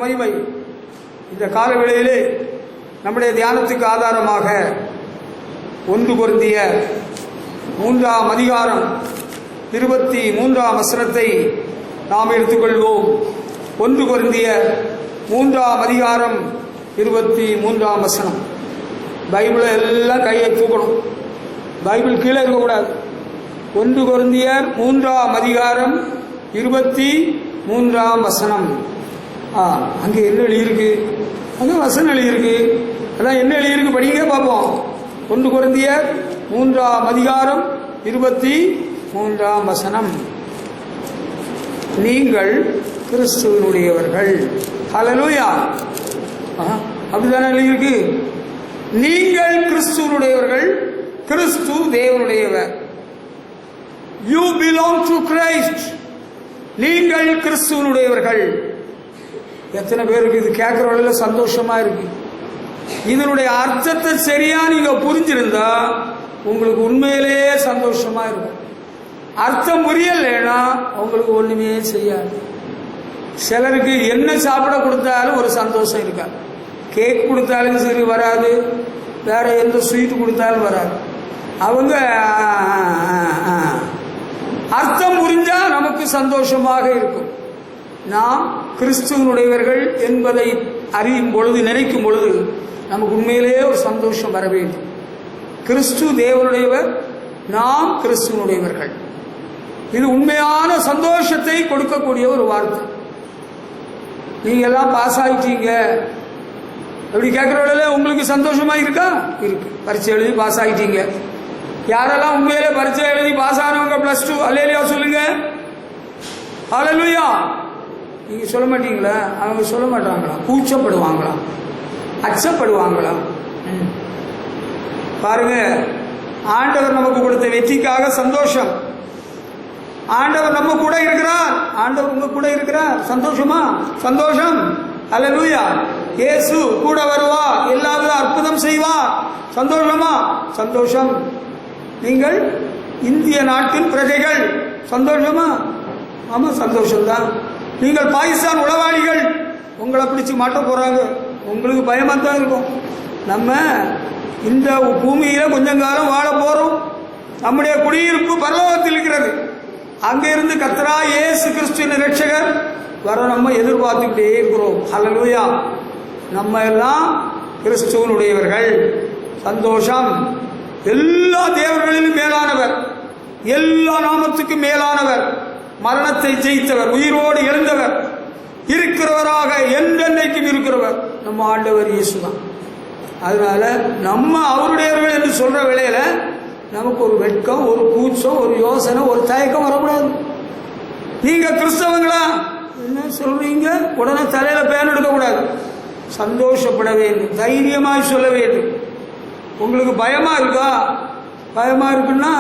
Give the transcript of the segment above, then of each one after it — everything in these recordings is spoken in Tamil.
மகிமை. இந்த காலவேளையிலே நம்முடைய தியானத்துக்கு ஆதாரமாக 1 கொரிந்தியர் 3ஆம் அதிகாரம் 23ஆம் வசனத்தை நாம் எடுத்துக்கொள்வோம். 1 கொரிந்தியர் 3ஆம் அதிகாரம் 23ஆம் வசனம். பைபிளை எல்லாம் கையை தூக்கணும், பைபிள் கீழே இருக்கக்கூடாது. 1 கொரிந்தியர் 3ஆம் அதிகாரம் 23ஆம் வசனம். அங்கே என்ன எழுதியிருக்கு? அங்கே வசனம் எழுதியிருக்கு. அதான் என்ன எழுதியிருக்கு படிங்க பார்ப்போம். 1 கொரிந்தியர் 3ஆம் அதிகாரம் 23ஆம் வசனம். நீங்கள் கிறிஸ்துவினுடையவர்கள். ஹல்லேலூயா. அப்படிதானே எழுதியிருக்கு. நீங்கள் கிறிஸ்துவினுடையவர்கள், கிறிஸ்து தேவனுடையவர். You belong to Christ. நீங்கள் கிறிஸ்துவினுடையவர்கள். எத்தனை பேருக்கு இது கேட்கறவங்கள சந்தோஷமா இருக்கு? இதனுடைய அர்த்தத்தை சரியா நீங்க புரிஞ்சிருந்தா உங்களுக்கு உண்மையிலேயே சந்தோஷமா இருக்கும். அர்த்தம் புரியலைன்னா உங்களுக்கு ஒண்ணுமே செய்யாது. சிலருக்கு என்ன சாப்பிட கொடுத்தாலும் ஒரு சந்தோஷம் இருக்காது. கேக் கொடுத்தாலும் சரி வராது, வேற எந்த ஸ்வீட் கொடுத்தாலும் வராது. அவங்க அர்த்தம் புரிஞ்சா நமக்கு சந்தோஷமாக இருக்கும். நாம் கிறிஸ்துவனுடையவர்கள் என்பதை அறியும் பொழுது, நினைக்கும் பொழுது நமக்கு உண்மையிலேயே ஒரு சந்தோஷம் வர வேண்டும். கிறிஸ்து தேவனுடையவர், நாம் கிறிஸ்துவனுடையவர்கள். இது உண்மையான சந்தோஷத்தை கொடுக்கக்கூடிய ஒரு வார்த்தை. நீங்க எல்லாம் பாஸ் ஆயிட்டீங்க அப்படி கேட்கறவங்கள உங்களுக்கு சந்தோஷமா இருக்கா? இருக்கு. பரீட்சை எழுதி பாஸ் ஆயிட்டீங்க. யாரெல்லாம் உண்மையிலே பரீட்சை எழுதி பாஸ் ஆனவங்க +2 அல்லேலூயா சொல்லுங்க. ஹல்லேலூயா. நீங்க சொல்ல மாட்டீங்களா? அவங்க சொல்ல மாட்டாங்களா? கூச்சப்படுவாங்களா? அச்சப்படுவாங்களா? பாருங்க, ஆண்டவர் நமக்கு கொடுத்த வெற்றிக்காக சந்தோஷம். ஆண்டவர் நம்ம கூட இருக்கிறார். ஆண்டவர் உங்க கூட இருக்கிறார். சந்தோஷமா? சந்தோஷம். ஹல்லேலூயா. இயேசு கூட வருவார், எல்லாவித அற்புதம் செய்வார். சந்தோஷமா? சந்தோஷம். நீங்கள் இந்திய நாட்டின் பிரஜைகள். சந்தோஷமா? ஆமா, சந்தோஷம்தான். நீங்கள் பாகிஸ்தான் உளவாளிகள், உங்களை பிடிச்சி மாட்ட போறாங்க. உங்களுக்கு பயமா தான் இருக்கும். நம்ம இந்த பூமியில கொஞ்சம் காலம் வாழ போறோம். நம்முடைய குடியிருப்பு பரலோகத்தில் இருக்கிறது. அங்கிருந்து கர்த்தராகிய இயேசு கிறிஸ்துவின் இரட்சகர் வர நம்ம எதிர்பார்த்துக்கிட்டே இருக்கிறோம். ஹல்லேலூயா. நம்ம எல்லாம் கிறிஸ்துவனுடையவர்கள். சந்தோஷம். எல்லா தேவர்களிலும் மேலானவர், எல்லா நாமத்துக்கும் மேலானவர், மரணத்தை ஜெயித்தவர், உயிரோடு எழுந்தவர், இருக்கிறவராக என்றென்னைக்கும் இருக்கிறவர் நம்ம ஆண்டவர் இயேசுதான். அதனால நம்ம அவருடையவர்கள் என்று சொல்ற வேளையில நமக்கு ஒரு வெட்கம், ஒரு கூச்சம், ஒரு யோசனை, ஒரு தயக்கம் வரக்கூடாது. நீங்க கிறிஸ்தவங்களா என்ன சொல்றீங்க உடனே தலையில பேன் எடுக்கக்கூடாது. சந்தோஷப்பட வேண்டும், தைரியமாய் சொல்ல வேண்டும். உங்களுக்கு பயமா இருக்கா? பயமா இருக்குன்னா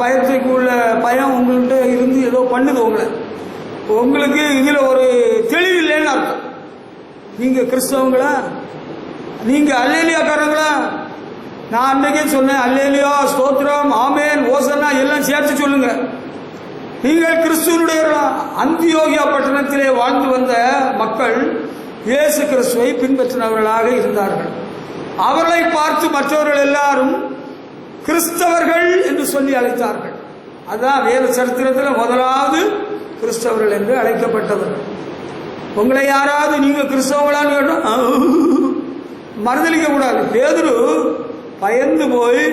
பயத்துக்கு உள்ள பயம் உங்கள்கிட்ட இருந்து ஏதோ பண்ணுது உங்களை. உங்களுக்கு இதுல ஒரு தெளிவு இல்லைன்னு அர்த்தம். நீங்க கிறிஸ்தவங்களா? நீங்க அல்லேலியாக்காரங்களா? நான் அன்னைக்கே சொன்னேன், அல்லேலியா, ஸ்தோத்திரம், ஆமேன், ஓசன்னா எல்லாம் சேர்த்து சொல்லுங்க. நீங்கள் கிறிஸ்துவனுடையவர்களா? அந்தியோகியா பட்டணத்திலே வாழ்ந்து வந்த மக்கள் இயேசு கிறிஸ்துவை பின்பற்றினவர்களாக இருந்தார்கள். அவர்களை பார்த்து மற்றவர்கள் எல்லாரும் கிறிஸ்தவர்கள் என்று சொல்லி அழைத்தார்கள். அதான் வேத சரித்திரத்தில் முதலாவது கிறிஸ்தவர்கள் என்று அழைக்கப்பட்டவர்கள். உங்களை யாராவது நீங்க கிறிஸ்தவங்களான்னு கேட்டோம் மறுதளிக்க கூடாது. பேதுரு பயந்து போய்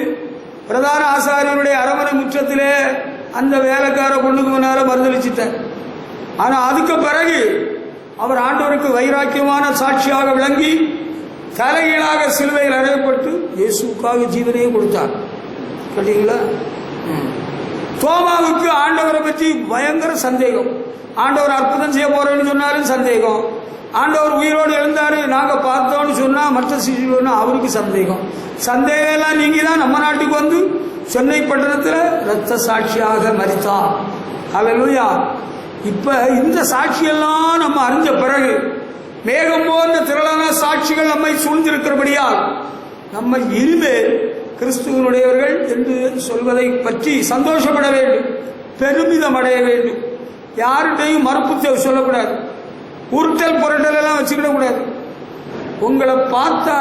பிரதான ஆசாரியனுடைய அரமனை முற்றத்திலே அந்த வேலைக்கார பொண்ணுக்கு முன்னால மறுதளிச்சிட்டார். ஆனா அதுக்கு பிறகு அவர் ஆண்டவருக்கு வைராக்கியமான சாட்சியாக விளங்கி தலைகீழாக சிலுவையில் அறையப்பட்டு இயேசுக்காக ஜீவனையும் கொடுத்தார். கேட்டீங்களா? தோமாவுக்கு ஆண்டவரை பற்றி பயங்கர சந்தேகம். ஆண்டவர் அற்புதம் செய்ய போறேன்னு சொன்னாலும் சந்தேகம். ஆண்டவர் உயிரோடு எழுந்தாரு நாங்க பார்த்தோம்னு சொன்னா மற்ற சிசுனா அவருக்கு சந்தேகம். சந்தேகம் எல்லாம் நீங்க தான் நம்ம நாட்டுக்கு வந்து சென்னை பட்டணத்தில் இரத்த சாட்சியாக மரித்தார். ஹல்லேலூயா. இப்ப இந்த சாட்சியெல்லாம் நம்ம அறிஞ்ச பிறகு மேகம் போன்ற திரளான சாட்சிகள் நம்மை சூழ்ந்திருக்கிறபடியால் நம்ம இனிமேல் கிறிஸ்துவனுடையவர்கள் என்று சொல்வதை பற்றி சந்தோஷப்பட வேண்டும், பெருமிதம் அடைய வேண்டும். யாருடையும் மறுப்பு சொல்லக்கூடாது. உருட்டல் புரட்டல் எல்லாம் வச்சுக்கிட கூடாது. உங்களை பார்த்தா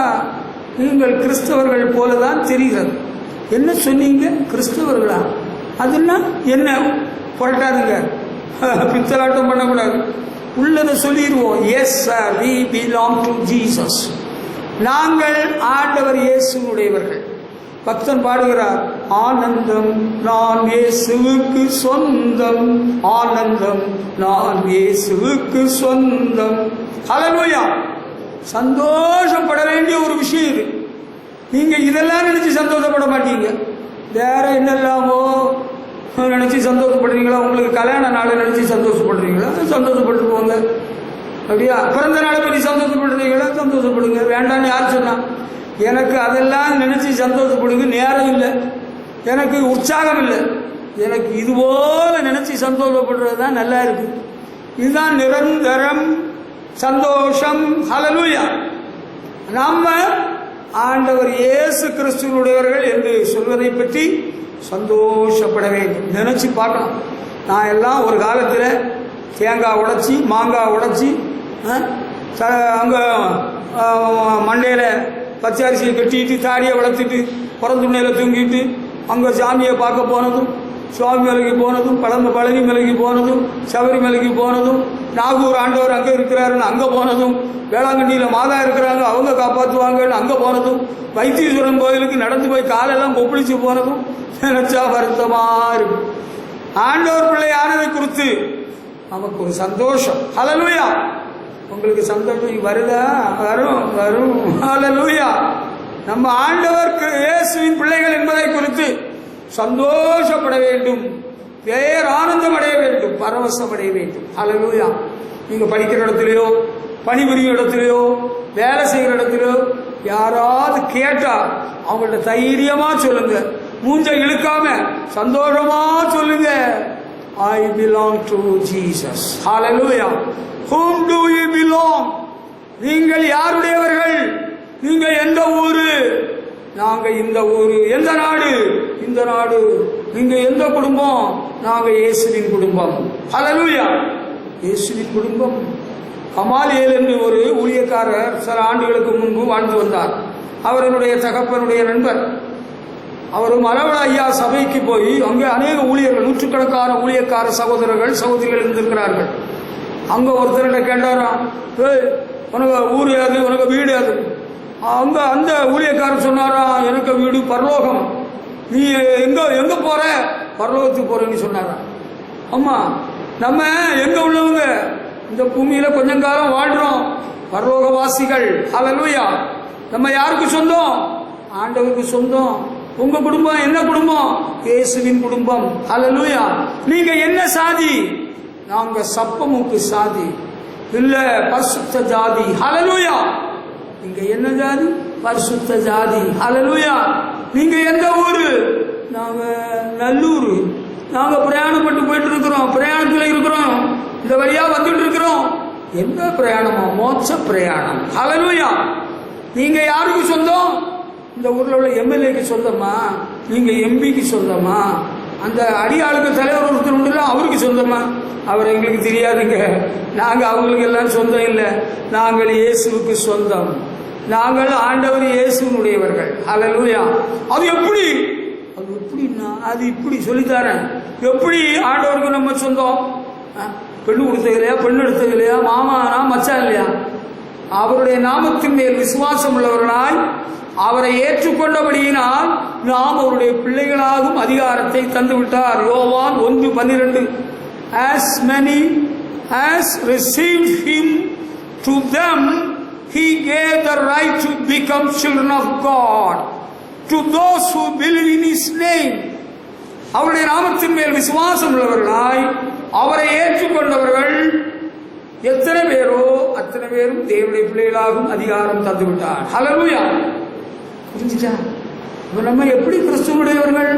நீங்கள் கிறிஸ்தவர்கள் போலதான் தெரிகிறது. என்ன சொன்னீங்க, கிறிஸ்தவர்களா? அதுன்னா என்ன? புரட்டாதுங்க, பித்தலாட்டம் பண்ணக்கூடாது. உள்ளதை சொல்லிடுவோம். Yes sir, we belong to Jesus. நாங்கள் ஆண்டவர் இயேசுவுடையவர்கள். பக்தன் பாடுகிறார், ஆனந்தம் நான் இயேசுவுக்கு சொந்தம், ஆனந்தம் நான் இயேசுவுக்கு சொந்தம். ஹல்லேலூயா. சந்தோஷப்பட வேண்டிய ஒரு விஷயம் இது. நீங்க இதெல்லாம் நினைச்சு சந்தோஷப்பட மாட்டீங்க. வேற என்னெல்லாமோ நினைச்சு சந்தோஷப்படுறீங்களா? உங்களுக்கு கல்யாண நாளை நினைச்சு சந்தோஷப்படுறீங்களா? சந்தோஷப்பட்டு போங்க. அப்படியா? பிறந்த நாளை பற்றி சந்தோஷப்படுறீங்களா? சந்தோஷப்படுங்க. வேண்டான்னு யார் சொன்னா? எனக்கு அதெல்லாம் நினைச்சு சந்தோஷப்படுங்க நேரம் இல்லை, எனக்கு உற்சாகம் இல்லை. எனக்கு இதுபோல நினைச்சு சந்தோஷப்படுறது தான் நல்லா இருக்கு. இதுதான் நிரந்தரம் சந்தோஷம். ஹல்லேலூயா. நம்ம ஆண்டவர் இயேசு கிறிஸ்துவுடையவர்கள் என்று சொல்வதை பற்றி சந்தோஷப்பட வேண்டும். நினைச்சு பார்க்கலாம். நான் எல்லாம் ஒரு காலத்தில் தேங்காய் உடைச்சி மாங்காய் உடைச்சி அங்கே மண்டையில் பச்சை அரிசியை கட்டிட்டு தாடியை வளர்த்துட்டு பிறந்துண்ணையில் தூங்கிட்டு அங்கே சாமியை பார்க்க போனதும், சுவாமி மலைக்கு போனதும், பழனி மலைக்கு போனதும், சபரிமலைக்கு போனதும், நாகூர் ஆண்டவர் அங்கே இருக்கிறாருன்னு அங்கே போனதும், வேளாங்கண்ணியில் மாதா இருக்கிறாங்க அவங்க காப்பாற்றுவாங்கன்னு அங்கே போனதும், வைத்தீஸ்வரன் கோயிலுக்கு நடந்து போய் காலெல்லாம் கொப்பளிச்சு போனதும் நினைச்சா வருத்தமா இருக்கு. ஆண்டவர் பிள்ளை ஆனதை குறித்து நமக்கு ஒரு சந்தோஷம். ஹல்லேலூயா. உங்களுக்கு சந்தோஷம் வருதா? வரும் வரும். ஹல்லேலூயா. நம்ம ஆண்டவருக்கு இயேசுவின் பிள்ளைகள் என்பதை குறித்து சந்தோஷப்பட வேண்டும், பேரானந்தம் அடைய வேண்டும், பரவசம் அடைய வேண்டும். ஹல்லேலூயா. நீங்க படிக்கிற இடத்துலையோ, பணிபுரியும் இடத்துலையோ, வேலை செய்கிற இடத்துலையோ யாராவது கேட்டா அவங்கள்ட்ட தைரியமா சொல்லுங்க, மூஞ்ச இழுக்காம சந்தோஷமா சொல்லுங்க, I belong to Jesus. Hallelujah. Whom do you belong? நீங்கள் யாருடையவர்கள்? நீங்க எந்த ஊரு? நாங்க இந்த ஊரு. எந்த நாடு? இந்த நாடு. நீங்க எந்த குடும்பம்? நாங்க இயேசுவின் குடும்பம். ஹல்லேலூயா. இயேசுவின் குடும்பம். கமாலியேல் என்று ஒரு ஊழியக்காரர் சில ஆண்டுகளுக்கு முன்பு வாழ்ந்து வந்தார். அவருடைய தகப்பனுடைய நண்பர். அவர் மலவள ஐயா சபைக்கு போய் அங்கே அநேக ஊழியர்கள், நூற்றுக்கணக்கான ஊழியக்கார சகோதரர்கள் சகோதரிகள் இருந்திருக்கிறார்கள். அங்கே ஒருத்தர்கிட்ட கேட்டாராம், உனக்கு ஊர் யாது, உனக்கு வீடு யாது? அங்கே அந்த ஊழியக்காரர் சொன்னாராம், எனக்கு வீடு பரலோகம். நீ எங்க போற? பரலோகத்துக்கு போறேன்னு சொன்னாராம். ஆமா, நம்ம எங்க உள்ளவங்க? இந்த பூமியில கொஞ்சம் காலம் வாழ்றோம், பரலோகவாசிகள். ஹல்லேலூயா. நம்ம யாருக்கு சொந்தம்? ஆண்டவருக்கு சொந்தம். உங்க குடும்பம் என்ன குடும்பம்? இயேசுவின் குடும்பம். ஹல்லேலூயா. நீங்க என்ன சாதி? நாங்க சப்பமுக்கு சாதி, இல்ல பரிசுத்த ஜாதி. ஹல்லேலூயா. நீங்க என்ன ஜாதி? பரிசுத்த ஜாதி. ஹல்லேலூயா. நீங்க எந்த ஊரு? நாங்க நல்லூர். நாங்க பிரயாணப்பட்டு போயிட்டு இருக்கிறோம், பிரயாணத்தில் இருக்கிறோம், இந்த வழியா வந்துட்டு இருக்கிறோம். என்ன பிரயாணமா? மோட்ச பிரயாணம். ஹல்லேலூயா. நீங்க யாருக்கு சொந்தம்? இந்த ஊர்ல உள்ள எம்எல்ஏக்கு சொந்தமா? நீங்க எம்பிக்கு சொந்தமா? அந்த அடியாளுக்கு தலைவர் ஒருத்தர் உண்டு, அவருக்கு சொந்தமா? அவர் எங்களுக்கு தெரியாதுங்க. நாங்க அவங்களுக்கு எல்லாம் சொந்தம் இல்லை. நாங்கள் இயேசுவுக்கு சொந்தம். நாங்கள் ஆண்டவர் இயேசுனுடையவர்கள். ஹல்லேலூயா. அது எப்படி? அது எப்படின்னா, அது இப்படி சொல்லித்தாரேன். எப்படி ஆண்டவருக்கு நம்ம சொந்தம்? பெண்ணு கொடுத்தது இல்லையா, பெண்ணு எடுத்தது இல்லையா, மாமானா மச்சான் இல்லையா? அவருடைய நாமத்தின் மேல் விசுவாசம் உள்ளவர்களாய் அவரை ஏற்றுக்கொண்டபடியினால் நாம் அவருடைய பிள்ளைகளாகும் அதிகாரத்தை தந்துவிட்டார். யோவான் 1:12. As many as received him, to them he gave the right to become children of God, to those who believe in his name. அவருடைய நாமத்தின் மேல் விசுவாசம் உள்ளவர்களாய் அவரை ஏற்றுக்கொண்டவர்கள் எத்தனை பேரோ அத்தனை பேரும் தேவனுடைய பிள்ளைகளாகும் அதிகாரம் தந்துவிட்டார். ஹல்லேலூயா. புரிஞ்சுச்சா? நம்ம எப்படி கிறிஸ்துவனுடையவர்கள்?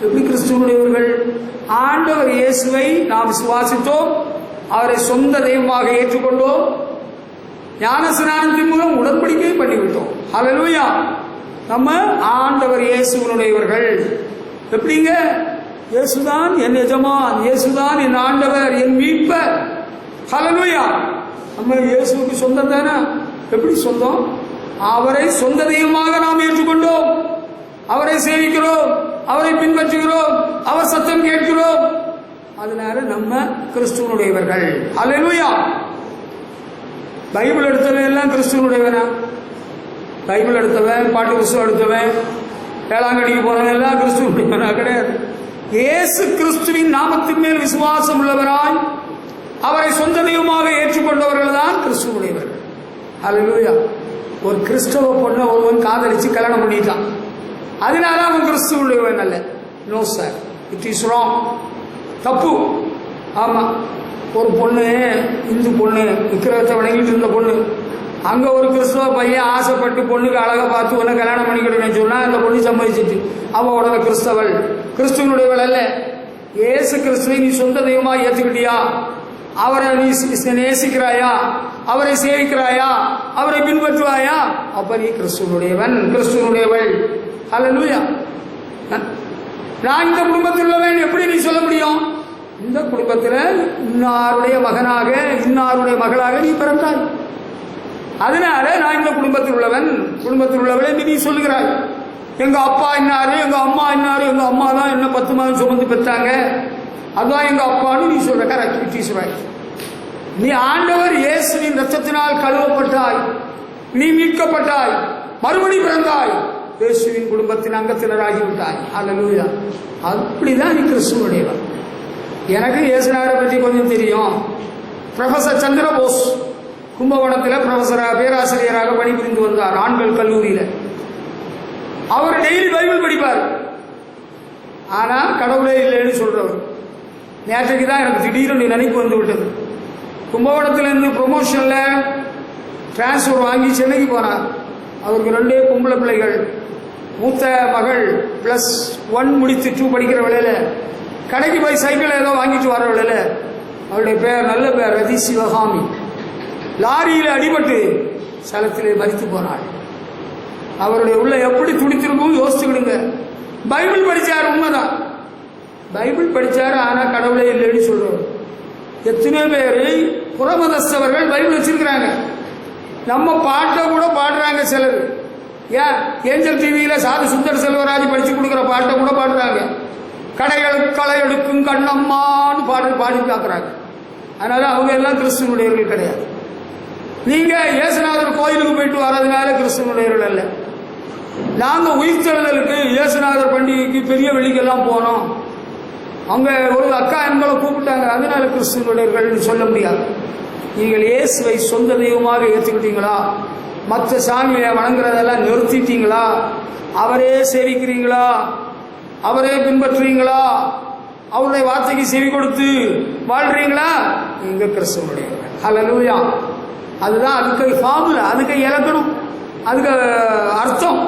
எப்படி கிறிஸ்துவனுடையவர்கள்? ஆண்டவர் இயேசுவை நாம் விசுவாசித்தோம், அவரை சொந்த தெய்வமாக ஏற்றுக்கொண்டோம், ஞானஸ்நானத்தின் மூலம் உடன்படிக்கை பண்ணிவிட்டோம். ஹல்லேலூயா. நம்ம ஆண்டவர் இயேசுவனுடையவர்கள். எப்படிங்க? இயேசுதான் என் எஜமான், இயேசுதான் என் ஆண்டவர், என் மீட்பர். ஹல்லேலூயா. நம்ம இயேசுவுக்கு சொந்தம் தானே. எப்படி சொந்தம்? அவரை சொந்த தெய்வமாக நாம் ஏற்றுக்கொண்டோம், அவரை சேவிக்கிறோம், அவரை பின்பற்றுகிறோம், அவர் சத்தம் கேட்கிறோம். அதனால நம்ம கிறிஸ்துவனுடையவர்கள். அல்லேலூயா. பைபிள் எடுத்தவன் எல்லாம் கிறிஸ்துவனுடையவனா? பைபிள் எடுத்தவன், பாட்டு புஸ்தகம் எடுத்தவன், வேளாங்கண்ணிக்கு போனவன் எல்லாம் கிறிஸ்துவனுடையவனா? கிடையாது. இயேசு கிறிஸ்துவின் நாமத்தின் மேல் விசுவாசம் உள்ளவராய் அவரை சொந்த தெய்வமாக ஏற்றுக்கொண்டவர்கள் தான் கிறிஸ்துவனுடையவர்கள். அல்லேலூயா. ஒரு கிறிஸ்தவ பொண்ணை ஒருவன் காதலிச்சு கல்யாணம் பண்ணிட்டான், அதனால அவன் கிறிஸ்துவனுடையவன் அல்ல. No sir, it is wrong. தப்பு. ஆமா, ஒரு பொண்ணு, இந்து பொண்ணு, விக்கிரகத்தை வணங்கிட்டு இருந்த பொண்ணு, அங்க ஒரு கிறிஸ்துவ பையன் ஆசைப்பட்டு பொண்ணுக்கு அழகா பார்த்து உன்னை கல்யாணம் பண்ணிக்கிட்டேன்னு சொன்னா அந்த பொண்ணு சம்மதிச்சிட்டு அவன் உடனே கிறிஸ்தவள். கிறிஸ்துவனுடையவள் அல்ல. இயேசு கிறிஸ்துவை நீ சொந்த தெய்வமா ஏற்றுக்கிட்டியா? அவரை நீ நேசிக்கிறாயா? அவரை சேவிக்கிறாயா? அவரை பின்பற்றுவாயா? அப்ப நீ கிறிஸ்துவனுடையவன், கிறிஸ்துவனுடையவள். அல்லேலூயா. நான் இந்த குடும்பத்தில் உள்ளவன் எப்படி நீ சொல்ல முடியும்? இந்த குடும்பத்தில் இன்னாருடைய மகனாக, இன்னாருடைய மகளாக நீ பிறந்தாய். அதனால நான் இந்த குடும்பத்தில் உள்ளவன், குடும்பத்தில் உள்ளவளை நீ சொல்லுகிறாய். எங்க அப்பா இன்னாரு, எங்க அம்மா இன்னாரு, எங்க அம்மா தான் என்ன 10 மாதம் சுமந்து பெற்றாங்க, அதுதான் எங்க அப்பான்னு நீ சொல்ற. Correct, it is right. நீ ஆண்டவர் இயேசுவின் ரத்தத்தினால் கழுவப்பட்டாய், நீ மீட்கப்பட்டாய், மறுபடி பிறந்தாய், இயேசுவின் குடும்பத்தின் அங்கத்தினராகிவிட்டாய். அல்லேலூயா. அப்படிதான் நீ கிறிஸ்துவனுடையவன். எனக்கு இயேசுநாதரை பற்றி கொஞ்சம் தெரியும். ப்ரொஃபசர் சந்திரபோஸ் கும்பகோணத்தில் பேராசிரியராக பணிபுரிந்து வந்தார், ஆண்கள் கல்லூரியில். அவர் டெய்லி பைபிள் படிப்பார். ஆனா கடவுளே இல்லைன்னு சொல்றவர். நேற்றைக்கு தான் எனக்கு திடீர்னு நினைப்பு வந்து விட்டது. கும்பகோணத்திலிருந்து ப்ரொமோஷன்ல டிரான்ஸ்பர் வாங்கி சென்னைக்கு போனார். அவருக்கு 2 பொம்பளை பிள்ளைகள். மூத்த மகள் +1 முடித்து 2 படிக்கிற வேளையில கடைக்கு போய் சைக்கிள் ஏதோ வாங்கிட்டு வர வேளையில அவருடைய பேர், நல்ல பேர், ரதி சிவகாமி, லாரியில் அடிபட்டு சலத்திலே மரித்து போனாள். அவருடைய உள்ள எப்படி துடித்திருக்கும் யோசிச்சுக்கிடுங்க. பைபிள் படிச்சார், உண்மைதான் பைபிள் படிச்சாரு, ஆனா கடவுளே இல்லைன்னு சொல்றவர். எத்தனை பேர் புறமதஸ்தவர்கள் பைபிள் வச்சிருக்கிறாங்க, நம்ம பாட்டை கூட பாடுறாங்க சிலர். ஏன் ஏஞ்சல் டிவியில சாது சுந்தர் செல்வராஜ் படிச்சு கொடுக்குற பாட்டை கூட பாடுறாங்க. களை எடுக்கும் கண்ணம்மான்னு பாடி பார்க்குறாங்க. அதனால அவங்க எல்லாம் கிறிஸ்துவனுடையவர்கள் கிடையாது. நீங்க இயேசுநாதர் கோயிலுக்கு போயிட்டு வர்றதுனால கிறிஸ்துவனுடையவர்கள் அல்ல. நாங்க உயிர்த்தெழுதலுக்கு இயேசுநாதர் பண்டிகைக்கு பெரிய வெளிக்கெல்லாம் போனோம். அவங்க ஒரு அக்கா எங்களை கூப்பிட்டாங்க, அதனால கிறிஸ்துவனுடையவர்கள் சொல்ல முடியாது. நீங்கள் இயேசுவை சொந்த தெய்வமாக ஏற்றுக்கிட்டீங்களா? மற்ற சாமியை வணங்குறதெல்லாம் நிறுத்திட்டீங்களா? அவரே சேவிக்கிறீங்களா? அவரே பின்பற்றுறீங்களா? அவருடைய வார்த்தைக்கு செவி கொடுத்து வாழ்றீங்களா? நீங்க கிறிஸ்துவனுடையவர்கள். அல்லேலூயா. அதுதான் அதுக்கு ஃபார்முலா, அதுக்கு இலக்கணம், அதுக்கு அர்த்தம்.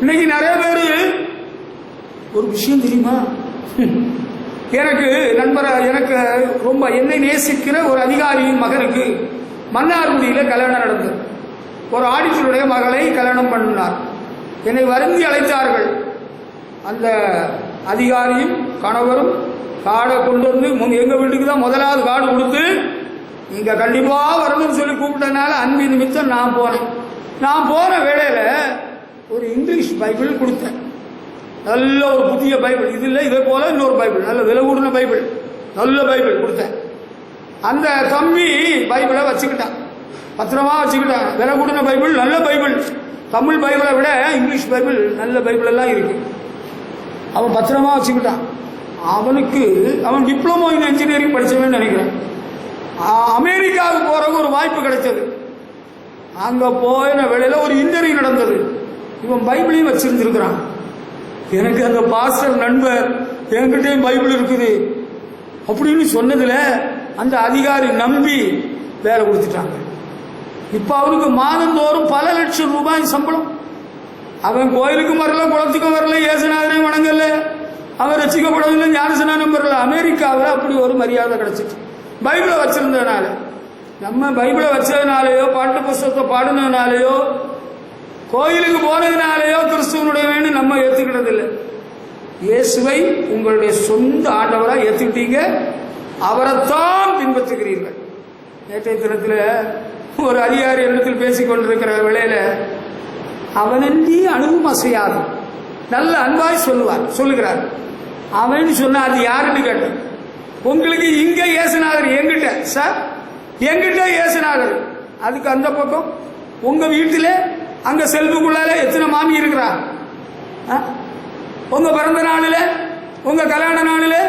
இன்னைக்கு நிறைய பேர் ஒரு விஷயம் தெரியுமா, எனக்கு எனக்கு ரொம்ப என்னை நேசிக்கிற ஒரு அதிகாரியின் மகனுக்கு மன்னார்குடியில் கல்யாணம் நடந்தது. ஒரு ஆடிட்டருடைய மகளை கல்யாணம் பண்ணினார். என்னை வருந்தி அழைத்தார்கள். அந்த அதிகாரியும் கணவரும் காடை கொண்டு வந்து எங்க வீட்டுக்கு தான் முதலாவது காடு கொடுத்து நீங்க கண்டிப்பா வரணும்னு சொல்லி கூப்பிட்டனால அன்பின் நிமித்தம் நான் போனேன். நான் போன வேளையில ஒரு இங்கிலீஷ் பைபிள் கொடுத்தேன். நல்ல ஒரு புதிய பைபிள், இது இல்லை இதே போல இன்னொரு பைபிள், நல்ல விலை கூடின பைபிள், நல்ல பைபிள் கொடுத்தேன். அந்த தம்பி பைபிளை வச்சுக்கிட்டான், பத்திரமா வச்சுக்கிட்டான். விலை கூடின பைபிள், நல்ல பைபிள், தமிழ் பைபிளை விட இங்கிலீஷ் பைபிள் நல்ல பைபிள் எல்லாம் இருக்கு. அவன் பத்திரமா வச்சுக்கிட்டான். அவன் டிப்ளமோ இன் இன்ஜினியரிங் படிச்சவன்னு நினைக்கிறேன். அமெரிக்காவுக்கு போறதுக்கு ஒரு வாய்ப்பு கிடைச்சது. அங்க போயின வேளையில ஒரு இன்டர்வியூ நடந்தது. இவன் பைபிளையும் வச்சிருந்திருக்கிறான். எனக்கு அந்த பாஸ்டர் நண்பர் என்கிட்டயும் பைபிள் இருக்குது அப்படின்னு சொன்னதுல அந்த அதிகாரி நம்பி வேலை கொடுத்துட்டாங்க. இப்ப அவனுக்கு மாதந்தோறும் பல லட்சம் ரூபாய் சம்பளம். அவன் கோயிலுக்கும் வரல, குளத்துக்கும் வரல, இயேசுநாதரையும் வணங்கல, அவன் ரசிக்கப்படவில்லை, ஞானஸ்நானம் பெறல. அமெரிக்காவில் அப்படி ஒரு மரியாதை கிடைச்சிட்டு பைபிளை வச்சிருந்ததுனால. நம்ம பைபிளை வச்சதுனாலேயோ பாட்டு புஸ்தகத்தை பாடினதுனாலேயோ கோயிலுக்கு போனதுனாலேயோ கிறிஸ்துவனுடையவன்னு நம்ம ஏற்றுக்கிறது இல்லை. இயேசுவை உங்களுடைய சொந்த ஆண்டவராக ஏற்றுக்கிட்டீங்க, அவரைத்தான் பின்பற்றுகிறீர்கள். நேற்றைய தினத்தில் ஒரு அதிகாரி இடத்தில் பேசிக் கொண்டிருக்கிற வேளையில அவனன்றி அணுவும் அசையாது நல்ல அன்பாய் சொல்லுகிறார். அவன் சொன்ன அது யாருன்னு கேட்டான். உங்களுக்கு இங்க இயேசுநாதர் எங்கிட்ட சார், எங்கிட்ட இயேசுநாதர். அதுக்கு அந்த பக்கம் உங்க வீட்டில அங்க செல்ஃபுக்குள்ளால எத்தனை மாமி இருக்கிறா? உங்க பிறந்த நாளில், உங்க கல்யாண நாளில்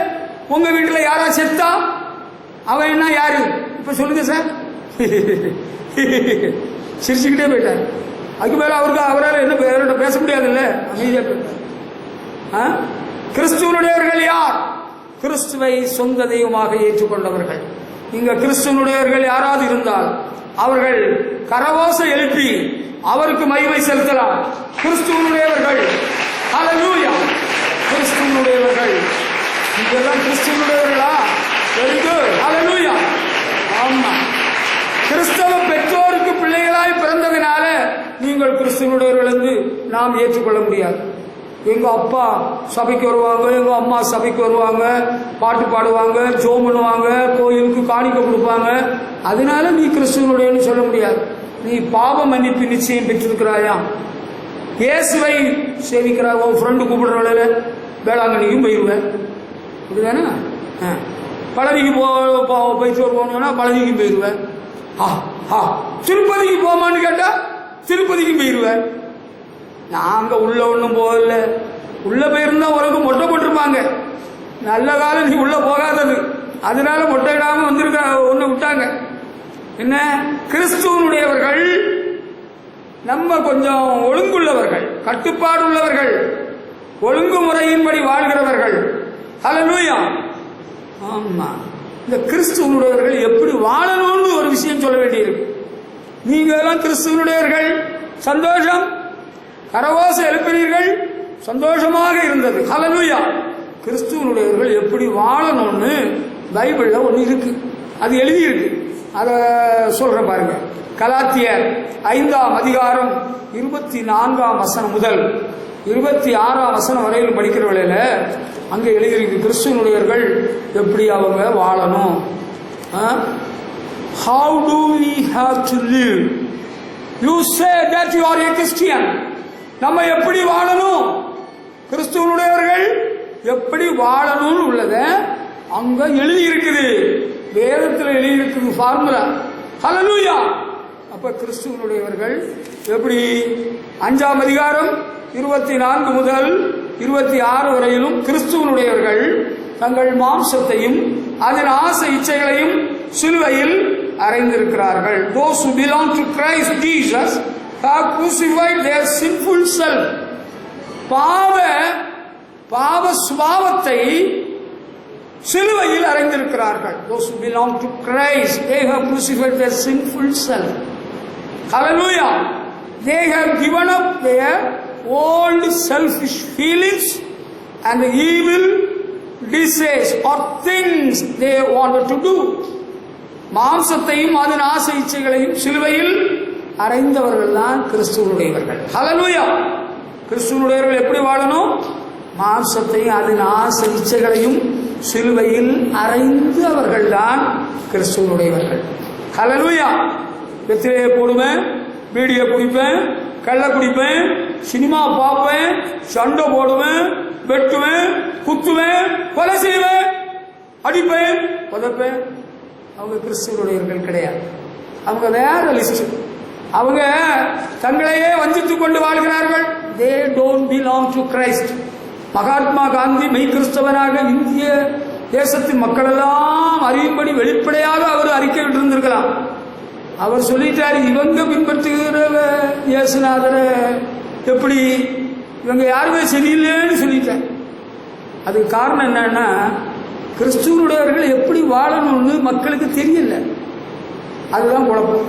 உங்க வீட்டில் யாரா செத்தா அவன் என்ன யாரு இப்ப சொல்லுங்க சார். சிரிச்சுக்கிட்டே போயிட்டார். அதுக்கு மேல அவரால் என்ன பேச முடியாது இல்ல, அமைதியா போயிட்டார். கிறிஸ்துவனுடையவர்கள் யார்? கிறிஸ்துவை சொந்த தெய்வமாக ஏற்றுக்கொண்டவர்கள். இங்க கிறிஸ்துவனுடையவர்கள் யாராவது இருந்தால் அவர்கள் கரவோசை எழுப்பி அவருக்கு மகிமை செலுத்தலாம். கிறிஸ்துவனுடையவர்கள், ஹல்லேலூயா, கிறிஸ்துவனுடையவர்கள். இதெல்லாம் கிறிஸ்துவனுடையவர்களா? வெரி குட், ஹல்லேலூயா. ஆமா, கிறிஸ்தவ பெற்றோருக்கு பிள்ளைகளாய் பிறந்ததினால நீங்கள் கிறிஸ்துவனுடையவர்கள் என்று நாம் ஏற்றுக்கொள்ள முடியாது. எங்க அப்பா சபைக்கு வருவாங்க, எங்க அம்மா சபைக்கு வருவாங்க, பாட்டு பாடுவாங்க, ஜெபம் பண்ணுவாங்க, கோயிலுக்கு காணிக்கை கொடுப்பாங்க, அதனால நீ கிறிஸ்துவனுடையன்னு சொல்ல முடியாது. நீ பாவ மன்னிப்பு நிச்சயம் பெற்றிருக்கிறாயா? இயேசுவை சேவிக்கிறாய். உன் ஃப்ரெண்டு கூப்பிடுற வேலையில வேளாங்கண்ணிக்கும் போயிடுவேன், அப்படிதானே? பழனிக்கு போயிட்டு வருவோம்னா பழனிக்கும் போயிடுவேன். திருப்பதிக்கு போமான்னு கேட்டா திருப்பதிக்கும் போயிடுவேன். நாங்க உள்ள ஒண்ணும் போகல. உள்ள போயிருந்தா உனக்கு மொட்டை போட்டிருப்பாங்க. நல்ல காலம் நீ உள்ள போகாதது, அதனால மொட்டை இடாம வந்திருக்க ஒண்ணு விட்டாங்க. என்ன, கிறிஸ்துவனுடையவர்கள் நம்ம கொஞ்சம் ஒழுங்குள்ளவர்கள், கட்டுப்பாடு உள்ளவர்கள், ஒழுங்குமுறையின்படி வாழ்கிறவர்கள். ஹல்லேலூயா. ஆமா, இந்த கிறிஸ்துவனுடையவர்கள் எப்படி வாழணும்னு ஒரு விஷயம் சொல்ல வேண்டியிருக்கு. நீங்க எல்லாம் கிறிஸ்துவனுடையவர்கள், சந்தோஷம், கரவோசை எழுப்பினீர்கள், சந்தோஷமாக இருந்தது. ஹல்லேலூயா. கிறிஸ்துவனுடையவர்கள் எப்படி வாழணும்னு பைபிள்ல ஒன்று இருக்கு, அது எழுதி இருக்கு. அத சொல்ற பாருங்க. கலாத்தியர் 5ஆம் அதிகாரம் 24ஆம் வசனம் முதல் 26ஆம் வசனம் வரையில் படிக்கிற வேளையில அங்க எழுதியிருக்கு கிறிஸ்துவனுடையவர்கள் எப்படி அவங்க வாழணும். How do we have to live? You say that you are a Christian. நம்ம எப்படி வாழணும், கிறிஸ்துவனுடையவர்கள் எப்படி வாழணும் உள்ளத அங்க எழுதி இருக்குது, வேதத்தில் எழுதி இருக்குது ஃபார்முலா. ஹல்லேலூயா. அப்ப கிறிஸ்துவனுடையவர்கள் எப்படி 5ஆம் அதிகாரம் 24 முதல் 26 வரையிலும் கிறிஸ்துவனுடையவர்கள் தங்கள் மாம்சத்தையும் அதன் ஆசை இச்சைகளையும் சிலுவையில் அறைந்திருக்கிறார்கள். Those who belong to Christ Jesus have crucified their sinful self. பாவ சுபாவத்தை சிலுவையில் அறைந்திருக்கிறார்கள். Those who belong to Christ, they have crucified their sinful self. Hallelujah. They have given up their old selfish feelings and the evil desires or things they wanted to do. மாம்சத்தையும் அதன் ஆசை இச்சைகளையும் சிலுவையில் அறைந்தவர்கள் தான் கிறிஸ்துவனுடையவர்கள். ஹல்லேலூயா. கிறிஸ்துவனுடையவர்கள் எப்படி வாழணும்? மாம்சத்தையும் அதன் ஆசை இச்சைகளையும் சிலுவையில் அறைந்தவர்கள் தான் கிறிஸ்துவனுடையவர்கள். ஹல்லேலூயா. வெற்றிலையை போடுவேன், பீடியை குடிப்பேன், கள்ள குடிப்பேன், சினிமா பார்ப்பேன், சண்டை போடுவேன், வெட்டுவேன், குத்துவேன், கொலை செய்வேன், அடிப்பேன், உதப்பேன். அவங்க கிறிஸ்துவனுடையவர்கள் கிடையாது. அவங்க வேற லிஸ்ட். அவங்க தங்களையே வஞ்சித்துக் கொண்டு வாழ்கிறார்கள். They don't belong to Christ. Mahatma Gandhi மெய் கிறிஸ்தவனாக இந்திய தேசத்தின் மக்கள் எல்லாம் அறியும்படி வெளிப்படையாக அவர் அறிக்கை விட்டிருந்திருக்கலாம். அவர் சொல்லிட்டாரு, இவங்க பின்பற்றுகிற இயேசுநாதரை எப்படி இவங்க யாருமே சரியில்லைன்னு சொல்லிட்டார். அதுக்கு காரணம் என்னன்னா, கிறிஸ்துவனுடையவர்கள் எப்படி வாழணும்னு மக்களுக்கு தெரியல. அதுதான் குழப்பம்.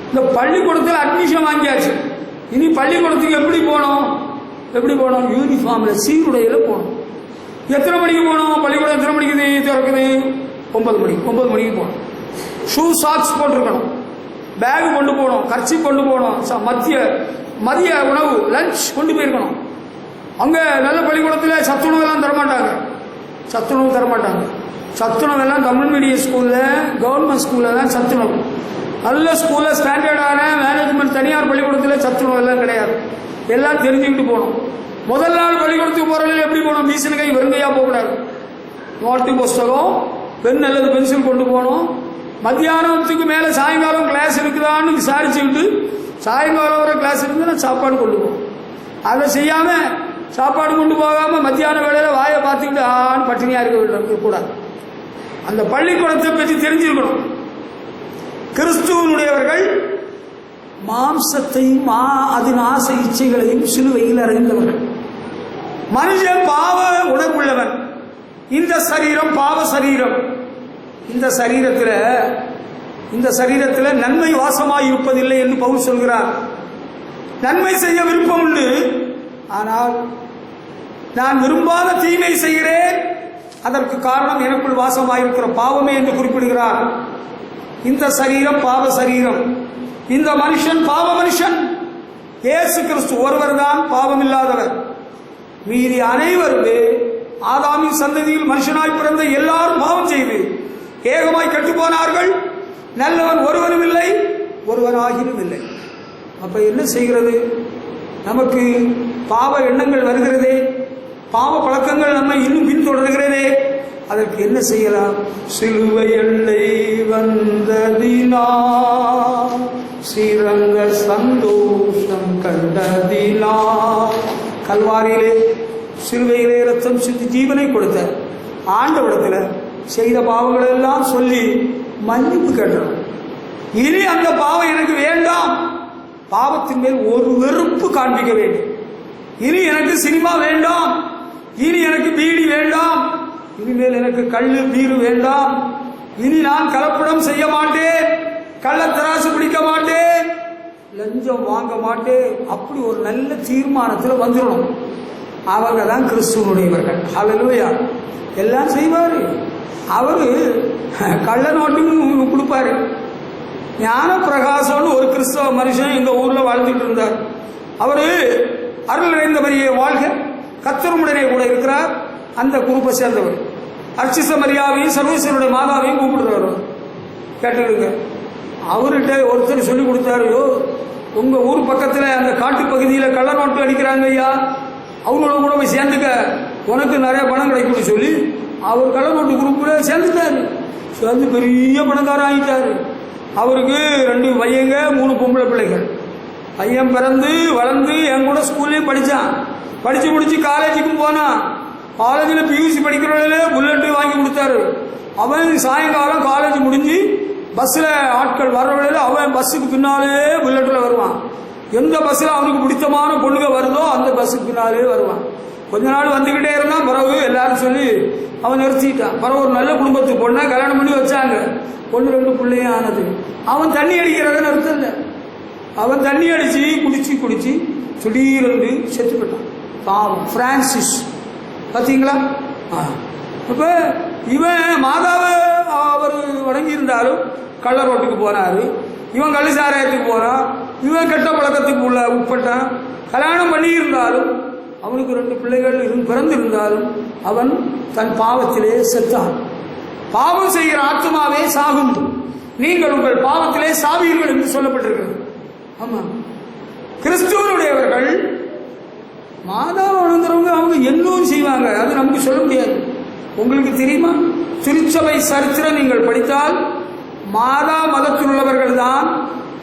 இந்த பள்ளிக்கூடத்தில் அட்மிஷன் வாங்கியாச்சு, இனி பள்ளிக்கூடத்துக்கு எப்படி போனோம்? யூனிஃபார்ம்ல சீருடையில போகணும். எத்தனை மணிக்கு போகணும்? பள்ளிக்கூடம் எத்தனை மணிக்கு திறக்குது? 9 மணிக்கு. 9 மணிக்கு போகணும். ஷூ சாக்ஸ் போட்டிருக்கணும், பேக் கொண்டு போகணும், கர்ச்சீப் கொண்டு போகணும், மதிய உணவு லஞ்ச் கொண்டு போயிருக்கணும். அங்க நல்ல பள்ளிக்கூடத்தில் சத்துணவு எல்லாம் தரமாட்டாங்க. சத்துணவு தரமாட்டாங்க. சத்துணவு எல்லாம் தமிழ் மீடியம் ஸ்கூலில், கவர்மெண்ட் ஸ்கூலில் தான் சத்துணவு. நல்ல ஸ்கூலில் ஸ்டாண்டர்டான மேனேஜ்மெண்ட் தனியார் பள்ளிக்கூடத்தில் சத்துணவு எல்லாம் கிடையாது. எல்லாம் தெரிஞ்சுக்கிட்டு போகணும். முதல் நாள் பள்ளிக்கூடத்துக்கு போகிறவங்க எப்படி போகணும்? மீசன் கை வெறுங்கையாக போகக்கூடாது. நோட்டு புஸ்தகம், பென் அல்லது பென்சில் கொண்டு போகணும். மத்தியானத்துக்கு மேலே சாயங்காலம் கிளாஸ் இருக்குதான்னு விசாரிச்சுக்கிட்டு, சாயங்காலம் வர கிளாஸ் இருக்குதுன்னா சாப்பாடு கொண்டு போகணும். அதை செய்யாமல் சாப்பாடு கொண்டு போகாமல் மத்தியான வேளையில் வாயை பார்த்துக்கிட்டு ஆன்னு பட்டினியாக இருக்கக்கூடாது. அந்த பள்ளிக்கூடத்தை பற்றி தெரிஞ்சிருக்கணும். கிறிஸ்துவனுடையவர்கள் மாம்சத்தையும் அதன் ஆசை இச்சைகளையும் சிலுவையில் அறிந்தவர்கள். மனுஷன் பாவ உணர்வுள்ளவன். இந்த சரீரம் பாவ சரீரம். இந்த சரீரத்தில் நன்மை வாசமாய் இருப்பதில்லை என்று பவுல் சொல்கிறார். நன்மை செய்ய விருப்பம் உண்டு, ஆனால் நான் விரும்பாத தீமை செய்கிறேன், அதற்கு காரணம் எனக்குள் வாசமாயிருக்கிற பாவமே என்று குறிப்பிடுகிறார். இந்த சரீரம் பாவ சரீரம். இந்த மனுஷன் பாவ மனுஷன். இயேசு கிறிஸ்து ஒருவர் தான் பாவம் இல்லாதவர். மீறி அனைவருமே ஆதாமின் சந்ததியில் மனுஷனாய் பிறந்த எல்லாரும் பாவம் செய்து ஏகமாய் கெட்டுப்போனார்கள். நல்லவன் ஒருவனும் இல்லை, ஒருவனாகிலும் இல்லை. அப்ப என்ன செய்கிறது? நமக்கு பாவ எண்ணங்கள் வருகிறதே, பாவ பழக்கங்கள் நம்மை இன்னும் பின்தொடர்கிறதே. அதற்கு என்ன செய்யலாம்? சிலுவை எல்லை வந்ததினா சிறந்த சந்தோஷம் கண்டதினா. கல்வாரியிலே சிலுவையிலே ரத்தம் சிந்தி ஜீவனை கொடுத்த ஆண்டவரிடத்தில் செய்த பாவங்களை எல்லாம் சொல்லி மன்னிப்பு கேட்டோம். இனி அந்த பாவம் எனக்கு வேண்டாம். பாவத்தின் மேல் ஒரு வெறுப்பு காண்பிக்க வேண்டும். இனி எனக்கு சினிமா வேண்டாம், இனி எனக்கு பீடி வேண்டாம், இனிமேல் எனக்கு கள்ளு பீரு வேண்டாம், இனி நான் கலப்படம் செய்ய மாட்டேன், கள்ளத்தராசு பிடிக்க மாட்டேன், லஞ்சம் வாங்க மாட்டேன். அப்படி ஒரு நல்ல தீர்மானத்தில் வந்துடணும். அவங்க தான் கிறிஸ்துவனுடையவர்கள். ஹல்லேலூயா. எல்லாம் செய்வார். அவரு கள்ள நோட்டுன்னு கொடுப்பாரு. ஞான பிரகாசம்னு ஒரு கிறிஸ்தவ மனுஷன் எங்க ஊர்ல வாழ்ந்துட்டு இருந்தார். அவரு அருள் நிறைந்த மரியே வாழ்க, கர்த்தருமுடனே கூட இருக்கிறார். அந்த குரூப்பை சேர்ந்தவர். அர்ச்சிச மரியாவையும் சர்வேஸ்வருடைய மாதாவையும் கூப்பிடுறாரு. கேட்டுருங்க. அவர்கிட்ட ஒருத்தர் சொல்லி கொடுத்தாரு, உங்க ஊர் பக்கத்தில் அந்த காட்டு பகுதியில் கள்ள நோட்டு அடிக்கிறாங்க ஐயா, அவங்களோட கூட போய் சேர்ந்துக்க, உனக்கு நிறைய பணம் கிடைக்கும்னு சொல்லி அவர் கள்ள நோட்டு குரூப்பில் சேர்ந்துட்டாரு. சேர்ந்து பெரிய பணக்காரன் ஆகிட்டாரு. அவருக்கு 2 பையங்க 3 பொம்பளை பிள்ளைகள். பையன் பிறந்து வளர்ந்து என் கூட ஸ்கூல்லையும் படித்தான். படித்து முடிச்சு காலேஜுக்கும் போனான். காலேஜில் பியூசி படிக்கிறவங்களே புல்லட்டு வாங்கி கொடுத்தாரு. அவன் சாயங்காலம் காலேஜ் முடிஞ்சு பஸ்ஸில் ஆட்கள் வர்றவங்களே அவன் பஸ்ஸுக்கு பின்னாலே புல்லட்டில் வருவான். எந்த பஸ்ஸில் அவனுக்கு பிடித்தமான பொண்ணுங்க வருதோ அந்த பஸ்ஸுக்கு பின்னாலே வருவான். கொஞ்ச நாள் வந்துக்கிட்டே இருந்தான். பிறகு எல்லாரும் சொல்லி அவன் நிறுத்திட்டான். பிறகு ஒரு நல்ல குடும்பத்துக்கு பொண்ணை கல்யாணம் பண்ணி வச்சாங்க. பொண்ணு 2 பிள்ளையும் ஆனது. அவன் தண்ணி அடிக்கிறத நிறுத்தல. அவன் தண்ணி அடிச்சு குடிச்சு திடீரென்று செத்து போட்டான். பாவம். பிரான்சிஸ் பார்த்தீங்களா? அப்போ இவன் மாதாவை அவர் வணங்கி இருந்தாலும் கள்ள ரோட்டுக்கு போனாரு. இவன் கள்ளு சாராயத்துக்கு போறான். இவன் கெட்ட பழக்கத்துக்கு உட்பட்டான். கல்யாணம் பண்ணி இருந்தாலும் அவனுக்கு 2 பிள்ளைகள் பிறந்திருந்தாலும் அவன் தன் பாவத்திலே செத்தான். பாவம் செய்கிற ஆத்மாவே சாகும், நீங்கள் உங்கள் பாவத்திலே சாவீர்கள் என்று சொல்லப்பட்டிருக்கிறது. ஆமா, கிறிஸ்துவனுடையவர்கள் மாதாவை வணங்குறவங்க அவங்க என்னவும் செய்வாங்க. அது நமக்கு சொல்ல முடியாது. உங்களுக்கு தெரியுமா? திருச்சபை சரித்திரம் நீங்கள் படித்தால் மாதா மதத்தில் உள்ளவர்கள் தான்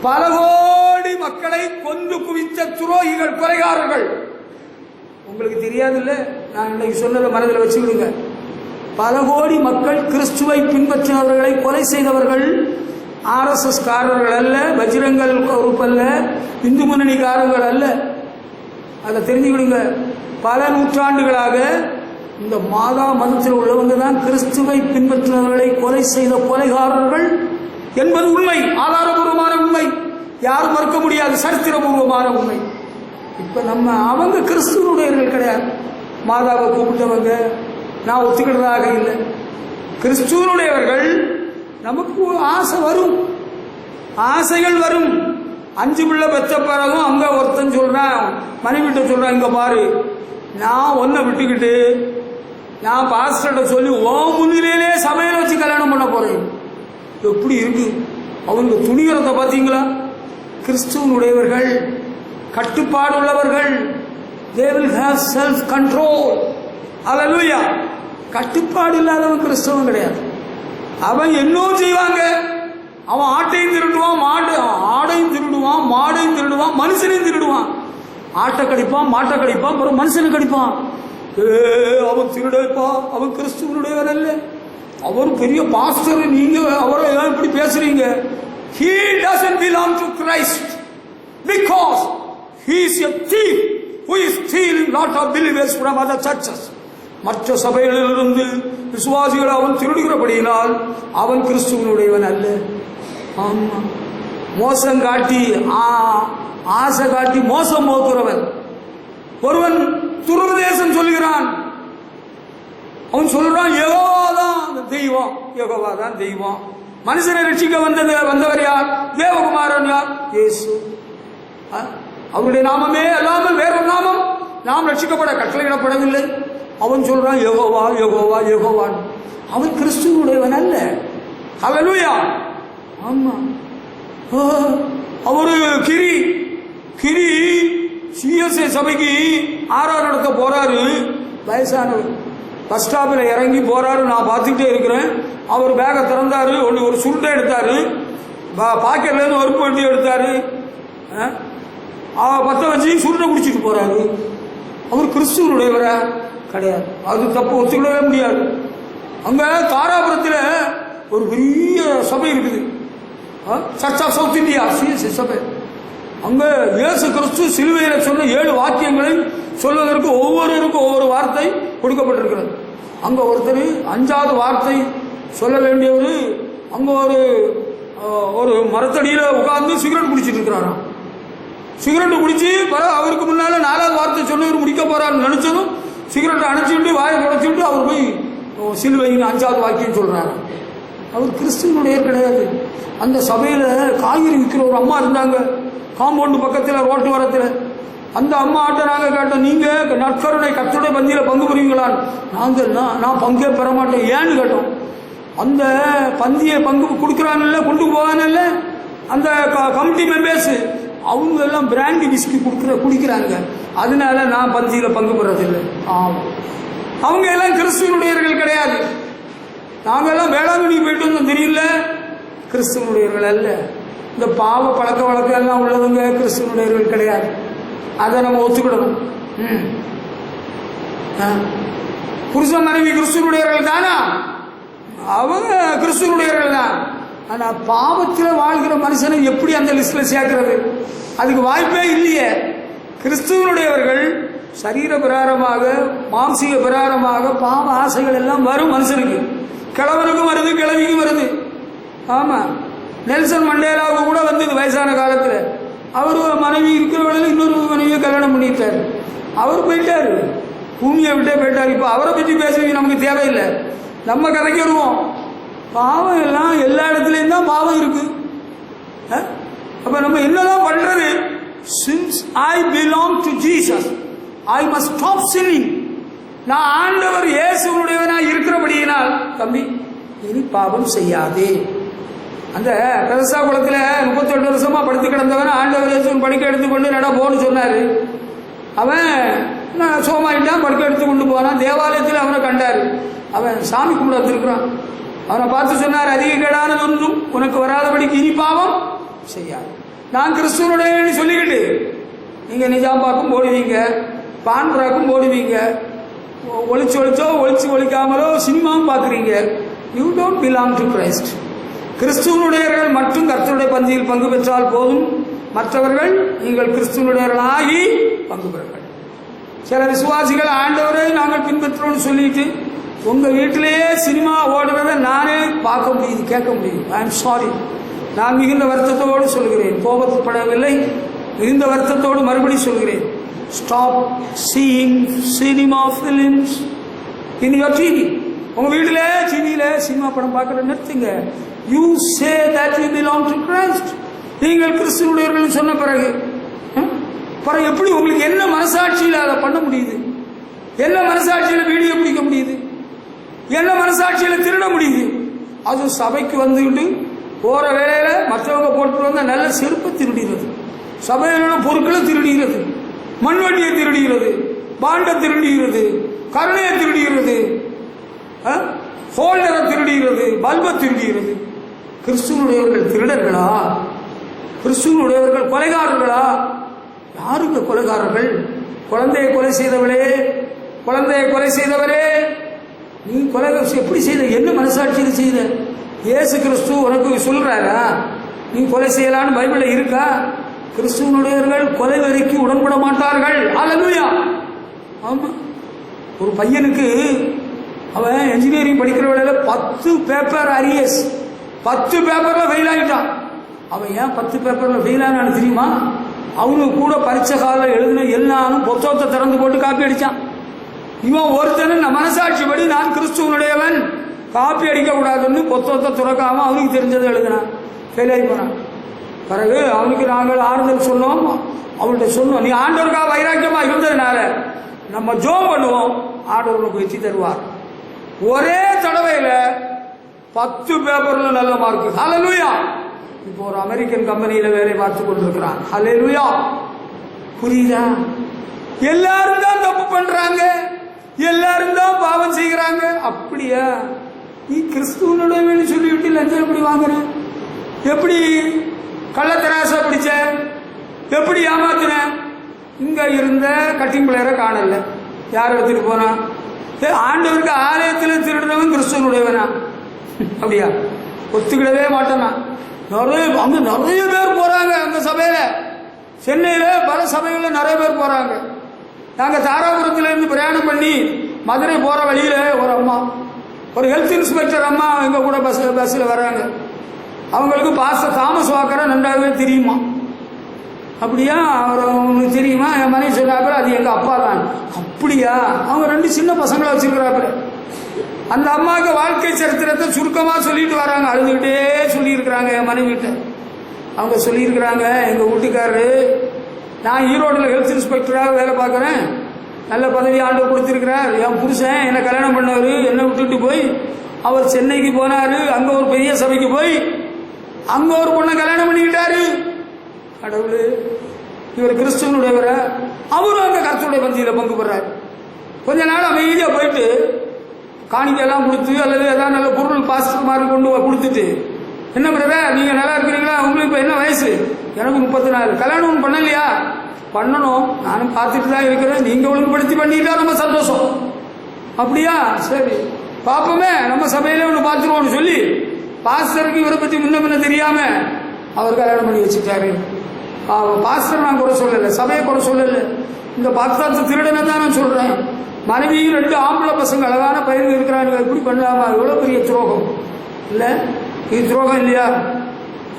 பல கோடி மக்களை கொன்று குவித்த துரோகிகள், கொலைகாரர்கள். உங்களுக்கு தெரியாது இல்லை? நான் இன்னைக்கு சொன்னதை மனதில் வச்சுக்கிடுங்க. பல கோடி மக்கள் கிறிஸ்துவை பின்பற்றினவர்களை கொலை செய்தவர்கள் RSS காரர்கள் அல்ல, பஜ்ரங்கல் குரூப் அல்ல, இந்து முன்னணிக்காரர்கள் அல்ல. அதை தெரிஞ்சுக்கிடுங்க. பல நூற்றாண்டுகளாக இந்த மாதா மதத்தில் உள்ளவங்க தான் கிறிஸ்துவை பின்பற்றினவர்களை கொலை செய்த கொலைகாரர்கள் என்பது உண்மை, ஆதாரபூர்வமான உண்மை, யாரும் மறுக்க முடியாது, சரித்திரபூர்வமான உண்மை. இப்ப அவங்க கிறிஸ்துவனுடையவர்கள் கிடையாது. மாதாவை கூப்பிட்டவங்க நான் ஒத்துக்கிறதாக இல்லை. கிறிஸ்துவனுடையவர்கள் நமக்கு ஆசை வரும், ஆசைகள் வரும். 5 பிள்ளை பெற்ற பிறகும் அங்க ஒருத்தன் சொல்றான், மனைவிட்ட சொல்றான், இங்க பாரு, நான் ஒன்ன விட்டுக்கிட்டு நான் பாஸ்டர்கிட்ட சொல்லி முன்னிலையிலே சமையல் வச்சு கல்யாணம் பண்ண போறேன். எப்படி இருக்கு அவங்க துணிகிறத பார்த்தீங்களா? கிறிஸ்துவனுடையவர்கள் கட்டுப்பாடு உள்ளவர்கள். they will have self control. ஹல்லேலூயா. கட்டுப்பாடு இல்லாதவன் கிறிஸ்தவன் கிடையாது. அவன் இன்னும் செய்வாங்க. அவன் ஆட்டையும் திருடுவான், ஆடையும் திருடுவான், மாடையும் திருடுவான், மனுஷனையும் திருடுவான். ஆட்டை கடிப்பான், மாட்டை கடிப்பான், அப்புறம் மனுஷனை கடிப்பான். அவன் திருடப்பா, அவன் கிறிஸ்துவனுடையவர் அல்ல, அவர் பெரிய பாஸ்டர், நீங்க அவரை இப்படி பேசுறீங்க. He doesn't belong to Christ because he is a thief who is stealing lot of believers from other churches. மற்ற சபைகளிலிருந்து விசுவாசிகளை அவன் திருடுகிறபடியினால் அவன் கிறிஸ்துவனுடையவன் அல்ல. ஆமா, மோசம் காட்டி ஆசை காட்டி மோசம் போக்குறவன். ஒருவன் துருபதேசம் சொல்கிறான். அவன் சொல்றான் யெகோவாதான் தெய்வம், யெகோவாதான் தெய்வம். மனுஷனை ரட்சிக்க வந்தவர் யார்? தேவகுமாரன் யார்? இயேசு. அவருடைய நாமமே அல்லாமல் வேறொரு நாமம் நாம் ரட்சிக்கப்பட கட்டளையிடப்படவில்லை. அவன் சொல்றான் யெகோவா யெகோவா யெகோவான். அவன் கிறிஸ்துவனுடையவன் அல்ல. ஹல்லேலூயா. ஆமா, அவரு கிரி சிஎஸ்ஐ சபைக்கு ஆறாறு நடத்த போறாரு. வயசானவர் பஸ் ஸ்டாப்பில் இறங்கி போறாரு. நான் பார்த்துக்கிட்டே இருக்கிறேன். அவர் பேகை திறந்தாரு. ஒரு சுருட்டை எடுத்தாரு. பாக்கெட்ல இருந்து ஒரு வண்டி எடுத்தாரு. பத்த வச்சு சுருட்டை குடிச்சிட்டு போறாரு. அவர் கிறிஸ்துவனுடையவரா? கிடையாது. அது தப்பு ஒத்துக்கவே முடியாது. அங்க தாராபுரத்தில் ஒரு பெரிய சபை இருக்குது, church of South India CSI சபை. அங்க இயேசு கிறிஸ்து சிலுவையில சொன்ன 7 வாக்கியங்களை சொல்வதற்கு ஒவ்வொருவருக்கும் ஒவ்வொரு வார்த்தை கொடுக்கப்பட்டிருக்கிறது. அங்க ஒருத்தர் 5வது வார்த்தை சொல்ல வேண்டியவர் அங்க ஒரு மரத்தடியில உட்கார்ந்து சிகரெட் குடிச்சிட்டு இருக்கிறாராம். சிகரெட் குடிச்சு அவருக்கு முன்னால 4வது வார்த்தை சொன்னவர் முடிக்க போறாருன்னு நினைச்சதும் சிகரெட்டை அணைச்சிட்டு வாயை குடைச்சிட்டு அவர் போய் சிலுவையின் 5வது வாக்கியம் சொல்றாரு. அவர் கிறிஸ்துவனுடைய கிடையாது. அந்த சபையில காய்கறி விற்கிற ஒரு அம்மா இருந்தாங்க, காம்பவுண்டு பக்கத்தில் ரோட்டு வரத்தில். அந்த அம்மா ஆட்ட நாங்கள் கேட்டோம், நீங்க நற்கருணை கர்த்தருடைய பந்தியில பங்கு பெறுவீங்களான்னு. நான் பங்கே பெற மாட்டேன். ஏன்னு கேட்டோம். அந்த பந்தியை பங்கு கொடுக்குறாங்கல்ல, கொண்டு போவாங்கல்ல அந்த கமிட்டி மெம்பர்ஸ், அவங்க எல்லாம் பிராண்டி விஸ்கி குடிக்கிறாங்க. அதனால நான் பந்தியில பங்கு பெறதில்லை. அவங்க எல்லாம் கிறிஸ்துவனுடையவர்கள் கிடையாது. நாங்கெல்லாம் வேளாங்கண்ணி போயிட்டு வந்தோம், தெரியல, கிறிஸ்துவனுடையவர்கள் அல்ல. இந்த பாவ பழக்க வழக்கம் எல்லாம் உள்ளவங்க கிறிஸ்துவனுடையவர்கள் கிடையாது. அதை நம்ம ஒத்துக்கிடணும். புருஷன் மனைவி கிறிஸ்துவனுடையவர்கள் தானா? அவங்க கிறிஸ்துவனுடையவர்கள் தான். ஆனா பாவத்தில் வாழ்கிற மனுஷனை எப்படி அந்த லிஸ்ட்ல சேர்க்கிறது? அதுக்கு வாய்ப்பே இல்லையே. கிறிஸ்துவனுடையவர்கள் சரீர பிரகாரமாக, மாம்சீக பிரகாரமாக பாவ ஆசைகள் எல்லாம் வரும் மனுஷனுக்கு. கிழவனுக்கும் வருது, கிழவிக்கும் வருது. ஆமா, நெல்சன் மண்டேலாவுக்கு கூட வந்தது வயசான காலத்தில். அவர் மனைவி இருக்கிறவர்கள் இன்னொரு மனைவியை கல்யாணம் பண்ணிட்டார். அவர் போயிட்டாரு, பூமியை விட்டே போயிட்டார். இப்போ அவரை பற்றி பேசுறது நமக்கு தேவையில்லை, நம்ம கதைக்கு வருவோம். பாவம் எல்லாம் எல்லா இடத்துலையும் தான் பாவம் இருக்கு. அப்ப நம்ம என்னதான் பண்றது? Since I belong to Jesus, I must stop sinning. நான் ஆண்டவர் இயேசுவுடையவனா இருக்கிறபடியினால், தம்பி இனி பாவம் செய்யாதே. அந்த பெருசா குளத்தில் 38 வருஷமா படுத்து கிடந்தவன் ஆண்டவர் இயேசுவின் படுக்கை எடுத்துக்கொண்டு நட போன்னு சொன்னாரு. அவன் சோமாயிட்டான், படுக்கை எடுத்து கொண்டு போனான். தேவாலயத்தில் அவனை கண்டாரு. அவன் சாமி கும்பிட வந்திருக்கிறான். அவனை பார்த்து சொன்னார், அதிக கேடானது ஒன்றும் உனக்கு வராதபடிக்கு இனி பாவம் செய்யாது. நான் கிறிஸ்துவனுடைய சொல்லிக்கிட்டு நீங்க நிஜாம்பாக்கும் போடுவீங்க, பான்பராக்கும் போடுவீங்க, ஒளிக்காமலோ சினிமாவும் பார்க்குறீங்க. You don't belong to Christ. கிறிஸ்துவனுடையவர்கள் மட்டும் கர்த்தருடைய பந்தியில் பங்கு பெற்றால் போதும். மற்றவர்கள் நீங்கள் கிறிஸ்துவனுடையவர்களாகி பங்கு பெறுங்கள். சில விசுவாசிகள் ஆண்டவரை நாங்கள் பின்பற்றோம்னு சொல்லிட்டு உங்க வீட்டிலேயே சினிமா ஓடுறத நானே பார்க்க முடியுது, கேட்க முடியுது. I am sorry. நான் மிகுந்த வருத்தத்தோடு சொல்கிறேன், கோபப்படவில்லை, மிகுந்த வருத்தத்தோடு மறுபடி சொல்கிறேன். Stop seeing cinema films in your TV. உங்க வீட்டில டிவியில சினிமா படம் பார்க்கற நிறுத்துங்க. You say that you belong to Christ. நீங்கள் கிறிஸ்துவனுடையவர்கள் சொன்ன பிறகு எப்படி உங்களுக்கு என்ன மனசாட்சியில் அதை பண்ண முடியுது? என்ன மனசாட்சியில் வீடியோ பிடிக்க முடியுது? என்ன மனசாட்சியில திருட முடியுது? அது சபைக்கு வந்துக்கிட்டு போற வேலையில மற்றவங்க போட்டு வந்த நல்ல செருப்பை திருடுகிறது, சபையில பொருட்களை திருடுகிறது, மண்வெட்டியை திருடுகிறது, பாண்டை திருடுகிறது, கருணையை திருடுகிறது, ஹோல்டரை திருடுகிறது, பல்பை திருடுகிறது. கிறிஸ்துவனுடையவர்கள் திருடர்களா? கிறிஸ்துவனுடையவர்கள் கொலைகாரர்களா? யாருங்க கொலைகாரர்கள்? குழந்தையை கொலை செய்தவளே, குழந்தையை கொலை செய்தவரே, நீ கொலை எப்படி செய்த? என்ன மனசாட்சியில் செய்த? இயேசு கிறிஸ்து உனக்கு சொல்றாரா நீ கொலை செய்யலான்னு பைபிள்ல இருக்கா? கிறிஸ்துவனுடையவர்கள் கொலை வரைக்கு உடன்பட மாட்டார்கள். அல்லேலூயா. ஆமா, ஒரு பையனுக்கு அவன் என்ஜினியரிங் படிக்கிற வேளையில 10 பேப்பர் அரியஸ், 10 பேப்பர்ல ஃபெயில் ஆகிட்டான். அவன் ஏன் 10 பேப்பர்ல ஃபெயில் ஆனான்னு தெரியுமா? அவனுக்கு கூட பரீட்சை காலம் எழுதின எல்லாரும் புத்தகத்தை திறந்து போட்டு காப்பி அடிச்சான். இவன் ஒருத்தன் மனசாட்சி படி நான் கிறிஸ்துவனுடையவன், காப்பி அடிக்க கூடாதுன்னு புத்தகத்தை துறக்காம அவனுக்கு தெரிஞ்சதை எழுதினான், ஃபெயில் ஆகி போனான். பிறகு அவனுக்கு நாங்கள் ஆறுதல் சொன்னோம், அவன்கிட்ட சொன்னோம், நீ ஆண்டவருக்காக வைராக்கியமா இருந்ததுனால நம்ம ஜோம் பண்ணுவோம், ஆண்டவருக்கு வெற்றி தருவார். ஒரே தடவையில 10 பேப்பர்ல நல்ல மார்க். ஹல்லேலூயா. இப்போ ஒரு அமெரிக்கன் கம்பெனியில வேலை பார்த்து கொண்டிருக்கிறான். ஹல்லேலூயா. புரியுதா? எல்லாரும் தான் தப்பு பண்றாங்க, எல்லாரும் தான் பாவம் செய்கிறாங்க. அப்படியா? நீ கிறிஸ்துவனுடைய சொல்லிவிட்டு லஞ்சம் எப்படி வாங்குற? எப்படி கள்ளத்தராசை பிடிச்ச? எப்படி ஏமாத்தின? இங்க இருந்த கட்டிங் பிளேயரை காணல, யார் எடுத்துட்டு போனா? ஆண்டவருக்கு ஆலயத்தில் திருடுறவன் கிறிஸ்துவனுடையவனா? அப்படியா? ஒத்துக்கிடவே மாட்டானா? அங்க நிறைய பேர் போறாங்க. அந்த சபையில, சென்னையில பல சபைகள்ல நிறைய பேர் போறாங்க. நாங்க தாராபுரத்துல இருந்து பிரயாணம் பண்ணி மதுரை போற வழியில ஒரு அம்மா, ஒரு ஹெல்த் இன்ஸ்பெக்டர் அம்மா எங்க கூட பஸ்ல வர்றாங்க. அவங்களுக்கு பாஸ்டர் தாமஸ் வாக்கரை நன்றாகவே தெரியுமா? அப்படியா? அவங்களுக்கு தெரியுமா? என் மனைவி சொன்னாங்க, அது எங்க அப்பா தான். அப்படியா? அவங்க 2 சின்ன பசங்களை வச்சிருக்கிறாங்க. அந்த அம்மாவுக்கு வாழ்க்கை சரித்திரத்தை சுருக்கமா சொல்லிட்டு வராங்க, அழுதுகிட்டே சொல்லி இருக்கிறாங்க. என் மனைவிட்ட அவங்க சொல்லி இருக்கிறாங்க, எங்க வீட்டுக்காரரு, நான் ஈரோட்டில் ஹெல்த் இன்ஸ்பெக்டராக வேலை பார்க்குறேன், நல்ல பதவி ஆண்டு கொடுத்துருக்கிறார். என் புருஷன் என்னை கல்யாணம் பண்ணவர், என்னை விட்டுட்டு போய் அவர் சென்னைக்கு போனார். அங்கே ஒரு பெரிய சபைக்கு போய் அங்கே ஒரு பொண்ணை கல்யாணம் பண்ணிக்கிட்டாரு. கடவுள், இவர் கிறிஸ்துவனுடையவர, அவரும் அங்கே கர்த்தருடைய பந்தியில் பங்கு பெறாரு. கொஞ்ச நாள் அமைதியாக போயிட்டு காணிக்கையெல்லாம் கொடுத்து அல்லது ஏதாவது நல்ல பொருள் பாஸ்டர் மாதிரி கொண்டு கொடுத்துட்டு, என்ன பிரதர் நீங்க நல்லா இருக்கிறீங்களா? உங்களுக்கு இப்போ என்ன வயசு? எனக்கு 34. கல்யாணம் பண்ணலையா? பண்ணணும், நானும் பார்த்துட்டு தான் இருக்கிறேன். நீங்க ஒழுங்குபடுத்தி பண்ணிட்டா நம்ம சந்தோஷம். அப்படியா? சரி பார்ப்போமே, நம்ம சபையில ஒன்று பார்த்துருவோம்னு சொல்லி பாஸ்டருக்கு இவரை பற்றி முன்ன தெரியாம அவர் கல்யாணம் பண்ணி வச்சுட்டாரு. பாஸ்டர் நான் கூட சொல்லலை, சபையை கூட சொல்லலை, இந்த பாஸ்டர் திருடனை தான் நான் சொல்றேன். மனைவியும் 2 ஆம்பளை பசங்க அழகான பயிர்கள் இருக்கிறாங்க, எப்படி பண்ணலாமா? எவ்வளவு பெரிய துரோகம் இல்லை? இது துரோகம் இல்லையா?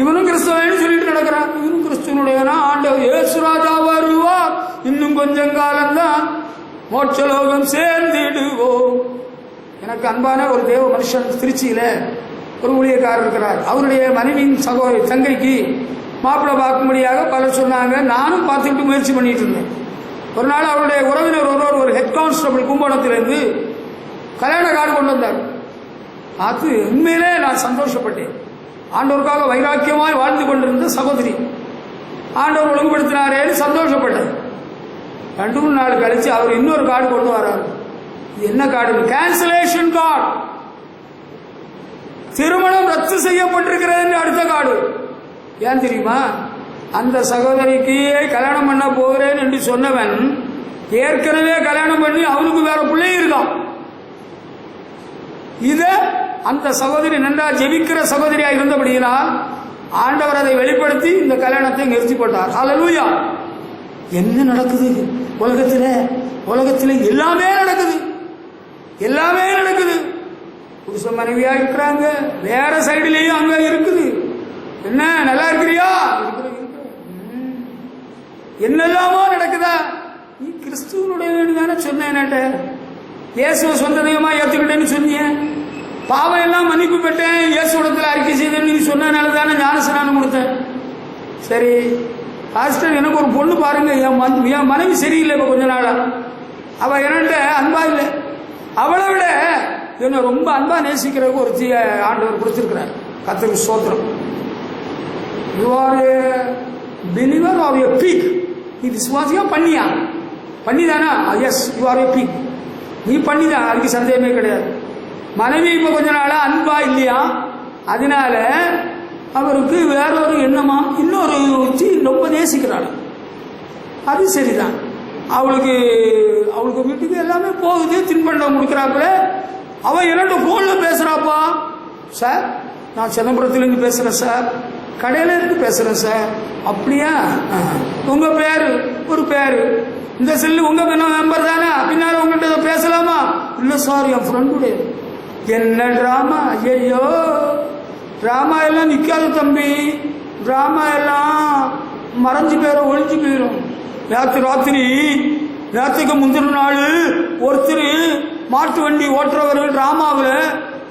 இவனும் கிறிஸ்தவன்னு சொல்லிட்டு நடக்கிறான். இவனும் கிறிஸ்துவனுடையனா? ஆண்டவர் இயேசு ராஜா வருவா, இன்னும் கொஞ்சம் காலம்தான் மோட்சலோகம் சேர்ந்திடுவோம். எனக்கு அன்பான ஒரு தேவ மனுஷன் திருச்சியில ஒரு ஊழியக்காரர் இருக்கிறார். அவருடைய மனைவியின் சகோதரி தங்கைக்கு மாப்பிள்ளை பார்க்கும்படியாக பலர் சொன்னாங்க. நானும் பார்த்துக்கிட்டு முயற்சி பண்ணிட்டு இருந்தேன். ஒரு நாள் அவருடைய உறவினர் ஒருவர் ஒரு ஹெட் கான்ஸ்டபிள் கும்பகோணத்திலிருந்து கல்யாண கார்டு கொண்டு வந்தார். அது உண்மையிலே நான் சந்தோஷப்பட்டேன். ஆண்டவருக்காக வைராக்கியமாய் வாழ்ந்து கொண்டிருந்த சகோதரி ஆண்டவர் ஒழுங்குபடுத்தினாரேன்னு சந்தோஷப்பட்டேன். 2-3 நாள் கழிச்சு அவர் இன்னொரு கார்டு கொண்டு வராரு. இது என்ன கார்டு? Cancellation card. திருமணம் ரத்து செய்யப்பட்டிருக்கிறது அடுத்த கார்டு. ஏன் தெரியுமா? அந்த சகோதரிக்கு கல்யாணம் பண்ண போகிறேன் என்று சொன்னவன் ஏற்கனவே கல்யாணம் பண்ணி அவனுக்கு வேற பிள்ளை இருக்கான். இத அந்த சகோதரி நன்றா ஜெபிக்கிற சகோதரியா இருந்தபடியினால் ஆண்டவர் அதை வெளிப்படுத்தி இந்த கல்யாணத்தை நிறுத்தி போட்டார். ஹல்லேலூயா. என்ன நடக்குது உலகத்தில்? எல்லாமே நடக்குது, எல்லாமே நடக்குது. புருஷ மனைவியா இருக்கிறாங்க, வேற சைடுலயும் அங்க இருக்குது. என்ன நல்லா இருக்கிறியா? என்னெல்லாமோ நடக்குதா? நீ கிறிஸ்துவனுடைய தானே சொன்ன, இயேசுவை சொந்த தெய்வமா ஏற்றுக்கிட்டேன்னு சொன்னீங்க. பாவம் எல்லாம் மன்னிப்பு பெற்றேன், இயேசுடத்துல அறிக்கை செய்தேன்னு நீ சொன்னதுனால தானே ஞானஸ்நானம் கொடுத்தேன். சரி பாஸ்டர், எனக்கு ஒரு பொண்ணு பாருங்க, என் மனைவி சரியில்லை, இப்போ கொஞ்ச நாளா அவ என்கிட்ட அன்பா இல்லை. அவளை விட என்ன ரொம்ப அன்பா நேசிக்கிறதுக்கு ஒரு தீய ஆண்டவர் கொடுத்திருக்கிறார். கர்த்தருக்கு ஸ்தோத்திரம். You are a believer or a pig. நீ விசுவாசியா பண்ணியா? பண்ணிதானா? Yes, you are a pig. நீ பண்ணிதான், அதுக்கு சந்தேகமே கிடையாது. மனைவி இப்ப கொஞ்ச நாளா அன்பா இல்லையா, அதனால அவருக்கு வேறொரு எண்ணமா இன்னொரு ரொம்ப நேசிக்கிறாள். அது சரிதான். அவளுக்கு வீட்டுக்கு எல்லாமே போகுது, தின்பண்டம் கொடுக்குறாப்புல. அவன் 2 போன்ல பேசுறாப்பா. சார், நான் சிதம்பரத்திலிருந்து பேசுறேன் சார், கடையில இருந்து பேசுறேன் சார். அப்படியா? உங்க பேரு ஒரு பேரு, இந்த செல்லு உங்க நம்பர் தானே, பின்னால உங்கள்கிட்ட பேசலாமா? இல்ல சார், என் ஃப்ரெண்டுடைய. என்ன டிராமா! ஐயோ, டிராமா எல்லாம் நிக்காது தம்பி. டிராமா எல்லாம் மறைஞ்சு போயிடும், ஒழிஞ்சு போயிடும். நேற்றுக்கு முந்தின நாள் ஒருத்தர் மாட்டு வண்டி ஓட்டுறவர்கள் டிராமாவில்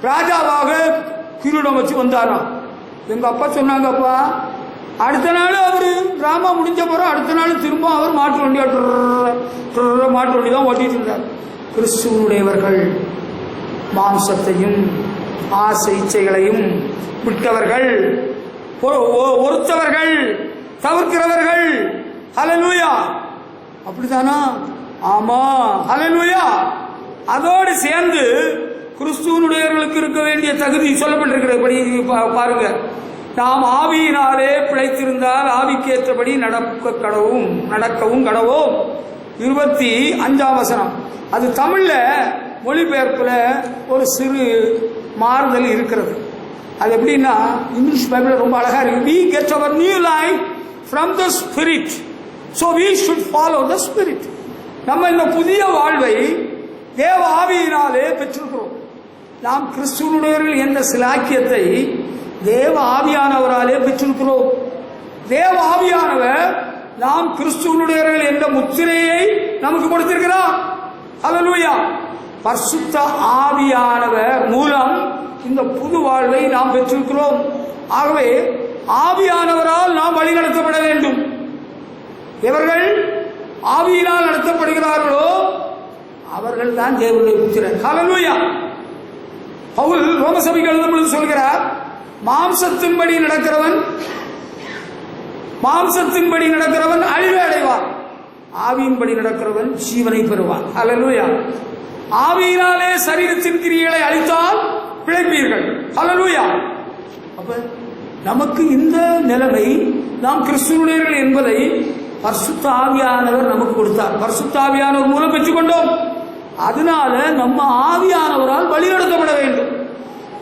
ராஜாவாக கிரீடம் வச்சு வந்தாராம். எங்க அப்பா சொன்னாங்கப்பா, அடுத்த நாள் அவரு டிராமா முடிஞ்ச பிறகு அடுத்த நாள் திரும்ப அவர் மாட்டு வண்டி தான் ஓட்டிட்டு இருந்தார். கிறிஸ்துவனுடையவர்கள் மாம்சத்தையும் ஆசை இச்சைகளையும் விட்டவர்கள், ஒருத்தவர்கள், தவிர்க்கிறவர்கள். ஹல்லேலூயா! அப்படித்தானா? ஆமா, ஹல்லேலூயா. அதோடு சேர்ந்து கிறிஸ்துவனுடையவர்களுக்கு இருக்க வேண்டிய தகுதி சொல்லப்பட்டிருக்கிறபடி பாருங்க. நாம் ஆவியினாலே பிழைத்திருந்தால் ஆவிக்கேற்றபடி நடக்கவும் கடவோம். 25ஆம் வசனம். அது தமிழ்ல மொழிபெயர்ப்புல ஒரு சிறு மாறுதல் இருக்கிறது. அது எப்படின்னா, இங்கிலீஷ் பைபிள் ரொம்ப அழகா இருக்கு. We get our new life from the Spirit, so we should follow the Spirit. நம்ம இந்த புதிய வாழ்வை தேவ ஆவியினாலே பெற்றிருக்கிறோம். நாம் கிறிஸ்துவனுடையவர்கள் என்ற சிலாக்கியத்தை தேவ ஆவியானவராலே பெற்றிருக்கிறோம். தேவ ஆவியானவர் நாம் கிறிஸ்துவனுடையவர்கள் என்ற முத்திரையை நமக்கு கொடுத்திருக்கிறார். ஹல்லேலூயா! பரிசுத்த ஆவியானவர் மூலம் இந்த புது வாழ்வை நாம் பெற்றிருக்கிறோம். ஆகவே ஆவியானவரால் நாம் வழிநடத்தப்பட வேண்டும். எவர்கள் ஆவியினால் நடத்தப்படுகிறார்களோ அவர்கள் தான் தேவனுடைய புத்திரர். ஹல்லேலூயா! பவுல் ரோம சபைக்கு எழுதும் பொழுது சொல்கிறார், மாம்சத்தின்படி நடக்கிறவன் அழிவை அடைவான், ஆவியின்படி நடக்கிறவன் ஜீவனை பெறுவான். ஹல்லேலூயா! ஆவியினாலே சரீரத்தின் கிரியைகளை அழித்தால் பிழைப்பீர்கள். ஹல்லேலூயா! அப்ப நமக்கு இந்த நிலைமை, நாம் கிறிஸ்துவனுடையவர்கள் என்பதை பரிசுத்த ஆவியானவர் நமக்கு கொடுத்தார். பரிசுத்த ஆவியானவர் மூலம் பெற்றுக்கொண்டோம். அதனால நம்ம ஆவியானவரால் வழிநடத்தப்பட வேண்டும்.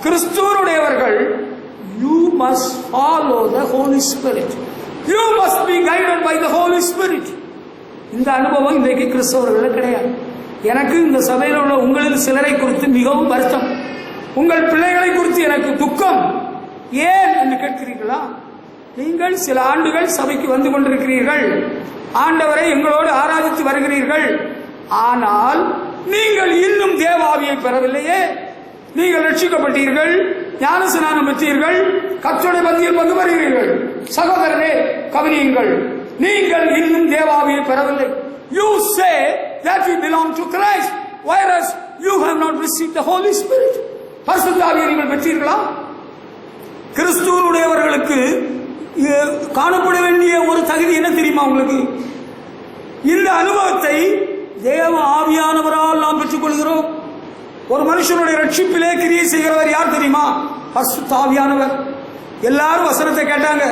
கிறிஸ்துவனுடையவர்கள், you must follow the Holy Spirit. You must be guided by the Holy Spirit. இந்த அனுபவம் இன்றைக்கு கிறிஸ்தவர்கள் கிடையாது. எனக்கு இந்த சபையில் உள்ள உங்களில் சிலரை குறித்து மிகவும் வருத்தம். உங்கள் பிள்ளைகளை குறித்து எனக்கு துக்கம். ஏன் என்று கேட்கிறீர்களா? நீங்கள் சில ஆண்டுகள் சபைக்கு வந்து கொண்டிருக்கிறீர்கள், ஆண்டவரை எங்களோடு ஆராதித்து வருகிறீர்கள். ஆனால் நீங்கள் இன்னும் தேவாவியை பெறவில்லையே. நீங்கள் ரட்சிக்கப்பட்டீர்கள், ஞானஸ்நானம் பெற்றீர்கள், கர்த்தருடைய பந்தியில் பங்கு பெறுகிறீர்கள். சகோதரரே, கவனியுங்கள், நீங்கள் இன்னும் தேவாவியை பெறவில்லை. You say that we belong to Christ, whereas you have not received the Holy Spirit. பரிசுத்த ஆவியை நீங்கள் பெற்றீர்களா? கிறிஸ்துவனுடையவர்களுக்கு காணப்பட வேண்டிய ஒரு தகுதி என்ன தெரியுமா உங்களுக்கு? இந்த அனுபவத்தை தேவ ஆவியானவரால் நாம் பெற்றுக் கொள்கிறோம். ஒரு மனுஷனுடைய ரட்சிப்பிலே கிரியை செய்கிறவர் யார் தெரியுமா? பரிசுத்த ஆவியானவர். எல்லாரும் வசனத்தை கேட்டாங்க,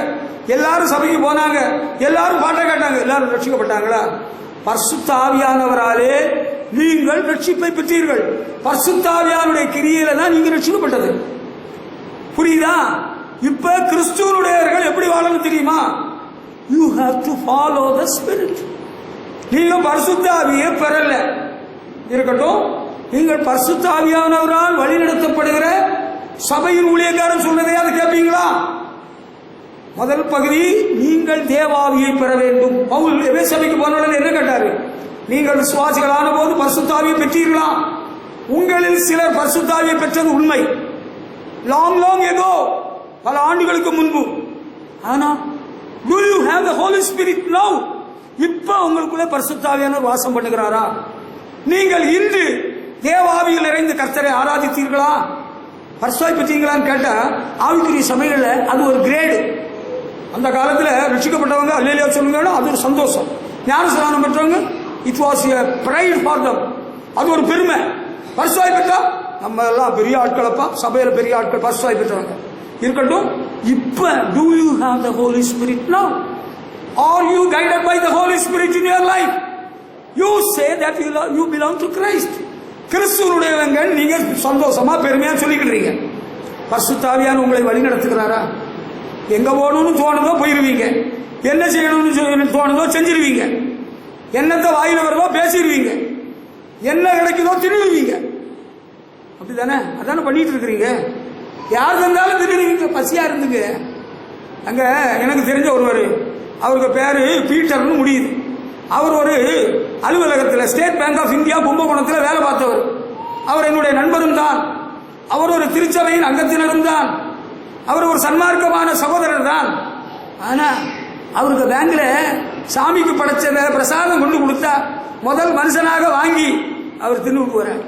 எல்லாரும் சபைக்கு போனாங்க, எல்லாரும் பாட்டை கேட்டாங்க, எல்லாரும் ரட்சிக்கப்பட்டாங்களா? பரிசுத்த ஆவியானவராலே நீங்கள் ரட்சிப்பை பெற்றீர்கள். பரிசுத்த ஆவியானுடைய கிரியையில தான் நீங்க ரட்சிக்கப்பட்டது. புரியுதா? இப்ப கிறிஸ்துவனுடையவர்கள் எப்படி வாழணும் தெரியுமா? You have to follow the Spirit. நீங்க பரிசுத்த ஆவியை பெறல இருக்கட்டும், நீங்கள் பரிசுத்த ஆவியானவரால் வழிநடத்தப்படுகிற சபையின் ஊழியக்காரன் சொல்றதையாவது கேட்பீங்களா? முதல் பகுதி, நீங்கள் தேவாவியை பெற வேண்டும். பவுல் சபைக்கு போனவர்கள் என்ன கேட்டாரு? நீங்கள் விசுவாசிகளான போது பரிசுத்தாவியை பெற்றீர்களா? உங்களில் சிலர் பரிசுத்தாவியை பெற்றது உண்மை, லாங் எகோ, பல ஆண்டுகளுக்கு முன்பு. ஆனா do you have the Holy Spirit now? இப்ப உங்களுக்குள்ள பரிசுத்த ஆவியானவர் வாசம் பண்ணுகிறாரா? நீங்கள் இன்று தேவாவியில் நிறைந்த கர்த்தரை ஆராதித்தீர்களா, பரிசுத்தாய் பெற்றீங்களான்னு கேட்டா ஆவிக்குரிய சபைகள்ல அது ஒரு கிரேடு. அந்த காலத்தில் ரட்சிக்கப்பட்டவங்க அல்லேலூயா சொல்லுங்க, அது ஒரு சந்தோஷம். ஞானஸ்நானம் பெற்றவங்க it was a pride for them, அது ஒரு பெருமை. பரிசுத்தாய் பெற்றா நம்ம எல்லாம் பெரிய ஆட்களப்பா, சபையில பெரிய ஆட்கள் பரிசுத்தாய் பெற்றவங்க இருக்கட்டும். இப்ப do you have the Holy Spirit now? Are you guided by the Holy Spirit in your life? You say that you belong to Christ. கிறிஸ்துவனுடையவங்க நீங்க சந்தோஷமா பெருமையா சொல்லிக்கிடுறீங்க. பரிசுத்த ஆவியானவர் உங்களை வழி நடத்துகிறாரா? எங்க போகணும்னு தோணுதோ போயிருவீங்க, என்ன செய்யணும்னு தோணுதோ செஞ்சிருவீங்க, என்னத்தை வாயில வருதோ பேசிடுவீங்க, என்ன கிடைக்குதோ தின்னுவீங்க. அப்படித்தானே? அதானே பண்ணிட்டு இருக்கிறீங்க. யார் தந்தாலும் தின்னுவீங்க, பசியா இருந்துங்க. அங்க எனக்கு தெரிஞ்ச ஒருவர், அவருக்கு பேரு பீட்டர்னு முடியுது. அவர் ஒரு அலுவலகத்தில் ஸ்டேட் பேங்க் ஆஃப் இந்தியா கும்பகோணத்தில் வேலை பார்த்தவர். அவர் என்னுடைய நண்பரும் தான். அவர் ஒரு திருச்சபையின் அங்கத்தினரும் தான். அவர் ஒரு சன்மார்க்கமான சகோதரர் தான். ஆனா அவருக்கு பேங்க்ல சாமிக்கு படைச்ச பிரசாதம் கொண்டு கொடுத்தா முதல் மனுஷனாக வாங்கி அவர் தின்னு போறார்.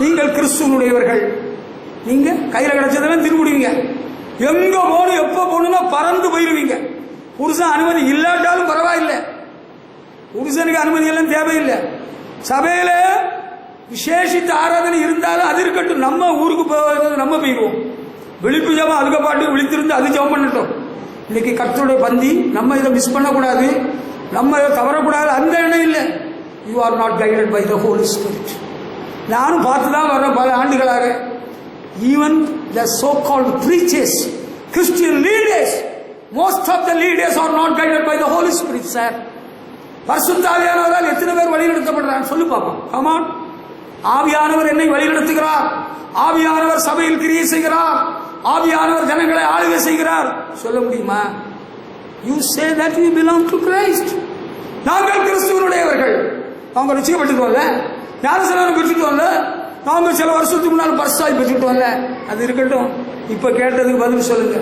நீங்கள் கிறிஸ்துவனுடையவர்கள், நீங்க கையில கிடைச்சதெல்லாம் திரும்பிடுவீங்க. எங்க போகணும் எப்ப போகணும்னா பறந்து போயிருவீங்க. புருஷன் அனுமதி இல்லாட்டாலும் பரவாயில்லை, புருஷனுக்கு அனுமதி எல்லாம் தேவையில்லை. சபையில விசேஷித்த ஆராதனை இருந்தாலும் அது இருக்கட்டும், நம்ம ஊருக்கு போவது நம்ம போயிடுவோம். விழிப்பு ஜபம் அதுக்கு பாட்டு விழித்திருந்து அது ஜபம் பண்ணட்டும். இன்னைக்கு கர்த்தருடைய பந்தி, நம்ம இதை மிஸ் பண்ணக்கூடாது, நம்ம இதை தவறக்கூடாது, அந்த எண்ணம் இல்லை. You are not guided by the Holy Spirit. நானும் பார்த்து தான் வர்றேன் பல ஆண்டுகளாக. Even the so called preachers, Christian leaders, most of the leaders are not guided by the Holy Spirit. Sir, பரிசுத்த ஆவியானவரால் எத்தனை பேர் வழிநடத்தப்படுறாங்க சொல்லு பாப்போம். கமான். ஆவியானவர் என்னை வழிநடத்துகிறார், ஆவியானவர் சபையில் கிரியை செய்கிறார், ஆவியானவர் ஜனங்களை ஆளுகை செய்கிறார் சொல்ல முடியுமா? You say that you belong to Christ. நாங்கள் கிறிஸ்துவனுடையவர்கள். அவங்க ரட்சிக்கப்பட்டுட்டோம்ல, ஞானஸ்நானம் பெற்றுட்டோம்ல, நாங்க சில வருஷத்துக்கு முன்னால் பரிசுத்தாய் பெற்றுட்டோம்ல, அது இருக்கட்டும். இப்ப கேட்டதுக்கு பதில் சொல்லுங்க.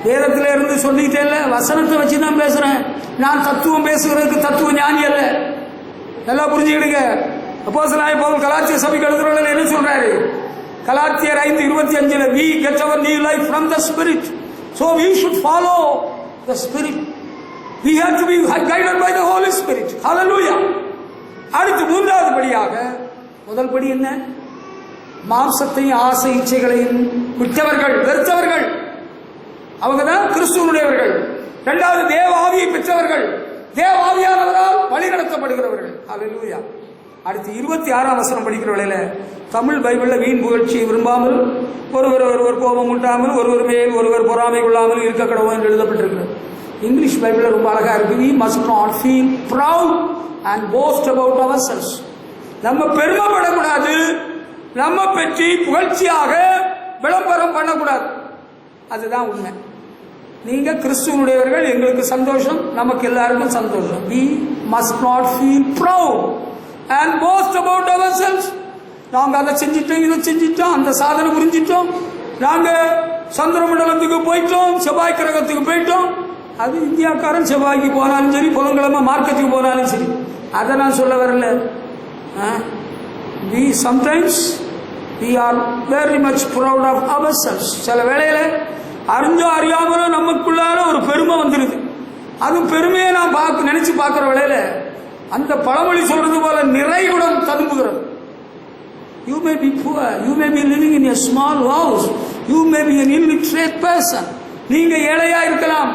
வேதத்தில இருந்து சொல்லிட்டேன்ல, வசனத்தை வச்சுதான் பேசுறேன். நான் தத்துவம் பேசுகிறதுக்கு தத்துவ ஞானி அல்ல. நல்லா புரிஞ்சுக்கிடுங்க. அப்போஸ்தலனாகிய பவுல் கலாத்திய சபைக்கு எழுதுறவர்கள் என்ன சொல்றாரு? கலாத்தியர் 5:25 we get our new life from the spirit, so we should follow the spirit. We have to be guided by the Holy Spirit. Hallelujah. அடுத்து மூன்றாவது படியாக, முதல் படி என்ன? மாம்சத்தையும் ஆசை இச்சைகளையும் விட்டவர்கள், வெறுத்தவர்கள், அவங்க தான் கிறிஸ்துவனுடையவர்கள். இரண்டாவது தேவ ஆவியை பெற்றவர்கள், தேவ ஆவியானவரால் வழி நடத்தப்படுகிறவர்கள். ஹல்லேலூயா. அடுத்து 26ஆம் வசனம் படிக்கிற வேளையில, தமிழ் பைபிள்ல வீண் புகழ்ச்சியை விரும்பாமல், ஒருவர் கோபம் உண்டாமல், ஒருவர் மேல் ஒருவர் பொறாமை கொள்ளாமல் இருக்க கடவுள் என்று எழுதப்பட்டிருக்கிறது. இங்கிலீஷ் பைபிள்ல ரொம்ப அழகா இருக்கு. We must not feel proud and boast about ourselves. நம்ம பெருமைப்படக்கூடாது, நம்ம பற்றி புகழ்ச்சியாக விளம்பரம் பண்ணக்கூடாது. அதுதான் உண்மை. நீங்க கிறிஸ்துவனுடையவர்கள், எங்களுக்கு சந்தோஷம், நமக்கு எல்லாருக்கும் சந்தோஷம். We must not feel proud and boast about ourselves. நாங்க அதை செஞ்சிட்டோம், இதை செஞ்சிட்டோம், அந்த சாதனை புரிஞ்சிட்டோம், நாங்க சந்திர மண்டலத்துக்கு போயிட்டோம், செவ்வாய் கிரகத்துக்கு போயிட்டோம். அது இந்தியாக்காரன் செவ்வாய்க்கு போனாலும் சரி, புதன்கிழமை மார்க்கெட்டுக்கு போனாலும் சரி, அதை நான் சொல்ல வரல. We sometimes we are very much proud of ourselves. சில வேளையில அறிஞ்சோ அறியாமலோ நமக்குள்ளார ஒரு பெருமை வந்துருது. அது பெருமையை நான் நினைச்சு பார்க்கிற வேளையில அந்த பழமொழி சொல்றது போல நிறைகுடம் ததும்புகிறது. You may be poor, you may be living in a small house, you may be an illiterate person. நீங்க ஏழையா இருக்கலாம்,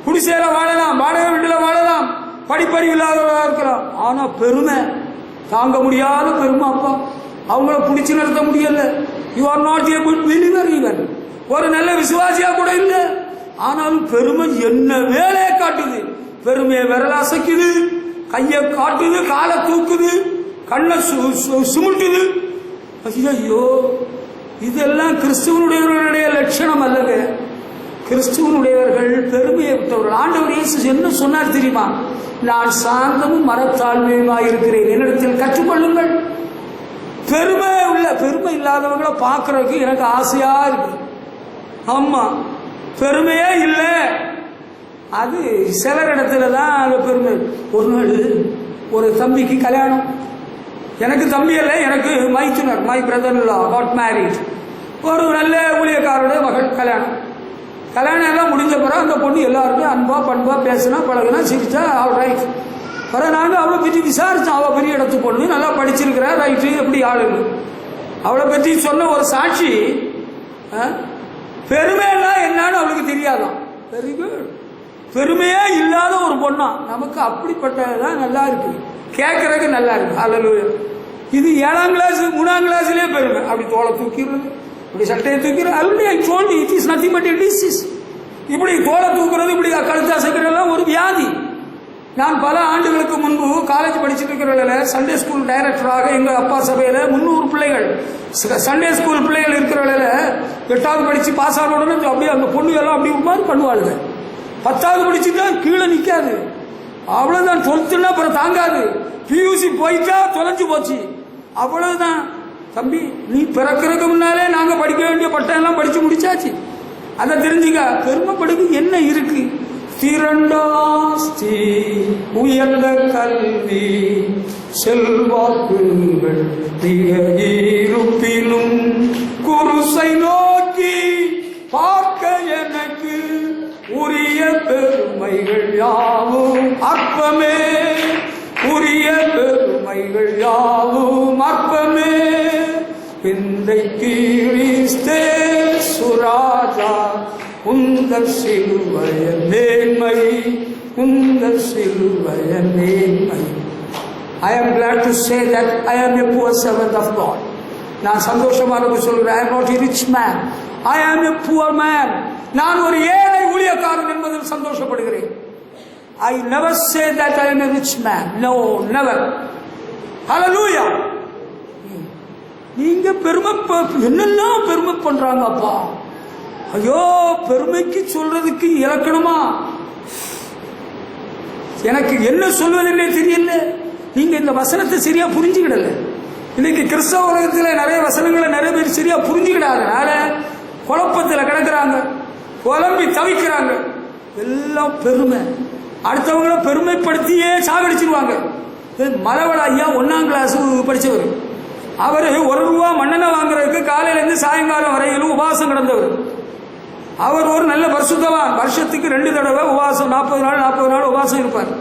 குடிசையில வாழலாம், வாடகை வீட்டுல வாழலாம், படிப்பறிவு இல்லாதவர்களா இருக்கலாம். ஆனா பெருமை தாங்க முடியாத பெருமை. அப்பா அவங்கள பிடிச்சு நடத்த முடியல. You are not a good believer even. ஒரு நல்ல விசுவாசியா கூட இல்ல. ஆனாலும் பெருமை என்ன வேலையை காட்டுது? பெருமையை விரல அசைக்குது, கையை காட்டுது, காலை தூக்குது, கண்ணை சுமுட்டுது. ஐயோ, இதெல்லாம் கிறிஸ்துவனுடையவர்களுடைய லட்சணம் அல்லங்க. கிறிஸ்துவனுடையவர்கள் பெருமையை விட்டவர்கள். ஆண்டவர் இயேசு என்ன சொன்னார் தெரியுமா? நான் சாந்தமும் மனத்தாழ்மையுமாய் இருக்கிறேன், என்னிடத்தில் கற்றுக்கொள்ளுங்கள். பெருமை இல்லாதவங்களை பார்க்கறதுக்கு எனக்கு ஆசையா இருக்கு. ஆமா, பெருமையே இல்லை. அது சிலர் இடத்துல தான் அது பெருமை. ஒரு நாள் ஒரு தம்பிக்கு கல்யாணம், எனக்கு தம்பி இல்லை, எனக்கு மைத்துனர், my brother in law got married. ஒரு நல்ல ஊழியக்காரோட மகள் கல்யாணம் எல்லாம் முடிஞ்ச பிறகு அந்த பொண்ணு எல்லாருமே அன்பா பண்பா பேசினா பழகுனா சிரிச்சா ஆல் ரைட். பிறகு நாங்கள் அவளை பற்றி விசாரித்தோம். அவள் பெரிய இடத்து பொண்ணு, நல்லா படிச்சிருக்கிறா, ரைட்டு எப்படி ஆளுங்க. அவளை பற்றி சொன்ன ஒரு சாட்சி, பெருமைன்னா என்னன்னு அவளுக்கு தெரியாதான். Very good. பெருமையே இல்லாத ஒரு பொண்ணா. நமக்கு அப்படிப்பட்டதான் நல்லா இருக்கு, கேட்கறதுக்கு நல்லா இருக்கு. அல்லேலூயா. இது 7ஆம் கிளாஸ் 3ஆம் கிளாஸ்லயே பெருமை. அப்படி தோலை தூக்கிறது, இப்படி சட்டையை தூக்கிறது. Already I told you it is nothing but a disease. இப்படி தோலை தூக்குறது, இப்படி கழுத்து அசைக்கிறதெல்லாம் ஒரு வியாதி. நான் பல ஆண்டுகளுக்கு முன்பு காலேஜ் படிச்சுட்டு இருக்கிற சண்டே ஸ்கூல் டைரக்டராக எங்கள் அப்பா சபையில் 300 பிள்ளைகள் சண்டே ஸ்கூல் பிள்ளைகள் இருக்கிறவங்கள 8வது படித்து பாஸ் ஆன உடனே அப்படியே அந்த பொண்ணு எல்லாம் அப்படி மாதிரி பண்ணுவாளுங்க. 10வது படிச்சுட்டா கீழே நிற்காது, அவ்வளோதான். 12th அப்புறம் தாங்காது. பியூசி போயிட்டா தொலைஞ்சு போச்சு, அவ்வளவுதான். தம்பி, நீ பிறக்கிறதுக்கு முன்னாலே நாங்கள் படிக்க வேண்டிய பட்டம் எல்லாம் படித்து முடிச்சாச்சு. அதை தெரிஞ்சுக்க. பெருமைப்படுக்கு என்ன இருக்கு? திரண்டாஸ்தி, உயர்ந்த கல்வி, செல்வாக்குகள் இருப்பினும் குருசை நோக்கி பார்க்க எனக்கு உரிய பெருமைகள் யாவும் அற்பமே, உரிய பெருமைகள் யாவும் அற்பமே. இன்றைக்கு கிறிஸ்தே சுராஜா உந்த சிலுவைய மேன்மை, உந்த சிலுவைய மேன்மை. I am glad to say that I am a poor servant of God. நான் சந்தோஷமாக சொல்கிறேன். I am not a rich man, I am a poor man. நான் ஒரு ஏழை ஊழியக்காரன் என்பதில் சந்தோஷப்படுகிறேன். I never say that I am a rich man. No, never. Hallelujah. நீங்க பெருமை என்னெல்லாம் பெருமை பண்றாங்க அப்பா. ஐயோ, பெருமைக்கு சொல்றதுக்கு இலக்கணமா? எனக்கு என்ன சொல்வதென்னே தெரியல. நீங்க இந்த வசனத்தை சரியா புரிஞ்சுக்கிடல. இன்னைக்கு கிறிஸ்தவ உலகத்தில் நிறைய வசனங்களை நிறைய பேர் சரியா புரிஞ்சுக்கிடாதனால குழப்பத்தில் கிடக்குறாங்க, குழம்பி தவிக்கிறாங்க. எல்லாம் பெருமை, அடுத்தவங்கள பெருமைப்படுத்தியே சாகடிச்சிருவாங்க. மலவள ஐயா 1ஆம் கிளாஸ் படித்தவர். அவர் ₹1 மண்ணெண்ணை வாங்குறதுக்கு காலையிலேருந்து சாயங்காலம் வரையிலும் உபவாசம் கிடந்தவர். அவர் ஒரு நல்ல பரிசுத்தவான். வருஷத்துக்கு 2 தடவை உபவாசம், 40 நாள் உபவாசம் இருப்பார்.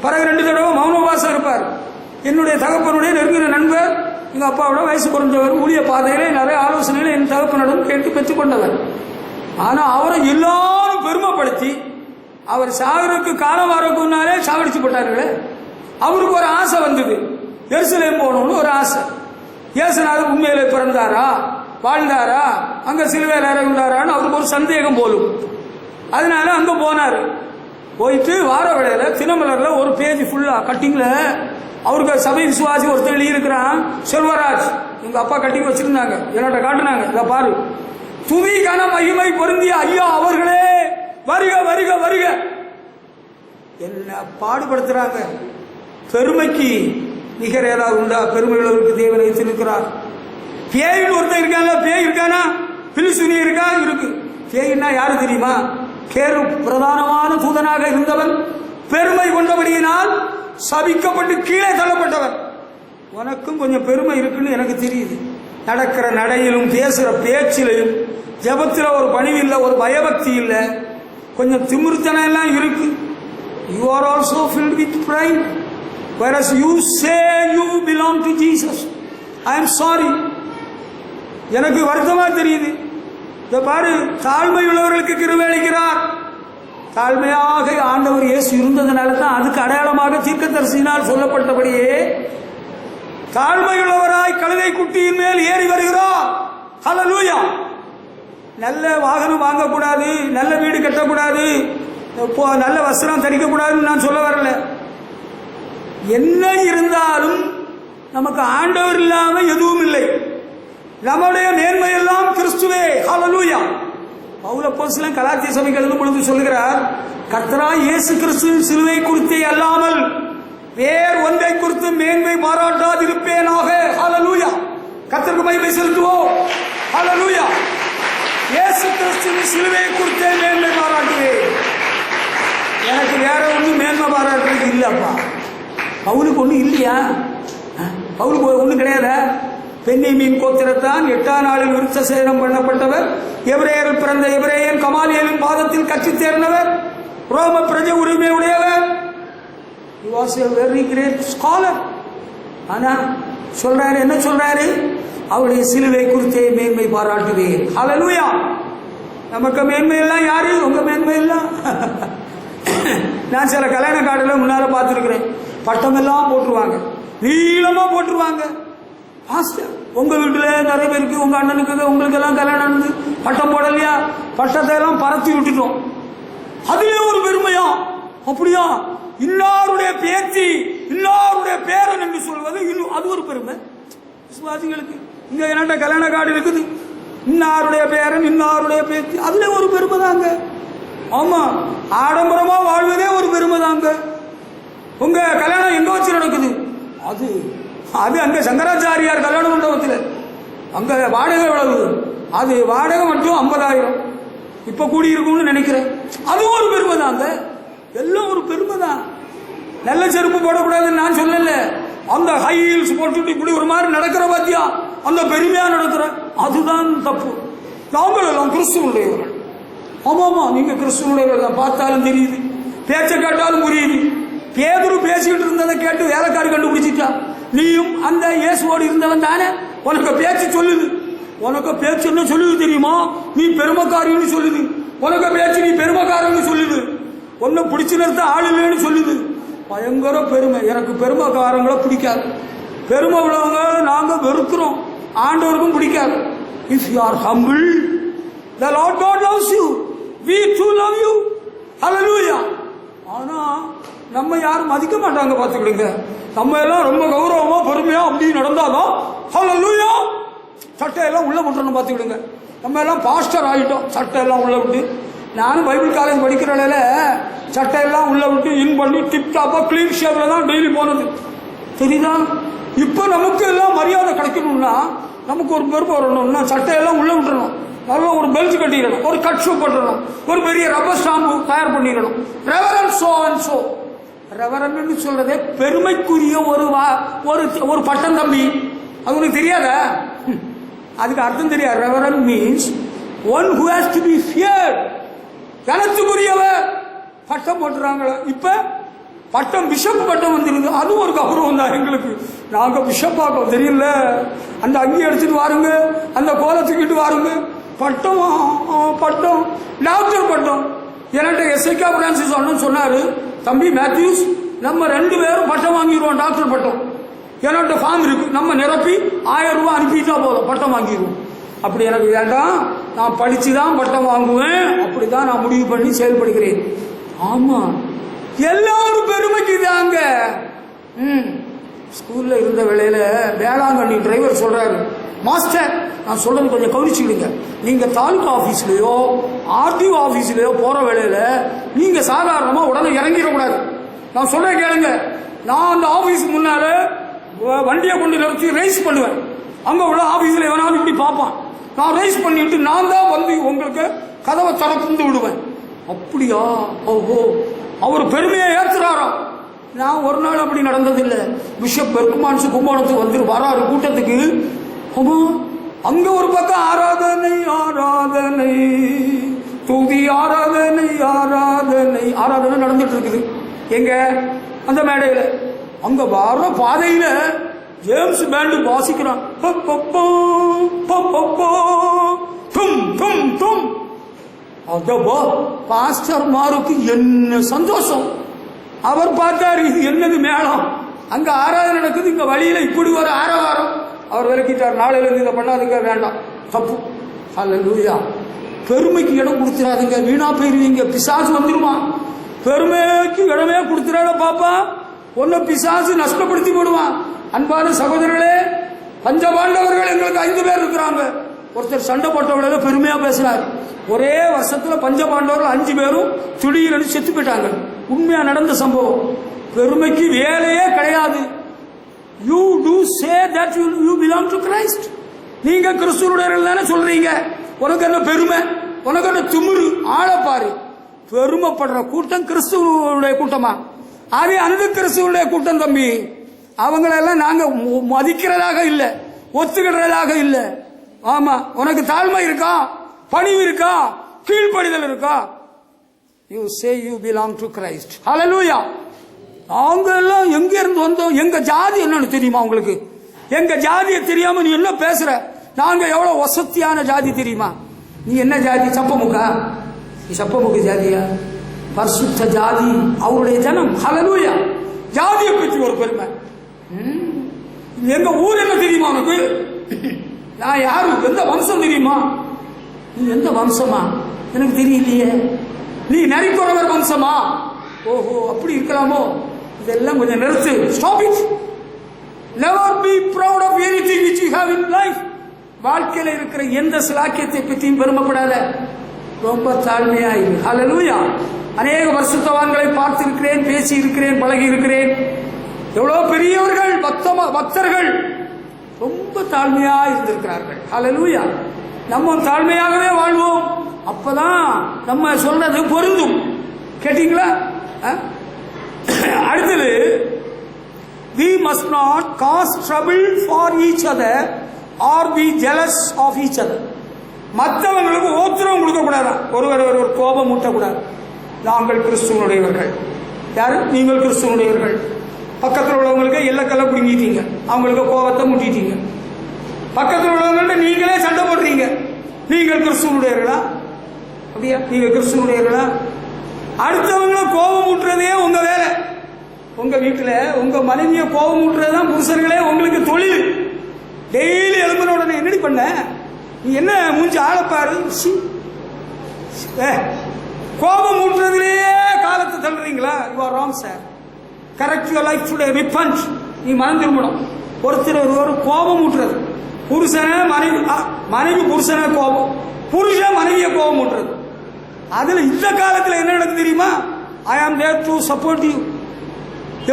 பிறகு 2 தடவை மௌன உபவாசம் இருப்பார். என்னுடைய தகப்பனுடைய நெருங்கின நண்பர், எங்கள் அப்பாவோட வயசு குறைஞ்சவர், ஊழிய பாதையிலே நிறைய ஆலோசனைகளை என் தகப்பனிடம் கேட்டு பெற்றுக்கொண்டவர். ஆனால் அவரை எல்லாரும் பெருமைப்படுத்தி அவர் சாகருக்கு காலம் வரக்குன்னாலே சாகடிச்சு போட்டார்களே. அவருக்கு ஒரு ஆசை வந்தது, எருசலேம் போகணும்னு ஒரு ஆசை. இயேசுநாதர் உண்மையிலே பிறந்தாரா, வாழ்ந்தாரா, அங்க சிலுவையில் இறங்குறாரான்னு அவருக்கு ஒரு சந்தேகம் போலும். அதனால அங்க போனார். போயிட்டு வார வேளையில தினமலர்ல ஒரு பேஜ் ஃபுல்லா கட்டிங்ல அவருக்கு சபை விசுவாசி ஒருத்தர் எழுதியிருக்கிறான், செல்வராஜ். எங்க அப்பா கட்டிங் வச்சிருந்தாங்க, என்னோட காட்டுனாங்க. இதை பாரு, துதி கன மகிமை பொருந்திய ஐயா அவர்களே வருக வருக வருக. என்ன பாடுபடுத்துறாங்க. பெருமைக்கு நிகர் ஏதாவது உண்டா? பெருமையுள்ளவருக்கு தேவனை வைத்திருக்கிறார். பேயின் ஒருத்தன் இருக்காங்க. பேய் இருக்கானா? பிலிசுனி இருக்கா? இருக்கு. பேயின்னா யாரு தெரியுமா? கேரு பிரதானமான தூதனாக இருந்தவன், பெருமை கொண்டபடியினால் சபிக்கப்பட்டு கீழே தள்ளப்பட்டவன். உனக்கும் கொஞ்சம் பெருமை இருக்குன்னு எனக்கு தெரியுது. நடக்கிற நடையிலும் பேசுற பேச்சிலையும் ஜபத்தில் ஒரு பணிவு இல்லை, ஒரு பயபக்தி இல்லை, கொஞ்சம் திமிர்த்தனம் எல்லாம் இருக்கு. You are also filled with pride, whereas you say you belong to Jesus. I am sorry. எனக்கு வருத்தமா தெரியுது. இதை பாரு, தாழ்மை உள்ளவர்களுக்கு கிருபை அளிக்கிறார். தாழ்மையாக ஆண்டவர் இயேசு இருந்ததுனால தான் அதுக்கு அடையாளமாக தீர்க்கதரிசியினால் சொல்லப்பட்டபடியே தாழ்மையுள்ளவராய் கழுதை குட்டியின் மேல் ஏறி வருகிறார். ஹல்லேலூயா. நல்ல வாகனம் வாங்கக்கூடாது, நல்ல வீடு கட்டக்கூடாது, நல்ல வஸ்திரம் தரிக்கக்கூடாதுன்னு நான் சொல்ல வரல. என்ன இருந்தாலும் நமக்கு ஆண்டவர் இல்லாம எதுவும் இல்லை. நம்முடைய மேன்மையெல்லாம் கிறிஸ்துவே. ஹல்லேலூயா. பவுல் அப்போஸ்தலன் கலாத்திய சபைக்கு எழுதும் பொழுது சொல்கிறார், கர்த்தராகிய இயேசு கிறிஸ்துவின் சிலுவை குறித்தே அல்லாமல் வேறு ஒன்றை குறித்து மேன்மை பாராட்டாதிருப்பேனாக. ஹல்லேலூயா. கர்த்தருக்கு மகிமை செலுத்துவோம். ஹல்லேலூயா. இயேசு கிறிஸ்துவின் சிலுவை குறித்தே மேன்மை பாராட்டுவேன். எனக்கு வேற ஒன்றும் மேன்மை பாராட்டுறது இல்லப்பா. பவுலுக்கு ஒன்றும் இல்லையா? பவுலுக்கு ஒன்றும் கிடையாது. பென்னியமீன் கோத்திரத்தான் 8ஆம் நாளில் விருட்ச சேதனம் பண்ணப்பட்டவர், எபிரேயரில் பிறந்த எபிரேயன், கமாலியலின் பாதத்தில் கட்சி சேர்ந்தவர், ரோம பிரஜை உரிமை உடையவர். He was a very great scholar. ஆனா சொல்றாரு, என்ன சொல்றாரு? அவருடைய சிலுவை குறித்தே மேன்மை பாராட்டுவேன். ஹல்லேலூயா. நமக்கு மேன்மை எல்லாம் யாரு? உங்க மேன்மை எல்லாம். நான் சில கல்யாண கார்டுல முன்னால பார்த்துருக்கிறேன். பட்டம் எல்லாம் போட்டுருவாங்க, நீளமா போட்டுருவாங்க. உங்க வீட்டுல நிறைய பேருக்கு, உங்க அண்ணனுக்கு உங்களுக்கு எல்லாம் கல்யாணம் நடந்து பட்டம் போடலையா? பட்டத்தை எல்லாம் பரத்தி விட்டுட்டோம். அதுவே ஒரு பெருமையா? அப்படியா? இன்னாருடைய பேச்சு, இன்னாருடைய பேரன் என்று சொல்வது அது ஒரு பெருமை விசுவாசிகளுக்கு. இங்க என்னட்ட கல்யாண கார்டு இருக்குது, இன்னாருடைய பேரன், இன்னாருடைய பேச்சு, அதுல ஒரு பெருமை தாங்க. ஆமா, ஆடம்பரமா வாழ்வதே ஒரு பெருமை தாங்க. உங்க கல்யாணம் எங்க வச்சு நடக்குது? அது அது அங்க சங்கராச்சாரியார் கல்யாண மண்டபத்தில். அங்க வாடகை எவ்வளவு? அது வாடகை மட்டும் 50,000. இப்ப கூடி இருக்கும்னு நினைக்கிறேன். அது ஒரு பெருமை தாங்க. எல்லாம் ஒரு பெருமை தான். நல்ல செருப்பு போடக்கூடாதுன்னு நான் சொல்லல. அந்த ஹை ஹீல்ஸ் போட்டுட்டு இப்படி ஒரு மாதிரி நடக்கிற பாத்தியா, அந்த பெருமையா நடக்கிற, அதுதான் தப்பு. நாங்கள் எல்லாம் கிறிஸ்துவனுடையவர்கள். ஆமாமா, நீங்க கிறிஸ்துவனுடையவர்கள் தான், பார்த்தாலும் தெரியுது, பேச்சை கேட்டாலும் புரியுது. பேதுரு பேசிக்கிட்டு இருந்ததை கேட்டு வேலைக்காரி கண்டுபிடிச்சிட்டா. நீயும் அந்த இயேசுவோடு இருந்தவன் தானே, உனக்கு பேச்சு சொல்லுது. உனக்கு பேச்சு என்ன சொல்லுது தெரியுமா? நீ பெருமைக்காரின்னு சொல்லுது. உனக்கு பேச்சு நீ பெருமைக்காரன்னு சொல்லுது. ஒன்னும் பிடிச்சு நிறுத்த ஆள் இல்லைன்னு சொல்லுது. பயங்கர பெருமை. எனக்கு பெருமைக்காரங்களை பிடிக்காது. பெருமை உள்ளவங்க நாங்க வெறுக்கிறோம், ஆண்டவருக்கும் பிடிக்காது. If you are humble, the Lord God loves you. We too love you. Hallelujah. ஆனா நம்ம யாரும் மதிக்க மாட்டாங்க, பார்த்துக்கிடுங்க. நம்ம எல்லாம் ரொம்ப கௌரவமா பெருமையா அப்படி நடந்தாலும் ஹல்லேலூயா சட்டையெல்லாம் உள்ள விட்டுறணும், பார்த்துக்கிடுங்க. நம்ம எல்லாம் பாஸ்டர் ஆகிட்டோம், சட்டையெல்லாம் உள்ள விட்டு. நானும் பைபிள் காலேஜ் படிக்கிறனால சட்டையெல்லாம் உள்ள விட்டு இன் பண்ணி டிப் டாப்பா கிளீன் ஷேப்ல தான் டெய்லி போனது, தெரியுதா? இப்போ நமக்கு எல்லாம் மரியாதை கிடைக்கணும்னா, நமக்கு ஒரு பொறுப்பு வரணும்னா சட்டையெல்லாம் உள்ள விட்டுறணும், நல்ல ஒரு பெல்ட் கட்டிடணும், ஒரு கட் ஷூ போட்டுடணும், ஒரு பெரிய ரப்பர் ஸ்டாம்பு தயார் பண்ணிடணும். Reverend so and so. Reverend சொல்றதே பெருமைக்குரிய ஒரு பட்டம் தம்பி. அது உனக்கு தெரியாத? அதுக்கு அர்த்தம் தெரியாது. Reverend means one who has to be feared. கனத்துக்குரியவர் பட்டம் போட்டுறாங்களா? இப்ப பட்டம் பிஷப் பட்டம் வந்துருது, அது ஒரு கௌரவம் தான் எங்களுக்கு. நாங்க பிஷப் ஆக்க தெரியல, அந்த அங்கி எடுத்துட்டு வாருங்க, அந்த கோலத்துக்கிட்டு வாருங்க. பட்டம் பட்டம் டாக்டர் பட்டம். என்கிட்ட எஸ்ஐகா பிரான்சிஸ் அண்ணன் சொன்னாரு, தம்பி மேத்யூஸ், நம்ம 2 பேரும் பட்டம் வாங்கிடுவோம், டாக்டர் பட்டம். என்கிட்ட ஃபார்ம் இருக்கு, நம்ம நிரப்பி 1000 ரூபாய் அனுப்பிட்டா போதும், பட்டம் வாங்கிடுவோம். அப்படி எனக்கு வேண்டாம், நான் படிச்சுதான் பட்டம் வாங்குவேன், அப்படிதான் நான் முடிவு பண்ணி செயல்படுகிறேன். ஆமா, எல்லாரும் பெருமைக்கு தாங்க. ஸ்கூல்ல இருந்த வேளையில வேளாங்கண்ணி டிரைவர் சொல்றாரு, மாஸ்டர், நான் சொல்றது கொஞ்சம் கவனிச்சுக்கிடுங்க. நீங்க தாலுகா ஆபீஸ்லயோ ஆர்டிஓ ஆபீஸ்லயோ போற வேளையில நீங்க சாதாரணமா உடனே இறங்கிடக்கூடாது. நான் சொல்ற கேளுங்க. நான் அந்த ஆபீஸ் முன்னால வண்டியை கொண்டு நிறுத்தி ரைஸ் பண்ணுவேன். அங்க உள்ள ஆபீஸ்ல எவனாலும் இப்படி பார்ப்பான். நான் ரைஸ் பண்ணிட்டு நான் தான் வந்து உங்களுக்கு கதவை திறந்து விடுவேன். அப்படியா? ஓஹோ, அவர் பெருமையை ஏற்றுறாரா? நான் ஒரு நாள் அப்படி நடந்ததில்லை. பிஷப் பெர்குமான்ஸ் கும்பகோணத்துக்கு வந்து வராரு கூட்டத்துக்கு. ஆமா, அங்க ஒரு பக்கம் ஆராதனை ஆராதனை தூதி ஆராதனை ஆராதனை ஆராதனை நடந்துட்டு இருக்குது. எங்க அந்த மேடையில அங்க வர பாதையில ஜேம்ஸ் பேண்டு வாசிக்கிறான். பாஸ்டர் மாருக்கு என்ன சந்தோஷம். அவர் பார்த்தாரு, இது என்னது மேளம், அங்க ஆராதனை நடக்குது, இங்க வழியில இப்படி ஒரு ஆரவாரம். அவர் விளக்கிட்டார், நாளையில இருந்து இதை பண்ணாதுங்க, வேண்டாம், தப்பு. ஹல்லேலூயா. பெருமைக்கு இடம் கொடுத்துறாதுங்க, வீணா போயிருவீங்க, பிசாசு வந்துருமா. பெருமைக்கு இடமே கொடுத்துறாட பாப்பா, ஒன்ன பிசாசு நஷ்டப்படுத்தி போடுவான். அன்பான சகோதரர்களே, பஞ்சபாண்டவர்கள் எங்களுக்கு 5 பேர் இருக்கிறாங்க. ஒருத்தர் சண்டை போட்டவங்கள பெருமையா பேசினார். ஒரே வருஷத்துல பஞ்சபாண்டவர்கள் 5 பேரும் திடீர்னு செத்து போயிட்டாங்க. உண்மையா நடந்த சம்பவம். பெருமைக்கு வேலையே கிடையாது. You do say that you belong to Christ. நீங்க கிறிஸ்துவனுடையவர்கள் தானே சொல்றீங்க. உனக்கு என்ன பெருமை, உனக்கு என்ன திமிரு? ஆளப்பாரு. பெருமைப்படுற கூட்டம் கிறிஸ்துவனுடைய கூட்டமா? அது அந்த கிறிஸ்துவனுடைய கூட்டம் தம்பி. அவங்களெல்லாம் நாங்க மதிக்கிறதாக இல்லை, ஒத்துக்கிறதாக இல்லை. ஆமா, உனக்கு தாழ்மை இருக்கா, பணிவு இருக்கா, கீழ்ப்படிதல் இருக்கா? You say you belong to Christ. Hallelujah. அவங்க எல்லாம் எங்க இருந்து வந்தோம்? எங்க ஜாதி என்னன்னு தெரியுமா உங்களுக்கு? எங்க ஜாதியை தெரியாம நீ என்ன பேசுற? நாங்க எவ்வளவு வசதியான ஜாதி தெரியுமா? நீ என்ன ஜாதி? சப்பமுக்கா? நீ சப்பமுக்கு ஜாதியா? பரிசுத்த ஜாதி, அவருடைய ஜனம். ஹல்லேலூயா. ஜாதியை பற்றி ஒரு பெருமை. எங்க ஊர் என்ன தெரியுமா உனக்கு? நான் யாரு, எந்த வம்சம் தெரியுமா? நீ எந்த வம்சமா? எனக்கு தெரியலையே. நீ நரிக்குறவர் வம்சமா? ஓஹோ, அப்படி இருக்கலாமோ? இதெல்லாம் கொஞ்சம் நிறுத்து. Stop it. Never be proud of anything which you have in life. வாழ்க்கையில இருக்கிற எந்த சிலாக்கியத்தை பற்றியும் பெருமைப்படாத. ரொம்ப தாழ்மையா இரு. ஹல்லேலூயா. அநேக பரிசுத்தவான்களை பார்த்திருக்கிறேன், பேசி இருக்கிறேன், பழகி இருக்கிறேன். எவ்வளவு பெரியவர்கள், பக்தர்கள் ரொம்ப தாழ்மையா இருந்திருக்கிறார்கள். ஹல்லேலூயா. நம்ம தாழ்மையாகவே வாழ்வோம். அப்பதான் நம்ம சொல்றது பொருந்தும். கேட்டீங்களா? அடுத்தது, we must not cause trouble for each other or be jealous of each other. மற்றவங்களுக்கு ஓத்திரம் கொடுக்க கூடாது, ஒருவர் கோபம் மூட்டக்கூடாது. நாங்கள் கிறிஸ்துவனுடையவர்கள். யாரு? நீங்கள் கிறிஸ்துவனுடையவர்கள். பக்கத்தில் உள்ளவங்களுக்கு எல்லக்கல்ல பிடிங்கிட்டீங்க, அவங்களுக்கு கோபத்தை மூட்டிட்டீங்க. பக்கத்தில் உள்ளவங்கள்ட்ட நீங்களே சண்டை போடுறீங்க. நீங்கள் கிறிஸ்துவனுடையவர்களா? அப்படியா? நீங்க கிறிஸ்துவனுடையவர்களா? அடுத்தவங்களை கோபம் ஊட்டுறதே உங்க வேலை. உங்க வீட்டுல உங்க மனைவியை கோபம் ஊட்டுறதுதான் புருஷர்களே உங்களுக்கு தொழில். டெய்லி எழுப்பின உடனே என்னடி பண்ண, நீ என்ன மூஞ்சி ஆளப்பாரு, கோபம் ஊட்டுறதுலேயே காலத்தை தள்ளுறீங்களா? You are wrong sir. Correct your life today. Repent. நீ மனம் திரும்பணும். ஒருத்தர் ஒரு கோபம் ஊட்டுறது, புருஷனை மனைவி புருஷனை கோபம், புருஷன் மனைவியை கோபம் ஊட்டுறது. அதுல இந்த காலத்தில் என்ன நடக்குது தெரியுமா? ஐ ஆம் தேர் டு சப்போர்ட் யூ.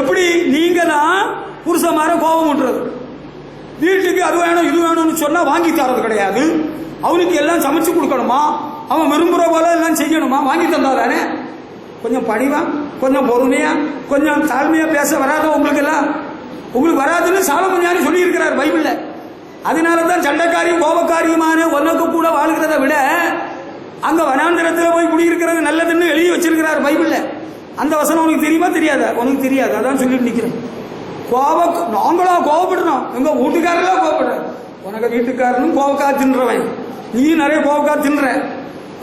எப்படி? நீங்க தான் புருஷமார கோபம் ஊட்டுறது. வீட்டுக்கு அது வேணும் இது வேணும்னு சொன்னா வாங்கி தரது கிடையாது. அவனுக்கு எல்லாம் சமைச்சு கொடுக்கணுமா, அவன் விரும்புற போல எல்லாம் செய்யணுமா? வாங்கி தந்தாதானே. கொஞ்சம் பணிவா, கொஞ்சம் பொறுமையா, கொஞ்சம் தாழ்மையா பேச வராத உங்களுக்கு எல்லாம்? உங்களுக்கு வராதுன்னு சாலமோன் ஞானி சொல்லி இருக்கிறார் பைபிள்ல. அதனாலதான் சண்டைக்காரியும் கோபக்காரியுமான உனக்கு கூட வாழ்கிறத விட அங்க வனாந்திரத்தில் போய் குடியிருக்கிறது நல்லதுன்னு எழுதி வச்சிருக்கிறார் பைபிள்ல. அந்த வசனம் உனக்கு தெரியுமா தெரியாதா? உனக்கு தெரியாது. அதான் சொல்லிட்டு நிக்கிறேன். நாங்களா கோபப்படுறோம், எங்க வீட்டுக்காரெல்லாம் கோபப்படுறேன். உனக்கு வீட்டுக்காரனும் கோபக்கா தின்றவன், நீ நிறைய கோபக்கா தின்ற.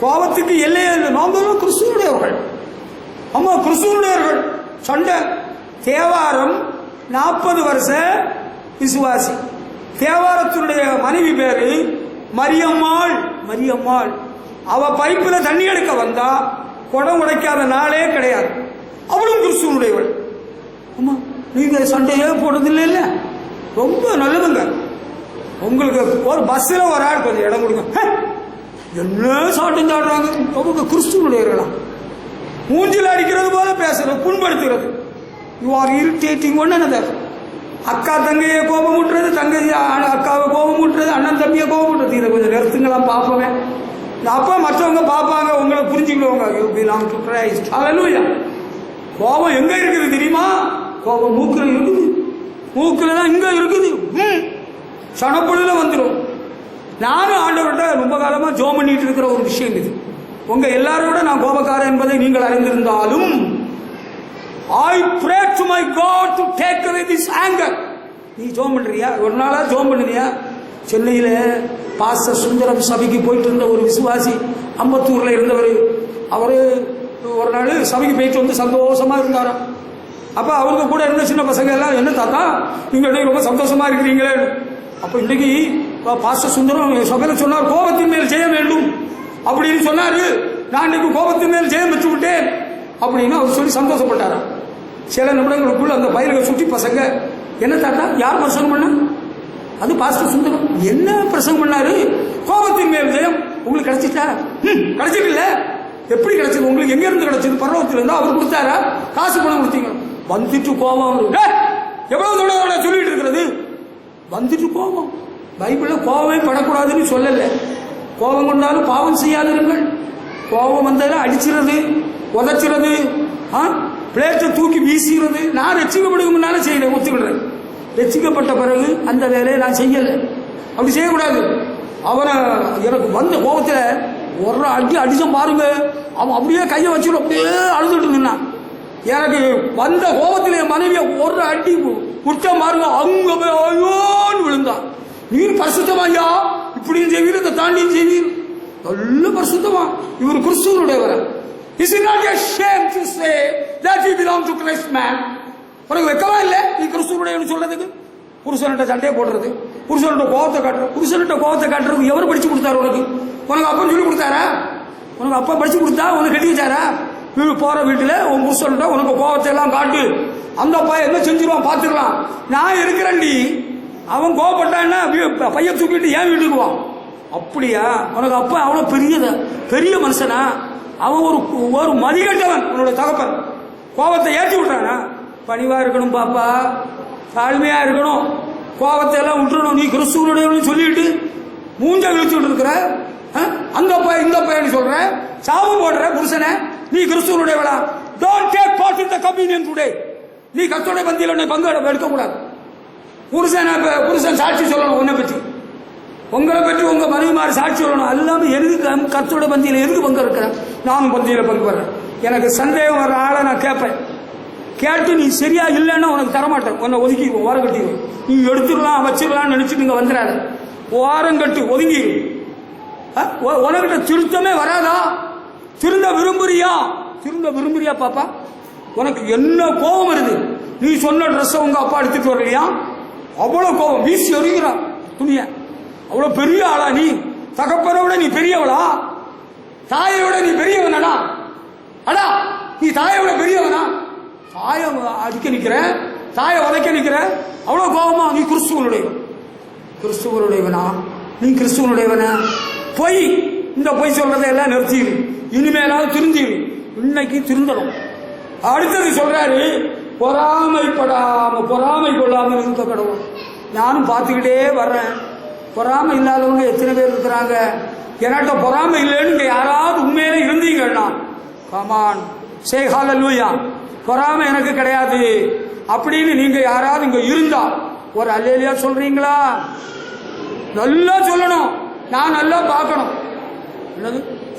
கோபத்துக்கு எல்லையே இல்லை. நாங்களும் கிறிஸ்துவனுடையவர்கள். ஆமா, கிறிஸ்துவனுடையவர்கள். சண்டை. தேவாரம் 40 வருஷ விசுவாசி. தேவாரத்தினுடைய மனைவி பேரு மரியம்மாள். மரியம்மாள். அவ பைப்புல தண்ணி எடுக்க வந்தா குடம் உடைக்காத நாளே கிடையாது. அவளும் கிறிஸ்துவனுடையவள். ஆமா, நீங்க சண்டையே போடுறது இல்ல. ரொம்ப நல்லதுங்க. உங்களுக்கு ஒரு பஸ்ல ஒரு ஆள் கொஞ்சம் இடம் கொடுங்க, என்ன சாட்டம் சாடுறாங்க. அவங்க கிறிஸ்துவனுடையவர்களா? மூஞ்சில் அடிக்கிறது போல பேசுறது, புண்படுத்துறது. You are irritating one another. அக்கா தங்கையை கோபம் ஊட்டுறது, தங்கை அக்காவை கோபம் ஊட்டுறது, அண்ணன் தம்பியை கோபம் ஊட்டுறது. இதை கொஞ்சம் நிறுத்துங்களாம் பார்ப்போமே. அப்ப மற்றவங்க பார்ப்பாங்க, உங்களை புரிஞ்சுக்கிடுவாங்க. You belong to Christ. Hallelujah. கோபம் எங்க இருக்குது தெரியுமா? கோபம் மூக்குல இருக்குது. மூக்குல தான் இங்க இருக்குது. சனப்பொழுதுல வந்துடும். நானும் ஆண்டவர்கிட்ட ரொம்ப காலமா ஜெபம் பண்ணிட்டு இருக்கிற ஒரு விஷயம் இது. உங்க எல்லாரோட நான் கோபக்காரன் என்பதை நீங்கள் அறிந்திருந்தாலும், I pray to my God to take away this anger. நீ ஜெபம் பண்றியா? ஒரு நாளா ஜெபம் பண்ணுவியா? சென்னையில பாஸ்டர் சுந்தரம் சபைக்கு போயிட்டு இருந்த ஒரு விசுவாசி, அம்பத்தூர்ல இருந்தவர். அவரு ஒரு நாள் சபைக்கு போயிட்டு வந்து சந்தோஷமா இருந்தாராம். அப்ப அவருக்கு கூட இருந்த சின்ன பசங்க எல்லாம், என்ன தாத்தா நீங்க ரொம்ப சந்தோஷமா இருக்கிறீங்களே. அப்ப இன்னைக்கு பாஸ்டர் சுந்தரம் சபையில சொன்னார், கோபத்தின் மேல் ஜெயம் வேண்டும் அப்படின்னு சொன்னாரு. நான் இன்னைக்கு கோபத்தின் மேல் ஜெயம் பெற்று விட்டேன் அப்படின்னு அவர் சொல்லி சந்தோஷப்பட்டாரா. சில நிமிடங்களுக்குள்ள அந்த பயிர்களை சுற்றி பசங்க, என்ன தாத்தா யார் பிரசங்கம் பண்ண? அது பாஸ்டர் சுந்தரம். என்ன பிரசங்கம் பண்ணாரு? கோபத்தின் மேல் ஜெயம் உங்களுக்கு கிடைச்சிட்டா? கிடைச்சிட்டு இல்ல, எப்படி கிடைச்சது உங்களுக்கு? எங்க இருந்து கிடைச்சது? பரவத்துல இருந்தா அவர் கொடுத்தாரா? காசு பணம் கொடுத்தீங்க? வந்துட்டு கோபம். எவ்வளவு தடவை சொல்லிட்டு இருக்கிறது? வந்துட்டு கோபம். பைபிள்ல கோபமே படக்கூடாதுன்னு சொல்லல. கோபம் கொண்டாலும் பாவம் செய்யாதிருங்கள். கோபம் வந்தாலும் அடிச்சிருது, உதச்சிருது, பிளேட்டை தூக்கி வீசிடுறது. நான் ரட்சிக்கப்படுக்கு முன்னால செய்யறேன், ஒத்துக்கிடுறேன். ரட்சிக்கப்பட்ட பிறகு அந்த வேலையை நான் செய்யலை. அப்படி செய்யக்கூடாது. அவனை எனக்கு வந்த கோபத்தில் ஒரு அடி அடிச்சம் பாருங்க, அவன் அப்படியே கையை வச்சுட்டு அப்படியே அழுதுட்டு இருந்தான். எனக்கு வந்த கோபத்தில் என் மனைவியை ஒரு அடி குற்றம் பாருங்க, அங்க போய் ஐயோன்னு விழுந்தான். நீர் பரிசுத்தமாய்யா, இப்படியும் செய்வீர், இந்த தாண்டியும் செய்வீர், நல்ல பரிசுத்தமா. இவர் கிறிஸ்துவனுடையவர். Is it not a shame to say that we belong to Christ, man? உனக்கு வெக்கமா இல்லை நீ கிறிஸ்துவனுடையவன்னு சொல்றதுக்கு? புருஷன்கிட்ட சண்டையை போடுறது, புருஷன்கிட்ட கோபத்தை காட்டுறது. புருஷன்கிட்ட கோபத்தை காட்டுறதுக்கு எவர் படிச்சு கொடுத்தாரு உனக்கு? உனக்கு அப்பா சொல்லி கொடுத்தாரா? உனக்கு அப்பா படிச்சு கொடுத்தா உனக்கு கட்டி வச்சாரா? வீடு போற வீட்டுல உன் புருஷன்கிட்ட உனக்கு கோபத்தை எல்லாம் காட்டு, அந்த பையன் என்ன செஞ்சிருவான் பாத்துக்கலாம். நான் இருக்கிறேன்டி, அவன் கோபப்பட்டான்னா பையன் தூக்கிட்டு ஏன் வீட்டுக்கு வா. அப்படியா? உனக்கு அப்பா அவ்வளவு பெரிய மனுஷனா? அவன் ஒரு மதிகட்டவன். உன்னோட தகப்பன் கோபத்தை ஏற்றி விட்டானா? பணிவா இருக்கணும் பாப்பா, தாழ்மையா இருக்கணும், கோபத்தை எல்லாம் விட்டுறணும். நீ கிறிஸ்துவனுடையவன்னு சொல்லிட்டு மூஞ்ச விழிச்சுட்டு இருக்கிற, அந்த பையன் இந்த பையன் சொல்ற, சாபம் போடுற புருஷனை. நீ கிறிஸ்துவனுடையவளா? Don't take part in the communion today. நீ கர்த்தருடைய பந்தியில் உன்னை பங்கு எடுக்கக்கூடாது. புருஷன் சாட்சி சொல்லணும் உன்னை பற்றி, உங்களை பற்றி உங்க மனைவிமார் சாட்சி சொல்லணும். எல்லாமே எதுக்கு கர்த்தருடைய பந்தியில் எதுக்கு பங்கு இருக்கிற? நானும் பந்தியில் பங்கு வர்றேன். எனக்கு சந்தேகம் வர ஆளை நான் கேட்பேன். கேட்டு நீ சரியா இல்லைன்னா உனக்கு தரமாட்டேன், உன்னை ஒதுக்கிடுவோம், ஓரம் கட்டிடுவோம். நீ எடுத்துடலாம் வச்சிடலாம் நினைச்சிட்டு இங்க வந்துடாத, ஓரம் கட்டு ஒதுங்கி. உனக்கிட்ட திருத்தமே வராதா? திருந்த விரும்புறியா பாப்பா? உனக்கு என்ன கோபம் வருது? நீ சொன்ன ட்ரெஸ் உங்க அப்பா எடுத்துட்டு வரலையா? அவ்வளவு கோபம் வீசி எறிகிறான் துணிய. அவ்வளவு பெரிய ஆளா நீ? தகப்பனை விட நீ பெரியவளா? தாயை விட நீ பெரியவனா? அடா நீ தாயை விட பெரியவனா? தாயை அடிக்க நிக்கிற, தாயை உதைக்க நிக்கிற, அவ்வளவு கோபமா? நீ கிறிஸ்துவனுடையவனா? நீ கிறிஸ்துவனுடையவனா? பொய், இந்த பொய் சொல்றதை எல்லாம் நிறுத்திடு. இனிமேலாவது திருந்திடு. இன்னைக்கு திருந்தணும். அடுத்தது சொல்றாரு, பொறாமை கொள்ளாமல் இருக்க கடவுள். நானும் பார்த்துக்கிட்டே வர்றேன். பொறாமை இல்லாதவங்க எத்தனை பேர் இருக்கிறாங்க? என்கிட்ட பொறாமை இல்லைன்னு இங்க யாராவது உண்மையிலே இருந்தீங்கன்னா கமான் சே ஹல்லேலூயா. பொறாமை எனக்கு கிடையாது அப்படின்னு நீங்க யாராவது இங்க இருந்தா ஒரு அல்லேலூயா சொல்றீங்களா? நல்லா சொல்லணும். நான் நல்லா பார்க்கணும்.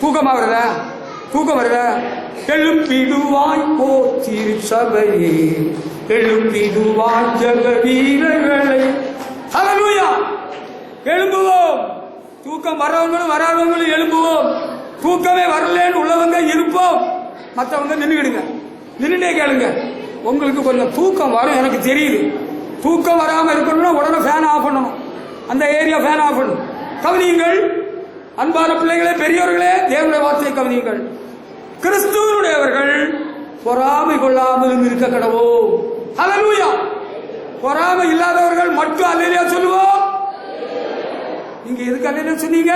தூக்கம் வருதா? எழுப்பிடுவாய் போ திருச்சபையே, எழுப்பிடுவாய் ஜெக வீரர்களை. ஹல்லேலூயா. எழும்புவோம். தூக்கம் வர்றவங்களும் வராதவங்களும் எழும்புவோம். தூக்கமே வரலன்னு உள்ளவங்க இருப்போம். மற்றவங்க நின்றுடுங்க, நின்றுட்டே கேளுங்க. உங்களுக்கு கொஞ்சம் தூக்கம் வரும், எனக்கு தெரியுது. தூக்கம் வராமல் இருக்கணும்னா உடனே ஃபேன் ஆஃப் பண்ணணும். அந்த ஏரியா ஃபேன் ஆஃப் பண்ணணும். கவனியுங்கள் அன்பான பிள்ளைகளே, பெரியவர்களே, தேவனுடைய வார்த்தையை கவனியுங்கள். கிறிஸ்துவனுடையவர்கள் பொறாமை கொள்ளாமல் இருக்க கடவோம். ஹல்லேலூயா. பொறாமை இல்லாதவர்கள் மட்டும் அல்லேலூயா சொல்லுவோம். நீங்க எதுக்கு அல்லேலூயா சொன்னீங்க?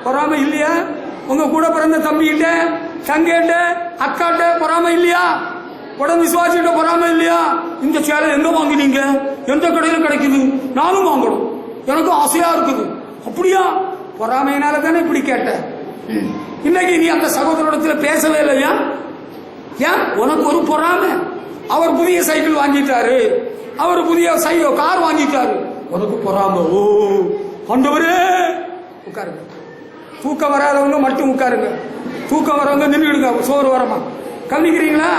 பொறாமை இல்லையா? உங்க கூட பிறந்த தம்பிகிட்ட, தங்கிட்ட, அக்காட்ட பொறாமை இல்லையா? உடம்பு விசுவாசிட்ட பொறாமை இல்லையா? இந்த சேலை எங்க வாங்கினீங்க? எந்த கடையில கிடைக்குது? நானும் வாங்கணும், எனக்கும் ஆசையா இருக்குது. அப்படியா? பொறாமையினால தானே இப்படி கேட்ட. இன்னைக்கு நீ அந்த சகோதரத்தில் பேசவே இல்லையா? ஏன்? உனக்கு ஒரு பொறாமை. அவர் புதிய சைக்கிள் வாங்கிட்டாரு, அவர் புதிய கார் வாங்கிட்டாரு, உனக்கு பொறாமை. ஓ ஆண்டவரே, உட்காருங்க. தூக்கம் வராதவங்க மட்டும் உட்காருங்க, தூக்கம் வரவங்க நின்றுடுங்க. சோறு வரமா கவனிக்கிறீங்களா?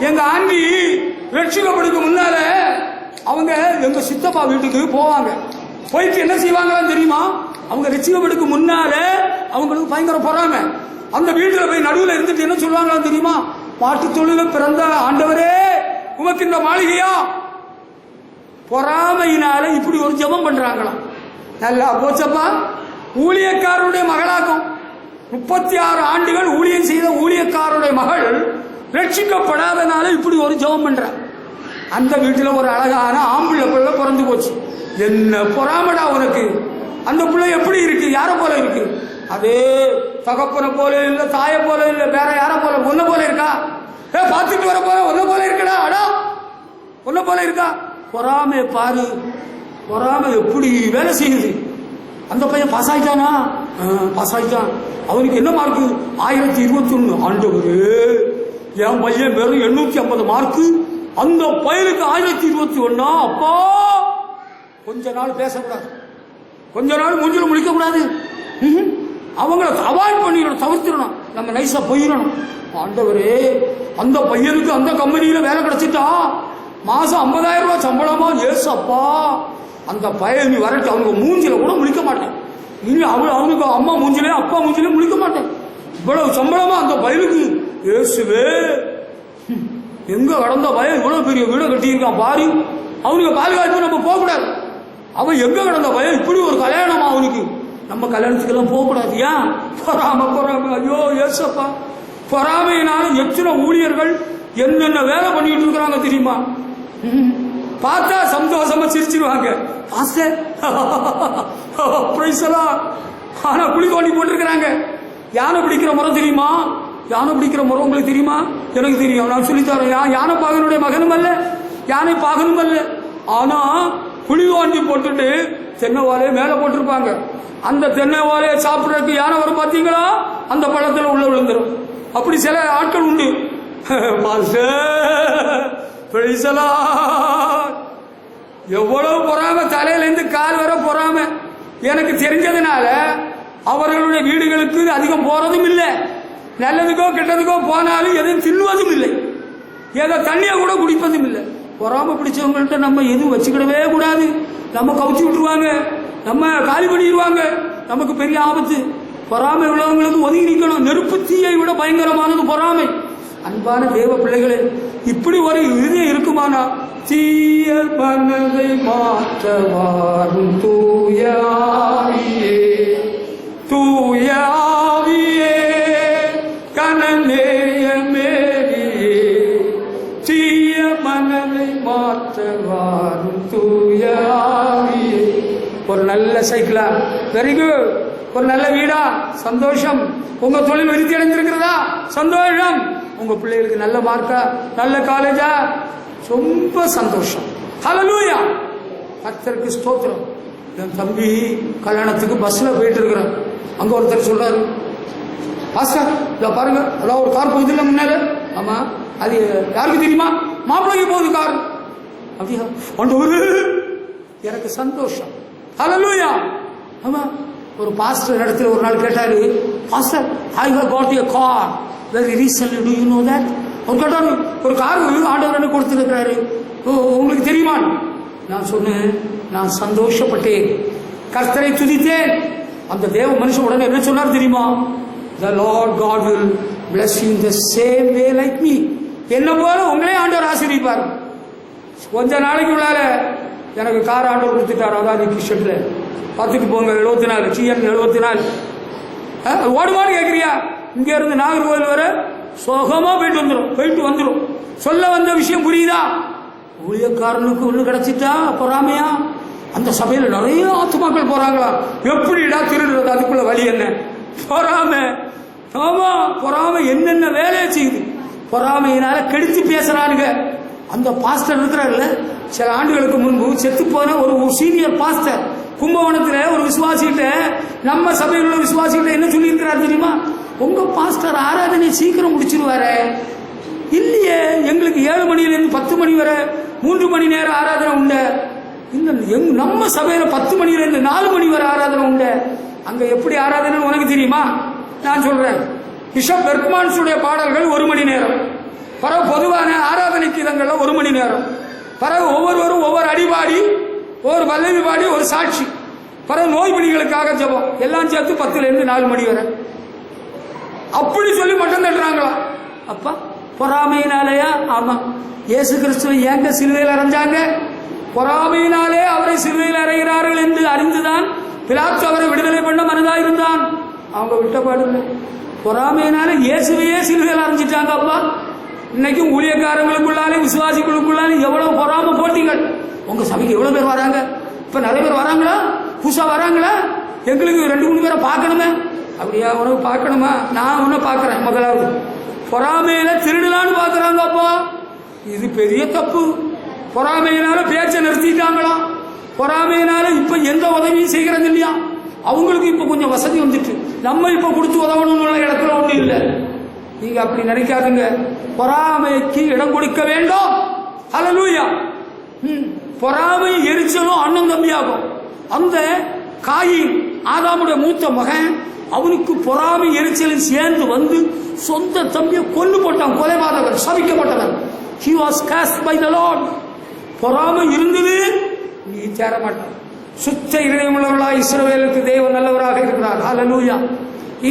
எங்க ஆண்டி ரட்சிக்கப்படுக்கு முன்னால அவங்க எங்க சித்தப்பா வீட்டுக்கு போவாங்க. போயிட்டு என்ன செய்வாங்கன்னு தெரியுமா? அவங்க ரட்சிக்கப்படுக்கு முன்னால அவங்களுக்கு பயங்கர பொறாமை. அந்த வீட்டுல போய் நடுவில் இருந்துட்டு என்ன சொல்லுவாங்களான்னு தெரியுமா? பாட்டு தொழில பிறந்த ஆண்டவரே உமக்கு இந்த மாளிகையா? பொறாமையினால இப்படி ஒரு ஜெபம் பண்றாங்களாம். நல்லா போச்சப்பா. ஊழியக்காரருடைய மகளாக்கும் 36 ஆண்டுகள் ஊழியம் செய்த ஊழியக்காரருடைய மகள் ரட்சிக்கப்படாதனால இப்படி ஒரு ஜெபம் பண்ற. அந்த வீட்டுல ஒரு அழகான ஆம்பளை பிள்ளை பிறந்து போச்சு. என்ன பொறாமடா உனக்கு? அந்த பிள்ளை எப்படி இருக்கு? யார போல இருக்கு? அதே தகப்பனை போல இல்ல, தாயை போல இல்ல, வேற யார போல? ஒன்ன போல இருக்கா? பார்த்துட்டு வர போல ஒன்ன போல இருக்கடா. அடா ஒன்ன போல இருக்கா? பொறாமை பாரு, பொறாமை எப்படி வேலை செய்யுது. அந்த பையன் பாஸ் ஆயிட்டானா? பாஸ் ஆயிட்டான். அவனுக்கு என்ன மார்க்கு? 1021. ஆண்டவரே, என் பையன் வெறும் 850 மார்க்கு, அந்த பையனுக்கு 1021. அப்பா கொஞ்ச நாள் பேசக்கூடாது, கொஞ்ச நாள் மூஞ்சில முழிக்கக்கூடாது. அவங்கள அவாய்ட் பண்ணிடணும், தவிர்த்திடணும். நம்ம நைஸா போயிடணும். ஆண்டவரே, அந்த பையனுக்கு அந்த கம்பெனியில வேலை கிடைச்சிட்டா மாசம் 50,000 ரூபாய் சம்பளமா, ஏசப்பா அந்த பையன் நீ வரட்டு, அவனுக்கு மூஞ்சில கூட முழிக்க மாட்டேன். இனி அவனுக்கு அம்மா மூஞ்சிலே அப்பா மூஞ்சிலே முழிக்க மாட்டேன். இவ்வளவு சம்பளமா அந்த பையனுக்கு, ஏசுவே எங்க கடந்த பையன் இவ்வளவு பெரிய வீடு கட்டியிருக்கான் பாரு. அவனுக்கு பாதுகாப்பு நம்ம போகக்கூடாது. அவன் எங்க கடந்த பையன் இப்படி ஒரு கல்யாணமா அவனுக்கு, நம்ம கல்யாணத்துக்கெல்லாம் போகக்கூடாது. ஏன்? பொறாம. ஐயோ ஏசப்பா, பொறாமையினால எத்தனை ஊழியர்கள் என்னென்ன வேலை பண்ணிட்டு இருக்கிறாங்க தெரியுமா? பார்த்தா சந்தோஷமா சிரிச்சிருவாங்க. ஆனா குழி தோண்டி போட்டிருக்கிறாங்க. யானை பிடிக்கிற முறை தெரியுமா? யானை பிடிக்கிற முறை உங்களுக்கு தெரியுமா? எனக்கு தெரியும், நான் சொல்லித்தரேன். யானை பாகனுடைய மகனும் அல்ல, யானை பாகனும் அல்ல. ஆனா குழி தோண்டி போட்டுட்டு தென்னை ஓலையை மேல போட்டிருப்பாங்க. அந்த தென்னை ஓலையை சாப்பிட்றதுக்கு யானை வரும் பார்த்தீங்களா, அந்த பழத்துல உள்ள விழுந்துடும். அப்படி சில ஆட்கள் உண்டு. எவ்வளவு பொறாம, தலையிலேருந்து கால் வர பொறாம. எனக்கு தெரிஞ்சதுனால அவர்களுடைய வீடுகளுக்கு அதிகம் போறதும் இல்லை. நல்லதுக்கோ கெட்டதுக்கோ போனாலும் எதையும் தின்னுவதும் இல்லை, ஏதோ தண்ணியை கூட குடிப்பதும் இல்லை. பொறாம பிடிச்சவங்கள்ட்ட நம்ம எதுவும் வச்சுக்கிடவே கூடாது. நம்ம கவுச்சி விட்டுருவாங்க, நம்ம காலி பண்ணிடுவாங்க, நமக்கு பெரிய ஆபத்து. பொறாமை உள்ளவங்களுக்கு ஒதுங்கி நிற்கணும். நெருப்பு தீயை விட பயங்கரமானது பொறாமை. அன்பான தேவ பிள்ளைகளே, இப்படி ஒரு இதயம் இருக்குமானா, தீய மனதை மாற்றவாரும் தூய ஆவியே, தூய ஆவியே, கனநேய மேரியே, தீய மனதை மாற்றவாரும் தூய ஆவியே. ஒரு நல்ல சைக்கிளா, வெரி குட். ஒரு நல்ல வீடா, சந்தோஷம். உங்க தொழில் விருத்தி அடைந்திருக்கிறதா, சந்தோஷம். உங்க பிள்ளைகளுக்கு நல்ல மார்க்கா, நல்ல காலேஜா, ரொம்ப சந்தோஷம். ஹல்லேலூயா, கர்த்தருக்கு ஸ்தோத்திரம். என் தம்பி கல்யாணத்துக்கு பஸ்ல போயிட்டு இருக்கிறேன். அங்க ஒருத்தர் சொல்றாரு, பாஸ்டர் இத பாருங்க, அதான் ஒரு கார் போகுது இல்ல முன்னால. ஆமா, அது யாருக்கு தெரியுமா? மாப்பிள்ளைக்கு போகுது கார். அப்படியா? எனக்கு சந்தோஷம். ஹல்லேலூயா. ஆமா, ஒரு பாஸ்டர் இடத்துல ஒரு நாள் கேட்டாரு, pastor I have got a car very recently, do you know that? அவர் கேட்டாரு, ஒரு கார் ஆண்டவர் என்ன கொடுத்துருக்கிறாரு, உங்களுக்கு தெரியுமா? நான் சொன்னேன், நான் சந்தோஷப்பட்டேன், கர்த்தரை துதித்தேன். அந்த தேவ மனுஷன் உடனே என்ன சொன்னார் தெரியுமா? The Lord God will bless you in the same way like me. என்ன போல உங்களே ஆண்டவர் ஆசீர்வதிப்பார். கொஞ்ச நாளைக்கு உள்ளால எனக்கு கார் ஆண்டவர் கொடுத்துட்டார். அதான் கிருஷ்ணத்துல பார்த்துட்டு போங்க, 74 TN 74. ஓடுமான்னு கேட்குறியா? இங்க இருந்து நாகர்கோவில் வர சோகமா போயிட்டு வந்துடும். சொல்ல வந்த விஷயம் புரியுதா? ஊழியக்காரனுக்கு ஒண்ணு கிடைச்சிட்டா பொறாமையா? அந்த சபையில நிறைய ஆத்துமாக்கள் போறாங்களா? எப்படிடா திருடுறது? அதுக்குள்ள வழி என்ன? பொறாமை. ஆமா, பொறாமை என்னென்ன வேலையை செய்யுது. பொறாமையினால கெடுத்து பேசுறானுங்க. அந்த பாஸ்டர் இருக்கிறாருல்ல, சில ஆண்டுகளுக்கு முன்பு செத்து போன ஒரு சீனியர் பாஸ்டர் கும்பகோணத்துல ஒரு விசுவாசிகிட்ட, நம்ம சபையில் உள்ள விசுவாசிகிட்ட என்ன சொல்லி இருக்கிறார் தெரியுமா? உங்க பாஸ்டர் ஆராதனை சீக்கிரம் முடிச்சிருவாரு. இல்லையே, எங்களுக்கு 7 மணியிலிருந்து 10 மணி வரை 3 மணி நேரம் ஆராதனை உண்டு. நம்ம சபையில 10 மணியிலிருந்து 4 மணி வரை ஆராதனை உண்டு. அங்க எப்படி ஆராதனை உனக்கு தெரியுமா? நான் சொல்றேன். பிஷப் பெர்க்மான்ஸுடைய பாடல்கள் 1 மணி நேரம், பிறகு பொதுவான ஆராதனை கீதங்கள்ல 1 மணி நேரம், பிறகு ஒவ்வொருவரும் ஒவ்வொரு அடிபாடி, ஒவ்வொரு பல்லவி பாடி, ஒரு சாட்சி, பிறகு நோய்பிடிகளுக்காக ஜெபம், எல்லாம் சேர்த்து 10லிருந்து 4 மணி வரை. அப்படி சொல்லி மட்டும் தட்டுறாங்களா? அப்பா பொறாமையினாலேயா? ஆமா. இயேசு கிறிஸ்துவை ஏங்க சிலுவையில் அறைஞ்சாங்க? பொறாமையினாலே அவரை சிலுவையில் அறைகிறார்கள் என்று அறிந்துதான் பிலாத்து அவரை விடுதலை பண்ண மனதா இருந்தான். அவங்க விட்டப்பாடு இல்லை. பொறாமையினால இயேசுவையே சிலுவையில் அறைஞ்சிட்டாங்க. அப்பா, இன்னைக்கும் ஊழியக்காரங்களுக்குள்ளாலே விசுவாசிகளுக்குள்ளாலே எவ்வளவு பொறாம போட்டிகள். உங்க சபைக்கு எவ்வளவு பேர் வராங்க? இப்ப நிறைய பேர் வராங்களா? புதுசா வராங்களா? எங்களுக்கு 2-3 பேரை பார்க்கணுமே. அப்படியா? உனக்கு பார்க்கணுமா? நான் உன்னை பார்க்கிறேன். முதலாவது பொறாமையில திருடலான்னு பார்க்கறாங்க. அப்பா, இது பெரிய தப்பு. பொறாமையினால பேச்சை நிறுத்திட்டாங்களா? பொறாமையினால இப்ப எந்த உதவியும் செய்கிறது இல்லையா? அவங்களுக்கு இப்ப கொஞ்சம் வசதி வந்துட்டு நம்ம இப்ப கொடுத்து உதவணும்னு இடத்துல ஒண்ணு இல்லை. நீங்க அப்படி நினைக்காதுங்க. பொறாமைக்கு இடம் கொடுக்க வேண்டும். ஹல்லேலூயா. பொறாமை எரிச்சலும் அண்ணன் தம்பியாகும். அந்த காயின் ஆதாமுடைய மூத்த மகன், அவனுக்கு பொறாமை எரிச்சலும் சேர்ந்து வந்து சொந்த தம்பியை கொண்டு போட்டான். கொலைபாதகன், சபிக்கப்பட்டவன். He was cast by the Lord. பொறாமை இருந்தது, நீ சேர மாட்டான். சுத்த இதயம் உள்ளவர்களாய் இஸ்ரவேலுக்கு தேவன் நல்லவராக இருக்கிறார். Hallelujah.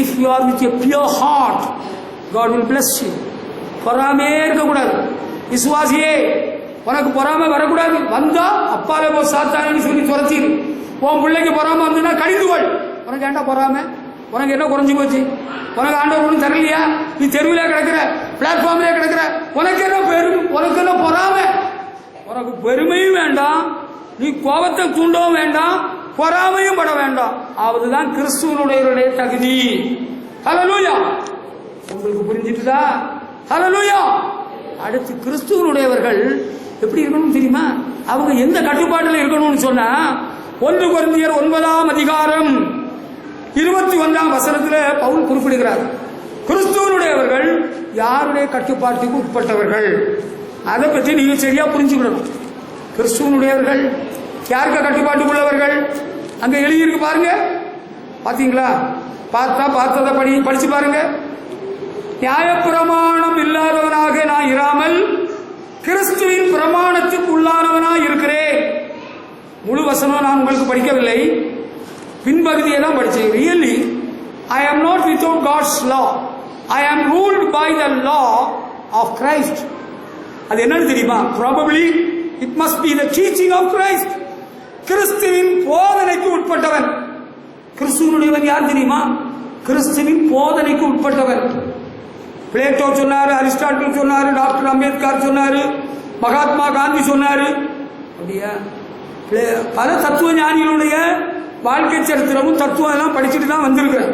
If you are with a pure heart, God will bless you. பொறாமே இருக்கக்கூடாது. விசுவாசியே, உனக்கு பொறாமை வரக்கூடாது. வந்தா அப்பாலே போ சாத்தானு சொல்லி துரத்திடு. உன் பிள்ளைக்கு பொறாமை வந்துன்னா கடிந்துவள். உனக்கு ஏண்டா பொறாமை? உனக்கு என்ன குறைஞ்சு போச்சு? உனக்கு ஆண்டவர் ஒன்றும் தரலையா? நீ தெருவிலே கிடக்கிற, பிளாட்ஃபார்ம்ல கிடக்கிற, உனக்கு என்ன உனக்கு என்ன பொறாமை? உனக்கு பெருமையும் வேண்டாம், நீ கோபத்தை தூண்டவும் வேண்டாம், பொறாமையும் பட வேண்டாம். அதுதான் கிறிஸ்துவனுடைய தகுதி. ஹல்லேலூயா. உங்களுக்கு புரிஞ்சிட்டுதா? ஹல்லேலூயா. அடுத்து கிறிஸ்துவனுடையவர்கள் எப்படி இருக்கணும் தெரியுமா? அவங்க எந்த கட்டுப்பாட்டில் இருக்கணும்னு சொன்னா 1 கொரிந்தியர் 9ஆம் அதிகாரம் 21ஆம் வசனத்தில் பவுல் குறிப்பிடுகிறார். கிறிஸ்துவனுடையவர்கள் யாருடைய கட்டுப்பாட்டுக்கு உட்பட்டவர்கள்? அதை பற்றி நீங்க சரியா புரிஞ்சுக்கணும். கிறிஸ்துவனுடையவர்கள் யாருக்கு கட்டுப்பாட்டுக்குள்ளவர்கள்? அங்க எழுதியிருக்கு பாருங்க, பாத்தீங்களா? பார்த்ததை படிச்சு பாருங்க. நியாயப்பிரமாணம் இல்லாதவனாக நான் இராமல் கிறிஸ்துவின் பிரமாணத்துக்கு உள்ளானவனாய் இருக்கிறேன். முழு வசனம் நான் உங்களுக்கு படிக்கவில்லை, பின்பகுதியை தான் படிச்சேன். Really I am not without God's law, I am ruled by the law of Christ. அது என்னன்னு தெரியுமா? Probably it must be the teaching of Christ. கிறிஸ்துவின் போதனைக்கு உட்பட்டவன். கிறிஸ்துவனுடையவன் யார் தெரியுமா? கிறிஸ்துவின் போதனைக்கு உட்பட்டவன். பிளேட்டோ சொன்னாரு, அரிஸ்டாட்டில் சொன்னாரு, டாக்டர் அம்பேத்கர் சொன்னாரு, மகாத்மா காந்தி சொன்னாரு. அப்படியா? பல தத்துவ ஞானிகளுடைய வாழ்க்கை சரித்திரமும் தத்துவம் எல்லாம் படிச்சுட்டு தான் வந்திருக்கிறேன்.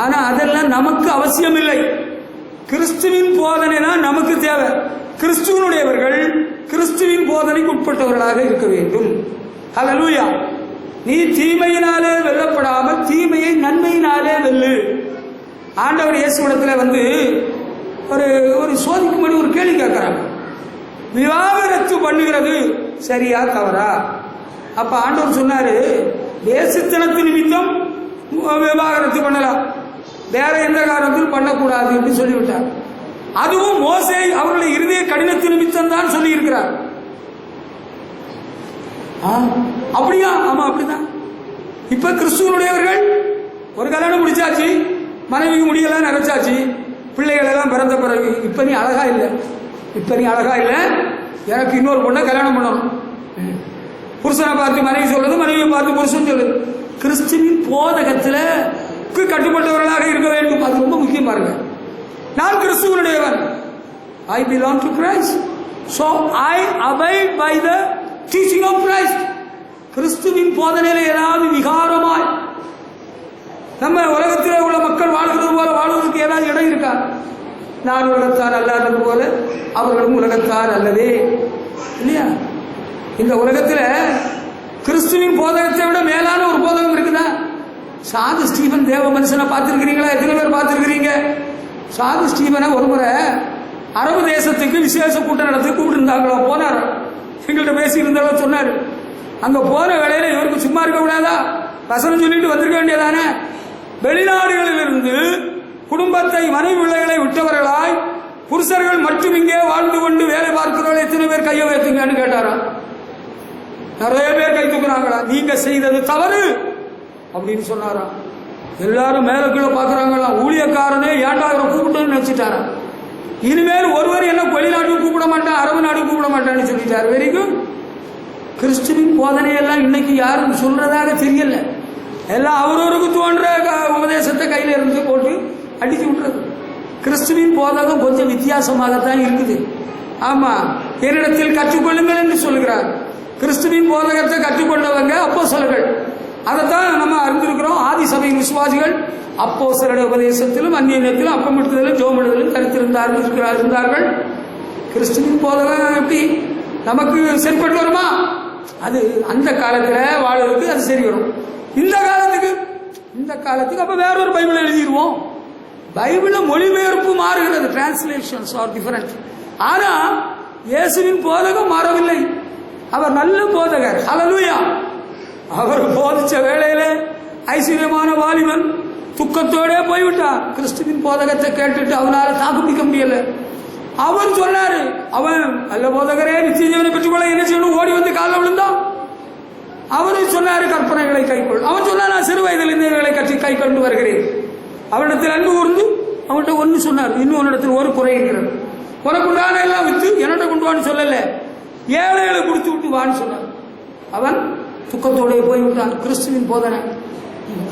ஆனா அதெல்லாம் நமக்கு அவசியம் இல்லை. கிறிஸ்துவின் போதனை தான் நமக்கு தேவை. கிறிஸ்துவனுடையவர்கள் கிறிஸ்துவின் போதனைக்கு உட்பட்டவர்களாக இருக்க வேண்டும். ஹல்லேலூயா. நீ தீமையினாலே வெல்லப்படாமல் தீமையை நன்மையினாலே வெல்லு. ஆண்டவர் இயேசுவிடத்தில் வந்து ஒரு சோதிக்கும்படி ஒரு கேள்வி கேட்கிறாங்க. விவாகரத்து பண்ணுகிறது சரியா தவறா? அப்ப ஆண்டவர் சொன்னாரு, வேசித்தனத்து நிமித்தம் விவாகரத்து பண்ணலாம், வேற எந்த காரணத்திலும் பண்ணக்கூடாது என்று சொல்லிவிட்டார். அதுவும் மோசே அவர்களுடைய இருதய கடினத்து நிமித்தம் தான் சொல்லி இருக்கிறார். அப்படியா? ஆமா, அப்படிதான். இப்ப கிறிஸ்துவனுடையவர்கள் ஒரு கல்யாணம் முடிச்சாச்சு, மனைவிக்கு முடியெல்லாம் நிறைச்சாச்சு, பிள்ளைகள் எல்லாம் பிறந்த பிறகு இப்ப நீ அழகா இல்லை, எனக்கு இன்னொரு பொண்ணை கல்யாணம் பண்ணணும். புருஷனை பார்த்து மனைவி சொல்றது, மனைவியை பார்த்து புருஷன் சொல்லுது. கிறிஸ்துவின் போதகத்தில் கட்டுப்பட்டவர்களாக இருக்க வேண்டும். அது ரொம்ப முக்கியம். பாருங்க, நான் கிறிஸ்துவனுடையவன். I belong to Christ. So I abide by the teaching of Christ. கிறிஸ்துவின் போதனையில ஏதாவது விகாரமாய் நம்ம உலகத்தில் உள்ள மக்கள் வாழ்கிறது போல வாழ்வதற்கு ஏதாவது இடம் இருக்கா? நான் உலகத்தார் அல்லாதது போல அவர்களும் உலகத்தார் அல்லவே. இல்லையா? இந்த உலகத்தில் கிறிஸ்துவின் போதகத்தை விட மேலான ஒரு போதகம் இருக்குதா? சாது ஸ்டீபன் தேவ மனுஷனை பார்த்திருக்கிறீங்களா? எத்தனை பேர் பார்த்திருக்கிறீங்க? சாது ஸ்டீபனை ஒரு முறை அரபு தேசத்துக்கு விசேஷ கூட்டம் நடத்தி கூப்பிட்டு இருந்தாங்களோ, போனார். எங்கள்கிட்ட பேசி இருந்தாலும் சொன்னார். அங்க போன வேளையில இவருக்கு சும்மா இருக்க கூடாதா? வசனம் சொல்லிட்டு வந்திருக்க வேண்டியதானே? வெளிநாடுகளில் இருந்து குடும்பத்தை மனைவி பிள்ளைகளை விட்டவர்களாய் புருஷர்கள் மட்டும் இங்கே வாழ்ந்து கொண்டு வேலை பார்க்கிறவர்கள் எத்தனை பேர் கையை வைத்தீங்கன்னு கேட்டாராம். நிறைய பேர் கை தூக்குறாங்களா? நீங்க செய்தது தவறு அப்படின்னு சொன்னாராம். எல்லாரும் மேல கீழே பாக்குறாங்களா? ஊழியக்காரனே ஏண்டா கூப்பிட்டு நினைச்சிட்டாரா? இனிமேல் ஒருவர் என்ன வெளிநாட்டுக்கு கூப்பிட மாட்டான், அரபு நாடு கூப்பிட மாட்டான்னு சொல்லிட்டாரு. Very good. கிறிஸ்துவின் போதனையெல்லாம் இன்னைக்கு யாரும் சொல்றதாக தெரியல. எல்லாம் அவரவருக்கு தோன்ற உபதேசத்தை கையில இருந்து போட்டு அடிச்சு விட்டுறது. கிறிஸ்துவின் போதகம் கொஞ்சம் வித்தியாசமாகத்தான் இருக்குது. ஆமா, என்னிடத்தில் கற்றுக்கொள்ளுங்கள் என்று சொல்கிறார். கிறிஸ்துவின் போதகத்தை கற்றுக்கொண்டவங்க அப்போஸ்தலர்கள். அதைத்தான் நம்ம அறிந்திருக்கிறோம். ஆதி சபையின் விசுவாசிகள் அப்போஸ்தலருடைய உபதேசத்திலும் அந்நியத்திலும் அப்பமிடுதலும் ஜோமிடுதலும் கருத்திருந்தார்கள். கிறிஸ்துவின் போதகம் எப்படி நமக்கு சரிப்பட்டு வருமா? அது அந்த காலத்துல வாழ்வதற்கு அது சரி வரும். இந்த காலத்துக்கு அப்ப வேற ஒரு பைபிள் எழுதிடுவோம். பைபிள மொழிபெயர்ப்பு மாறுகிறது, டிரான்ஸ்லேஷன்ஸ் ஆர் டிஃபரண்ட். ஆனா இயேசுவின் போதகம் மாறவில்லை. அவர் நல்ல போதகர். ஹல்லேலூயா. அவர் போதிச்ச வேளையில ஐஸ்வர்யமான வாலிபன் துக்கத்தோட போய்விட்டான். கிறிஸ்துவின் போதகத்தை கேட்டுட்டு அவனால தாக்கு பிடிக்க முடியல. அவர் சொன்னாரு, அவன் நல்ல போதகரே, நித்திய ஜீவனை பெற்றுக்கொள்ள என்ன செய்யணும்? ஓடி வந்து காலில் விழுந்தான். அவரு சொன்னாரு, கற்பனைகளை கைக்கொள். அவன் சொன்னா, நான் சிறு வயதில் இந்தங்களை கட்சி கை கொண்டு வருகிறேன். அவனிடத்தில் அன்பு கூர்ந்து அவன்கிட்ட ஒன்னு சொன்னார், இன்னும் உன்னிடத்தில் ஒரு குறை இருக்கிறது. உனக்கு உண்டான எல்லாம் வித்து என்னட்ட கொண்டு வான்னு சொல்லல, ஏழைகளை கொடுத்து விட்டு வான்னு சொன்னார். அவன் துக்கத்தோட போய்விட்டான். கிறிஸ்துவின் போதனை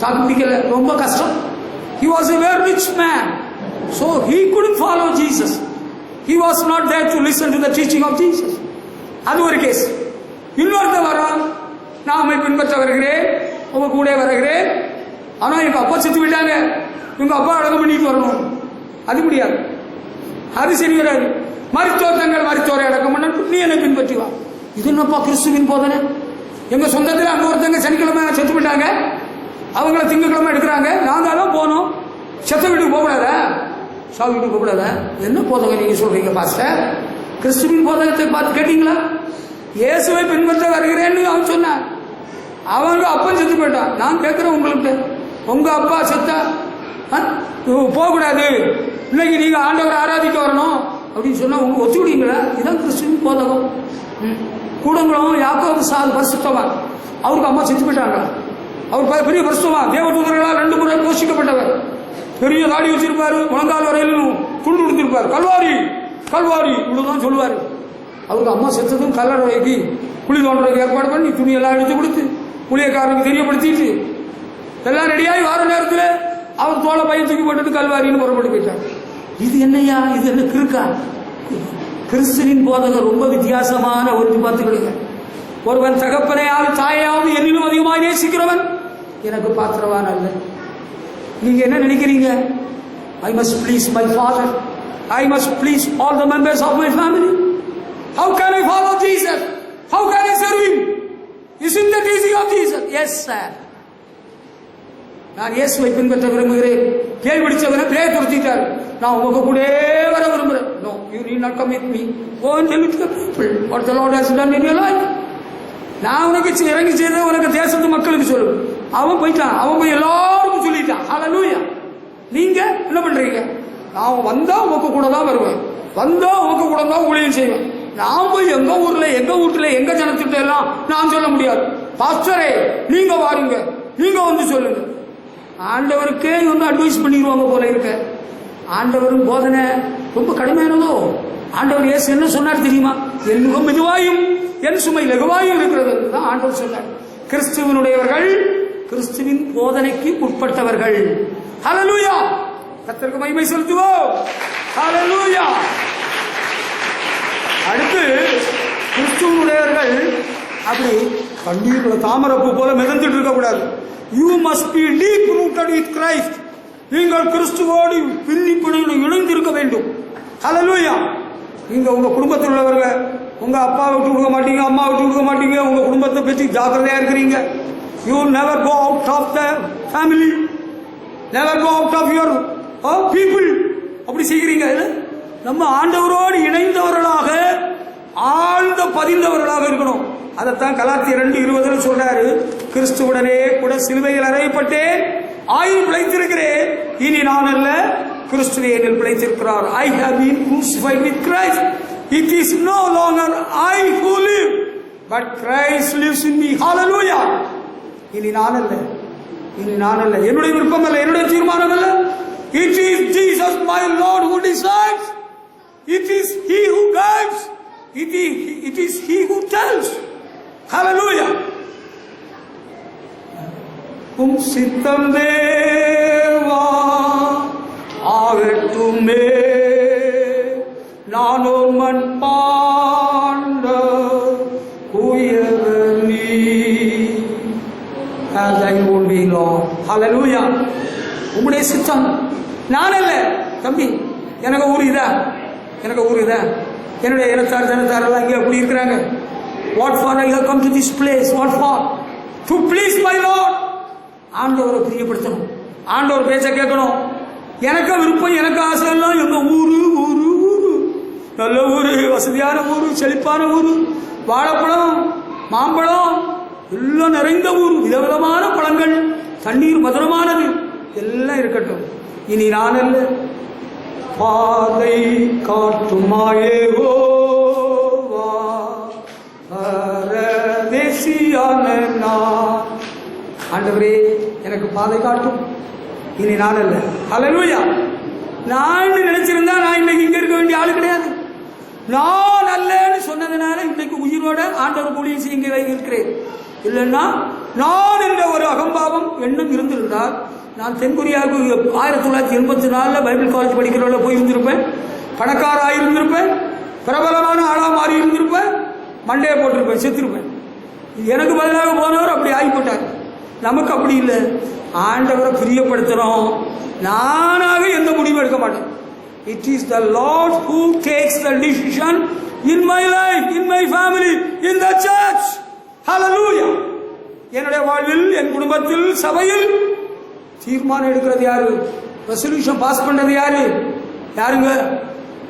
தாக்கு பிடிக்கல, ரொம்ப கஷ்டம். He was a very rich man, so he couldn't follow Jesus. He was not there to listen to the teaching of Jesus. அது ஒரு கேஸ். இன்னொருத்த வரான், நான் உம்மை பின்பற்ற வருகிறேன், உங்க கூட வருகிறேன், ஆனா எங்க அப்பா செத்து விட்டாங்க, எங்க அப்பா அடக்கம் பண்ணிட்டு வரணும். அது முடியாது, அது சரி வராது. மருத்துவர் தங்கள் மருத்துவரை அடக்கம் பண்ண, நீ என்னை பின்பற்றி வா. இது என்னப்பா கிறிஸ்துவின் போதனை? எங்க சொந்தத்தில் அங்க ஒருத்தங்க சனிக்கிழமை செத்து விட்டாங்க, அவங்கள திங்கக்கிழமை எடுக்கிறாங்க, நாங்க தான் போனோம். செத்த வீட்டுக்கு போகக்கூடாதா? சாவு வீட்டுக்கு போகக்கூடாதா? என்ன போதகம் நீங்க சொல்றீங்க பாஸ்டர்? கிறிஸ்துவின் போதகத்தை பார்த்து கேட்டீங்களா? இயேசுவை பின்பற்ற வருகிறேன்னு அவன் சொன்னான். அவங்க அப்பன் செத்து போயிட்டான். நான் கேட்கிறேன் உங்களுக்கு, உங்க அப்பா செத்தா போகக்கூடாது, இன்னைக்கு நீங்க ஆண்டவரை ஆராதிக்க வரணும் அப்படின்னு சொன்னா உங்க ஒத்துக்கிட்டீங்களா? இதுதான் கிறிஸ்துவின் போதகம். கூடங்களும் யாக்கோபு சால் பரிசுத்தவான், அவருக்கு அம்மா செத்து போயிட்டாங்க. அவர் பெரிய பரிசுத்தவான், தேவதூதர்களால் 2 முறை போஷிக்கப்பட்டவர். பெரிய தாடி வச்சிருப்பாரு, முழங்கால் வரையிலும் துண்டு கொடுத்திருப்பாரு. கல்வாரி கல்வாரி இவ்வளவுதான் சொல்லுவாரு. அவருக்கு அம்மா செத்ததும் கல்லறைக்கு குழி தோன்றதுக்கு ஏற்பாடு பண்ணி துணியெல்லாம் எடுத்து கொடுத்து ஊழியக்காரனுக்கு தெரியப்படுத்திட்டு எல்லாம் ரெடியாகி வார நேரத்தில் அவர் தோலை பையன் தூக்கி போட்டுட்டு கல்வாரின்னு புறப்பட்டு போயிட்டார். இது என்னையா? இது என்ன கிருக்கா? கிறிஸ்துவின் போதகம் ரொம்ப வித்தியாசமான ஒன்று. பார்த்துக்கிடுங்க, ஒருவன் தகப்பனையாவது தாயாவது என்னிலும் அதிகமாக நேசிக்கிறவன் எனக்கு பாத்திரவான் அல்ல. நீங்க என்ன நினைக்கிறீங்க? I must please my father, I must please all the members of my family. How can I follow Jesus? How can I serve him? Isn't that easy of Jesus? Yes sir. நான் இயேசுவை பின்பற்ற விரும்புகிறேன். பேய் பிடிச்சவனை பேய் துரத்திட்டார், நான் உங்க கூட வர விரும்புகிறேன். No, you need not come with me. Go and tell it to the people what the Lord has done in your life. நான் உனக்கு இறங்கி செய்த உனக்கு தேசத்து மக்களுக்கு சொல்லு. அவன் போயிட்டான், அவன் போய் எல்லாருக்கும் சொல்லிட்டான். ஹல்லேலூயா. நீங்க என்ன பண்றீங்க? நான் வந்தா உங்க கூட தான் வருவேன், வந்தா உங்க கூட தான் ஊழியம் செய்வேன். நான் போய் எங்க ஊர்ல எங்க வீட்டுல எங்க ஜனத்திட்ட எல்லாம் நான் சொல்ல முடியாது. பாஸ்டரே நீங்க வாருங்க, நீங்க வந்து சொல்லுங்க. ஆண்டவருக்கே வந்து அட்வைஸ் பண்ணிடுவாங்க போல இருக்க. ஆண்டவரும் போதனை ரொம்ப கடுமையானதோ. ஆண்டவர் இயேசு என்ன சொன்னார் தெரியுமா? என் முகம் மெதுவாயும் என் சுமை லகுவாயும் இருக்கிறது தான் ஆண்டவர் சொன்னார். கிறிஸ்துவனுடையவர்கள் கிறிஸ்துவின் போதனைக்கு உட்பட்டவர்கள். ஹல்லேலூயா. கர்த்தருக்கு மகிமை செலுத்துவோம். ஹல்லேலூயா. அடுத்து கிறிஸ்துவனுடையவர்கள் அப்படி கண்ணீர்ல தாமரப்பூ போல மிதந்துட்டு இருக்க கூடாது. You must be deep rooted with Christ. நீங்கள் கிறிஸ்துவோடு பின்னிப்பிணையில் இணைந்திருக்க வேண்டும். ஹல்லேலூயா. நீங்க உங்க குடும்பத்தில் உள்ளவர்கள், உங்க அப்பா விட்டு கொடுக்க மாட்டீங்க, அம்மா விட்டு கொடுக்க மாட்டீங்க, உங்க குடும்பத்தை பற்றி ஜாக்கிரதையா இருக்கிறீங்க. You never go out of the family, never go out of your people. அப்படி செய்கிறீங்க. நம்ம ஆண்டவரோடு இணைந்தவர்களாக ஆழ்ந்த பதிந்தவர்களாக இருக்கணும். அதைத்தான் கலாத்தியர் 2:20 சொல்றாரு, கிறிஸ்துவுடனே கூட சிலுவையில் அறையப்பட்டேன், ஆயுள் பிழைத்திருக்கிறேன், இனி நான் அல்ல கிறிஸ்துவே என்னில் பிழைத்திருக்கிறார். I have been crucified with Christ. It is no longer I who live, but Christ lives in me. Hallelujah. இனி நான் அல்ல, இனி நான் அல்ல, என்னுடைய விருப்பம் அல்ல, என்னுடைய தீர்மானம் அல்ல. It is Jesus my Lord who decides. It is He who guides. It is He who tells. Hallelujah. சித்தம் தேவா ஆகட்டுமே, நானோர் மண் பாண்ட உயர் நீ. As I would be Lord. Hallelujah. உம்முடைய சித்தம். நான் அல்ல தம்பி. எனக்கு ஊர் இதா, எனக்கு ஊர் இதா, என்னுடைய இனத்தார் ஜனத்தாரெல்லாம் இங்கே அப்படி இருக்கிறாங்க. What for I have come to this place? What for? To please my Lord. ஆண்டவரை பிரியப்படுத்தணும், ஆண்டவர் பேச்ச கேட்கணும். எனக்கு விருப்பம், எனக்கு ஆசை எல்லாம் எங்க ஊரு ஊரு ஊரு, நல்ல ஊரு, வசதியான ஊரு, செழிப்பான ஊரு, வாழைப்பழம், மாம்பழம் எல்லாம் நிறைந்த ஊர், விதவிதமான பழங்கள், தண்ணீர் மதுரமானது எல்லாம் இருக்கட்டும். இனி நான் அல்ல, பாதை காட்டுமாயேகோவா பரதேசியான நான். ஆண்டவரே எனக்கு பாதை காட்டும், இனி நான் அல்ல. ஹல்லேலூயா. நான் நினைச்சிருந்தா நான் இன்னைக்கு இங்க இருக்க வேண்டிய ஆளு கிடையாது. நான் அல்லன்னு சொன்னதுனால இன்னைக்கு உயிரோட ஆண்டவர் ஊழியம் செய்ய இங்கே இருக்கிறேன். இல்லைன்னா நான் என்ற ஒரு அகம்பாவம் எண்ணம் இருந்திருந்தால் நான் தென்கொரியாவுக்கு 1984 பைபிள் காலேஜ் படிக்கிறவங்கள போயிருந்திருப்பேன், பணக்காராக இருந்திருப்பேன், பிரபலமான ஆளா மாறி இருந்திருப்பேன், மண்டையை போட்டிருப்பேன், செத்துருப்பேன். எனக்கு பதிலாக போனவர் அப்படி ஆகிப்பட்டார். நமக்கு அப்படி இல்லை. ஆண்டவரை பிரியப்படுத்துறோம். நானாக எந்த முடிவும் எடுக்க மாட்டேன். It is the Lord who takes the decision in my life, in my family, in the church. Hallelujah. என்னுடைய வாழ்வில், என் குடும்பத்தில், சபையில் தீர்மானம் எடுக்கிறது யாரு? ரெசல்யூஷன் பாஸ் பண்றது யாரு? யாருங்க?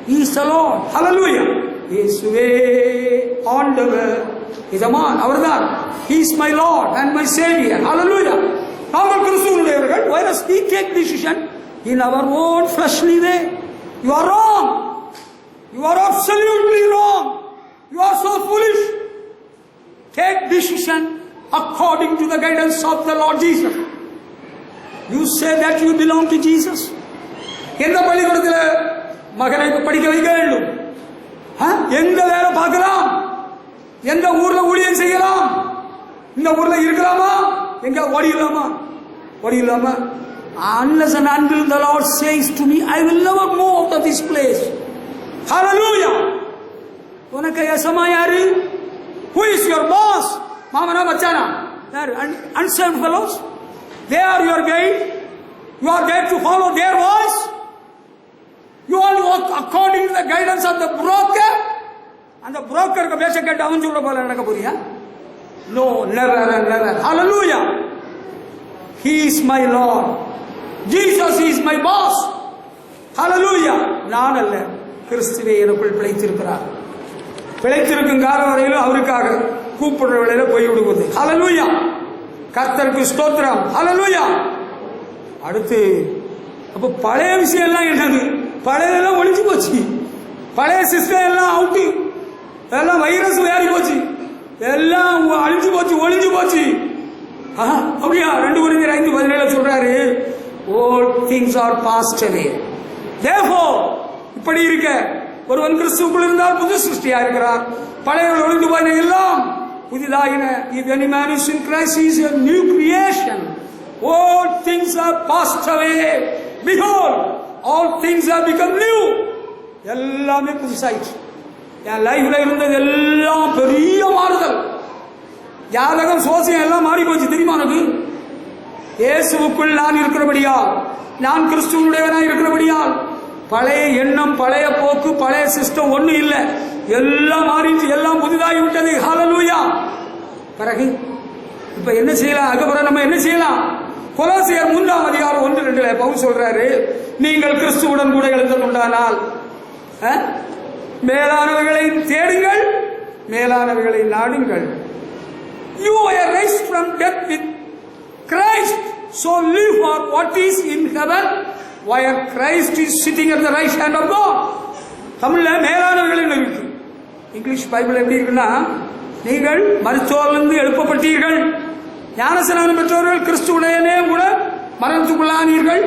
He is the Lord. Hallelujah. இயேசுவே ஆண்டவர் எஜமான் அவர்தான். He is my Lord and my Savior. Hallelujah. நாங்கள் கிறிஸ்துவனுடையவர்கள். Why does we take decision in our own fleshly way? You are wrong. You are absolutely wrong. You are so foolish. Take decision according to the guidance of the Lord Jesus. You say that you belong to Jesus. எந்த பள்ளிக்கூடத்தில் மகனை படிக்க வைக்க வேண்டும்? எங்க வேலை பார்க்கலாம்? எந்த ஊர்ல ஊழியம் செய்யலாம்? இந்த ஊர்ல இருக்கலாமா? எங்க ஓடிடலாமா? ஓடிடலாமா? Unless and until the Lord says to me, I will never move out of this place. Hallelujah. உனக்கு எசமா யாரு? Who is your boss? மாமனா மச்சானா? Unsaved fellows. They are your guide. You are there to follow their voice. You all walk according to the guidance of the broker. அந்த புரோக்கருக்கு பேச கேட்டு அவன் சொல்ற போல நடக்க போறியா? No, never and never. Hallelujah. He is my Lord. Jesus is my boss. Hallelujah. நான் அல்ல, கிறிஸ்துவே எனக்குள் பிழைத்திருக்கிறார். பிழைத்திருக்கும் கால வரையிலும் அவருக்காக கூப்பிடுற வேளையில போய் விடுவது. Hallelujah. கர்த்தருக்கு ஸ்தோத்திரம். Hallelujah. அடுத்து அப்ப பழைய விஷயம் எல்லாம் என்னது? பழையெல்லாம் ஒழிஞ்சு போச்சு. பழைய சிஸ்டம் எல்லாம் அவுட்டு, எல்லாம் வைரஸ் ஏறி போச்சு, எல்லாம் அழிஞ்சு போச்சு, ஒழிஞ்சு போச்சு. அப்படியா? 2 Corinthians 5:17 சொல்றாரு, all things are passed away. Therefore, இப்படி இருக்க ஒருவன் கிறிஸ்துவுக்குள் இருந்தால் புது சிருஷ்டியா இருக்கிறார். பழையவர்கள் ஒழிந்து போயின எல்லாம் புதிதாயின. If any man is in Christ, he is a new creation. All things are passed away. Behold, all things have become new. எல்லாமே புதுசாயிடுச்சு. என் லைஃப்ல இருந்தது எல்லாம் பெரிய மாறுதல். ஜாதகம், சோசியம் எல்லாம் மாறி போச்சு. தெரியுமா உனக்கு? இயேசுவுக்குள் நான் இருக்கிறபடியால், நான் கிறிஸ்துவனுடையவனாய் இருக்கிறபடியால் பழைய எண்ணம், பழைய போக்கு, பழைய சிஸ்டம் ஒண்ணு இல்லை. எல்லாம் மாறிச்சு, எல்லாம் புதிதாகி விட்டது. ஹல்லேலூயா. பிறகு இப்ப என்ன செய்யலாம்? அதுக்கப்புறம் நம்ம என்ன செய்யலாம்? கொலோசியர் 3:1-2 பவுல் சொல்றாரு, நீங்கள் கிறிஸ்துவுடன் கூட எழுந்ததுண்டானால் மேலானவைகளை தேடுங்கள், மேலானவைகளை நாடுங்கள். You were raised from death with Christ, so live for what is in heaven, where Christ is sitting at the right hand of God. தமிழ்ல மேலானவைகள் இருக்கு. இங்கிலீஷ் பைபிள் எப்படி இருக்குன்னா, நீங்கள் மரித்தோரிலிருந்து எழுப்பப்பட்டீர்கள், ஞானஸ்நானம் பெற்றவர்கள் கிறிஸ்துவுடனே கூட மரணத்துக்குள்ளானீர்கள்,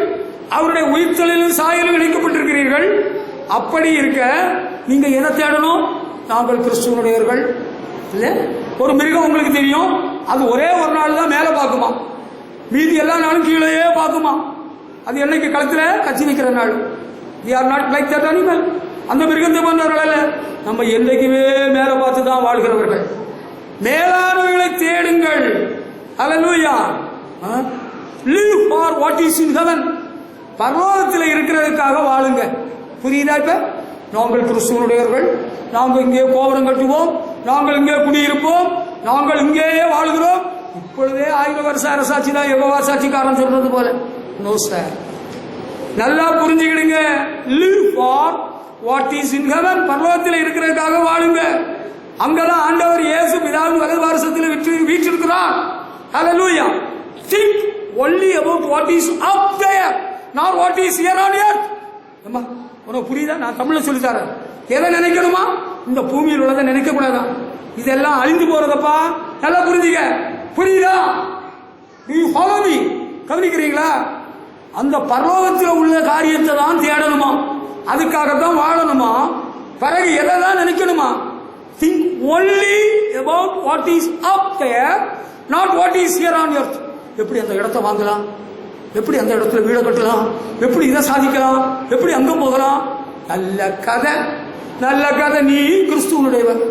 அவருடைய உயிர்த்தெழுதலிலும் சாயலிலும் இணைக்கப்பட்டிருக்கிறீர்கள். அப்படி இருக்க நீங்க எதை தேடணும்? நாங்கள் கிறிஸ்துவனுடையவர்கள். இல்ல, ஒரு மிருகம் உங்களுக்கு தெரியும், அது ஒரே ஒரு நாள் தான் மேல பார்க்குமா, மீதி எல்லா நாளும் கீழே பார்க்குமா. அது என்னைக்கு கழுத்துல கச்சி வைக்கிற நாள். We are not like that animal. அந்த மிருகத்தை போன்றவர்கள் அல்ல, நம்ம என்றைக்குமே மேல பார்த்து தான் வாழ்கிறவர்கள். மேலானவர்களை தேடுங்கள். ஹல்லேலூயா. Live for what is in heaven. பரலோகத்தில் இருக்கிறதுக்காக வாழுங்க. புரியுதா? இப்ப நாங்கள் கிறிஸ்துவனுடையவர்கள், நாங்கள் இங்கே கோபுரம் கட்டுவோம், நாங்கள் இங்கே குடியிருப்போம், நாங்கள் இங்கேயே வாழ்கிறோம். இப்பொழுதே 1000 வருஷ அரசாட்சி தான் யெகோவா சாட்சிக்காரன் சொல்றது போல. No sir. நல்லா புரிஞ்சுக்கிடுங்க. Live for what is in heaven. பரலோகத்தில் இருக்கிறதுக்காக வாழுங்க. அங்கதான் ஆண்டவர் இயேசு பிதாவின் வலது பாரசத்தில் வீற்றிருக்கிறார். ஹல்லேலூயா. Think only about what is up there, not what is here on earth. அம்மா உனக்கு புரியுதா? நான் தமிழ்ல சொல்லி தரேன். எதை நினைக்கணுமா? இந்த பூமியில் உள்ளதை நினைக்க கூடாதா? இதெல்லாம் அழிந்து போறதப்பா. நல்லா புரிஞ்சுக்க. புரியுதா? You follow me? கவனிக்கிறீங்களா? அந்த பரலோகத்தில் உள்ள காரியத்தை தான் தேடணுமா, அதுக்காகத்தான் வாழணுமா, பிறகு எதை தான் நினைக்கணுமா? Think only about what is up there, not what is here on earth. எப்படி அந்த இடத்தை வாங்கலாம், எப்படி அந்த இடத்துல வீடு கட்டலாம், எப்படி இதை சாதிக்கலாம், எப்படி அங்க போகலாம். நல்ல கதை, நல்ல கதை. நீ கிறிஸ்துவனுடையவன்.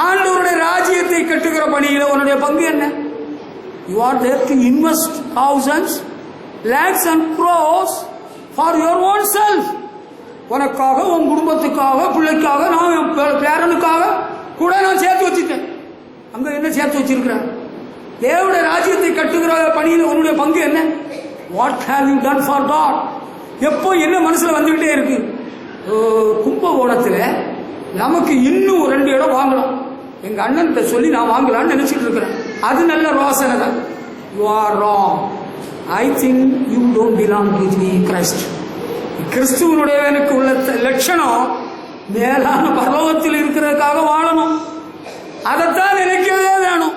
ஆண்டவருடைய ராஜ்யத்தை கட்டுகிற பணியில உன்னுடைய பங்கு என்ன? You are there to invest thousands, lakhs and crores for your own self. உனக்காக, உன் குடும்பத்துக்காக, பிள்ளைக்காக, நான் பேரனுக்காக கூட நான் சேர்த்து வச்சுட்டேன். அங்க என்ன சேர்த்து வச்சிருக்கிறேன்? தேவனுடைய ராஜ்யத்தை கட்டுகிற பணியில் உன்னுடைய பங்கு என்ன? What have you done for God? எப்போ என்ன மனசுல வந்துகிட்டே இருக்கு? கும்பகோணத்தில் நமக்கு இன்னும் 2 இடம் வாங்கலாம். எங்க அண்ணன் சொல்லி நான் வாங்கலாம்னு நினைச்சிட்டு இருக்கிறேன். அது நல்ல ரோசனை தான். You are wrong. I think you don't belong to the Christ. கிறிஸ்துவனுடையவனுக்கு உள்ள லட்சணம் மேலான பரலோகத்தில் இருக்கிறதுக்காக வாழணும். அதைத்தான் நினைக்கவே வேணும்.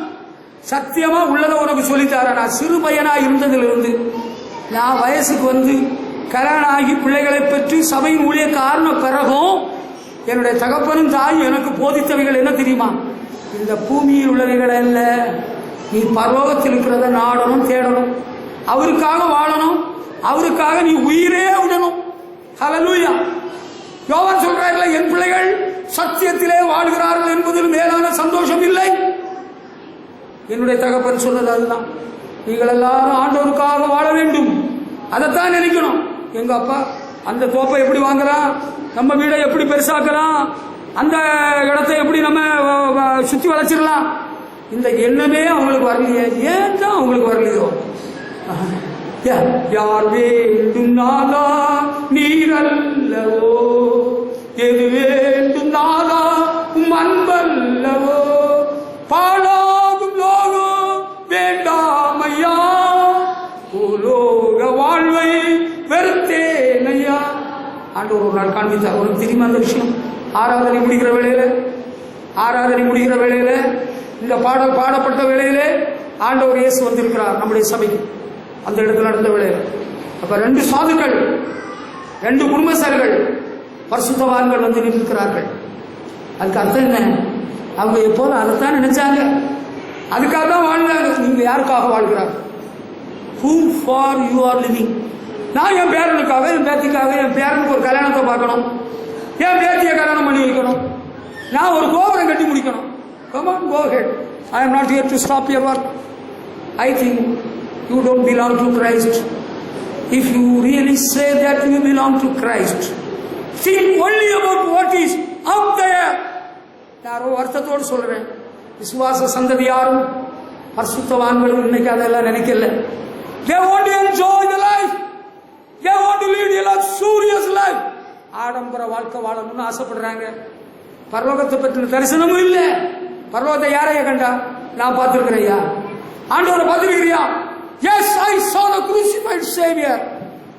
சத்தியமா உள்ளதை உனக்கு சொல்லித்தார. நான் சிறு பையனா இருந்ததிலிருந்து நான் வயசுக்கு வந்து கல்யாணம் ஆகி பிள்ளைகளை பெற்று சபையின் ஊழிய காரணம் பிறகும் என்னுடைய தகப்பனும் தாயும் எனக்கு போதித்தவைகள் என்ன தெரியுமா? இந்த பூமியில் உள்ளவைகள் அல்ல, நீ பரலோகத்தில் இருக்கிறத நாடணும், தேடணும், அவருக்காக வாழணும், அவருக்காக நீ உயிரே விடணும். ஹல்லேலூயா. யோவான் சொல்றார்களே, என் பிள்ளைகள் சத்தியத்திலே வாழ்கிறார்கள் என்பதில் மேலான சந்தோஷம் இல்லை. என்னுடைய தகப்பன் சொன்னது அதுதான். நீங்கள் எல்லாரும் ஆண்டவருக்காக வாழ வேண்டும், அதைத்தான் நினைக்கணும். எங்க அப்பா அந்த தோப்பை எப்படி வாங்குறான், நம்ம வீடை எப்படி பெருசாக்கலாம், அந்த இடத்தை எப்படி நம்ம சுத்தி வளைச்சிடலாம், இந்த எண்ணமே அவங்களுக்கு வரலையே. ஏன் தான் அவங்களுக்கு வரலையோ? யார் வேண்டும் நாதா நீரல்லவோ, எது வேண்டும் நாதா உம் அன்பல்லவோ, பாழாகும் லோகம் வேண்டாமையா, உலோக வாழ்வை வெறுத்தேனையா. ஆண்டவர் ஒரு நாள் காண்பித்தார். உனக்கு தெரியுமா அந்த விஷயம்? ஆராதனை முடிகிற வேளையில இந்த பாடல் பாடப்பட்ட வேளையிலே ஆண்டவர் இயேசு வந்திருக்கிறார் நம்முடைய சபைக்கு. அந்த இடத்துல நடந்த வேளையில அப்ப 2 சாதுக்கள், 2 குடும்பஸ்தர்கள், பரிசுத்தவான்கள் வந்து நிற்கிறார்கள். அதுக்கு அர்த்தம் என்ன? அவங்க எப்போதும் அதைத்தான் நினைச்சாங்க, அதுக்காக தான் வாழ்ந்தாங்க. நீங்க யாருக்காக வாழ்கிறாங்க? Whom for you are living? நான் என் பேரனுக்காக, என் பேத்திக்காக, என் பேரனுக்கு ஒரு கல்யாணத்தை பார்க்கணும், என் பேத்தியை கல்யாணம் பண்ணி வைக்கணும், நான் ஒரு கோபுரம் கட்டி முடிக்கணும். Come on, go ahead. I am not here to stop your work. I think you don't belong to Christ. If you really say that you belong to Christ, think only about what is up there. யாரோ அர்த்தத்தோடு சொல்றேன். விசுவாச சந்ததி யாரும் பரிசுத்தவான்களும் இன்னைக்கு அதெல்லாம் நினைக்கல. They want to enjoy the life. They want to lead a luxurious life. ஆடம்பர வாழ்க்கை வாழணும்னு ஆசைப்படுறாங்க. பரலோகத்தை பற்றின தரிசனமும் இல்லை. பரலோகத்தை யாரைய கண்டா? நான் பார்த்திருக்கிறையா? ஆண்டவரை பார்த்திருக்கிறியா? Yes, I saw the crucified Savior.